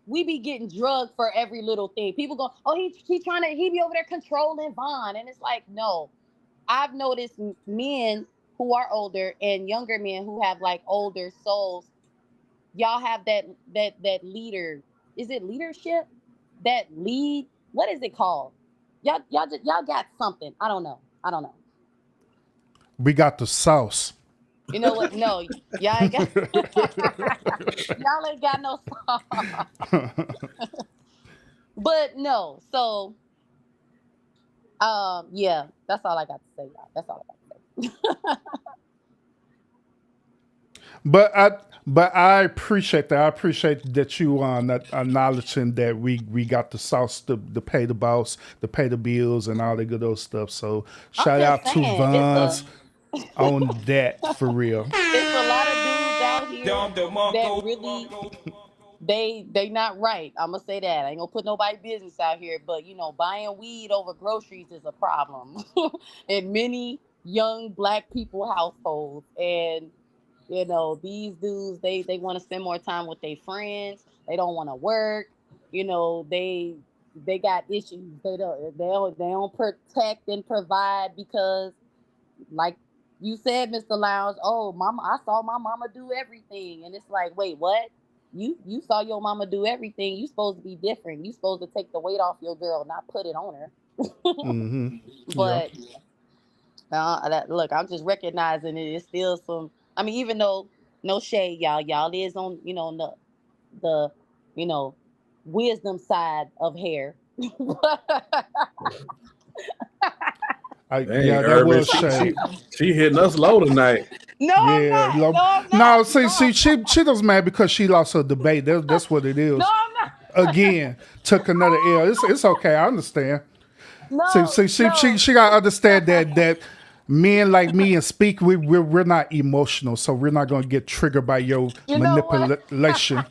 we be getting drugged for every little thing. People go, "Oh, he trying to he be over there controlling Vaughn," and it's like, no. I've noticed men who are older and younger men who have like older souls. Y'all have that leader. Is it leadership? That lead. What is it called? Y'all got something. I don't know. I don't know. We got the sauce. You know what? No, y'all ain't got y'all ain't got no song. But no, so yeah, that's all I got to say, y'all. That's all I got to say. But I appreciate that. I appreciate that you not acknowledging that we got the sauce to pay the boss, to pay the bills, and all the good old stuff. So I'm shout just out to saying, Vons on that for real. it's a lot of dudes out here that really they not right. I'm gonna say that. I ain't gonna put nobody business out here, but buying weed over groceries is a problem in many young black people households. And these dudes, they want to spend more time with their friends. They don't want to work. They got issues. They don't protect and provide because, like you said, Mr. Lounge, oh, mama, I saw my mama do everything. And it's like, wait, what? You saw your mama do everything. You supposed to be different. You supposed to take the weight off your girl, not put it on her. Hmm. Yeah. But look, I'm just recognizing it is still some. I mean, even though no shade, y'all is on the wisdom side of hair. Dang, Yeah, that Urban, was she, shade. she she hitting us low tonight. No, I'm Yeah, not. No, I'm no. not. See, No, I'm she does mad because she lost her debate. That's what it no, is. I'm not. Again, took another L. It's okay. I understand. See, No, see, no. she got to understand that men like me and speak, we're not emotional, so we're not going to get triggered by your You know what? manipulation.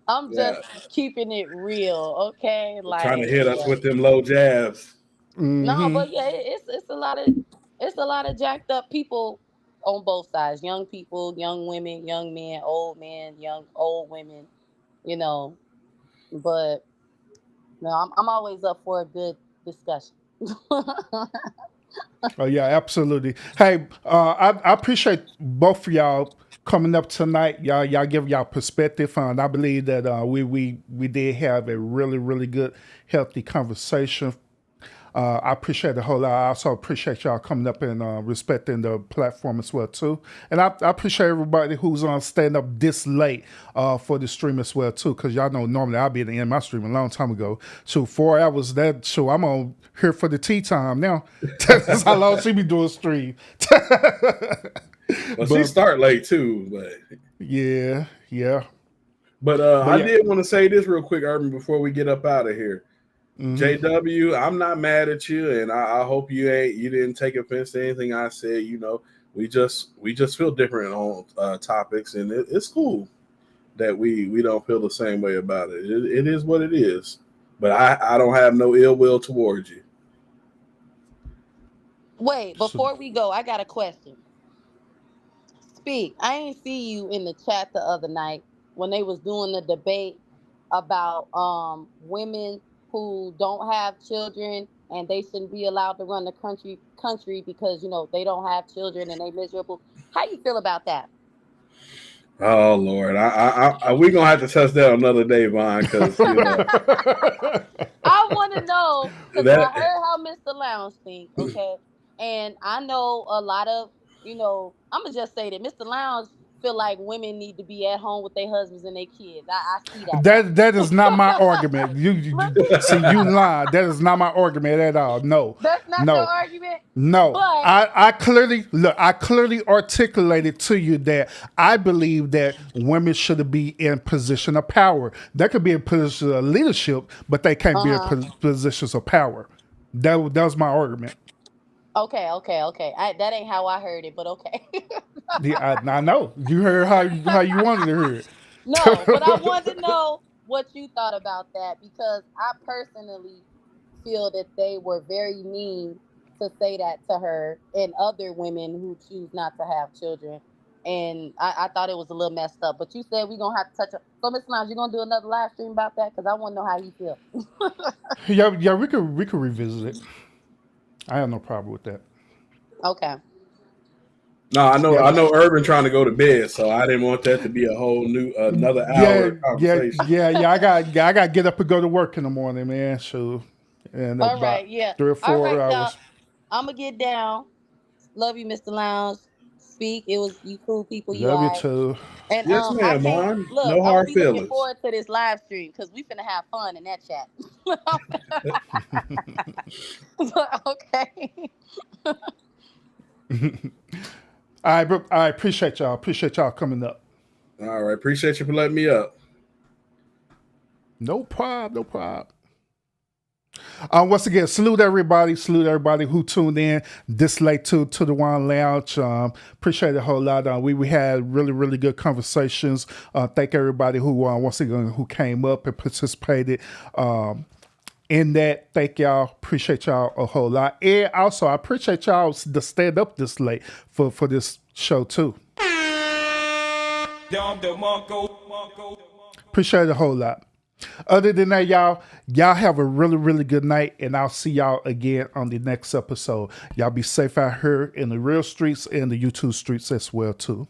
I'm Yeah, just keeping it real, okay? trying to Like, hit us with them low jabs. no, Hmm. but yeah, it's a lot of jacked up people on both sides. Young people, young women, young men, young old women. You know, but no, I'm always up for a good discussion. Oh yeah, absolutely. Hey, I appreciate both of y'all coming up tonight. Y'all give y'all perspective, and I believe that we did have a really good, healthy conversation. I appreciate it a whole lot. I also appreciate y'all coming up and respecting the platform as well too. And I appreciate everybody who's on staying up this late for the stream as well too. Because y'all know normally I'll be at the end of my stream a long time ago. So 4 hours that show I'm on here for the tea time now. That's how long she be doing stream. Well, she start late too, but yeah. But I did want to say this real quick, Urban, before we get up out of here. JW, I'm not mad at you, and I hope you didn't take offense to anything I said. You know, we just feel different on topics, and it's cool that we don't feel the same way about it. It is what it is. But I don't have no ill will towards you. Wait, before we go, I got a question. Speak. I ain't see you in the chat the other night when they was doing the debate about women who don't have children and they shouldn't be allowed to run the country because, you know, they don't have children and they miserable. How you feel about that? Oh Lord, we're gonna have to touch that another day, Vaughn, because you know. I want to know because I heard how Mr. Lounge thinks, okay, and I know a lot of, you know, I'm gonna just say that Mr. Lounge feel like women need to be at home with their husbands and their kids. I see that. That is not my argument. You see, you lie. That is not my argument at all. No, that's not your argument. No, but I clearly articulated to you that I believe that women should be in position of power. They could be in position of leadership, but they can't be in positions of power. That was my argument. Okay. That ain't how I heard it, but okay. Yeah, I know. You heard how you wanted to hear it. No, but I wanted to know what you thought about that because I personally feel that they were very mean to say that to her and other women who choose not to have children. And I thought it was a little messed up. But you said we're going to have to touch it. So, Ms. Lounge, you going to do another live stream about that? Because I want to know how you feel. Yeah, we could revisit it. I have no problem with that. Okay. No, I know Urban trying to go to bed, so I didn't want that to be a whole new another hour of conversation. Yeah. I got to get up and go to work in the morning, man. So, and all right, yeah. 3 or 4 hours. Y'all. I'm gonna get down. Love you, Mr. Lounge. Speak. It was you cool people. You love you too. And yes, ma'am, Mom. Look, no hard I'm feelings. Looking forward to this live stream because we finna have fun in that chat. Okay. I appreciate y'all. Appreciate y'all coming up. All right. Appreciate you for letting me up. No problem. Once again, salute everybody who tuned in this late to the Wine Lounge. Appreciate it a whole lot. We had really good conversations. Thank everybody who once again who came up and participated in that. Thank y'all. Appreciate y'all a whole lot. And also I appreciate y'all to stand up this late for this show too. Appreciate it a whole lot. Other than that, y'all have a really good night, and I'll see y'all again on the next episode. Y'all be safe out here in the real streets and the YouTube streets as well too.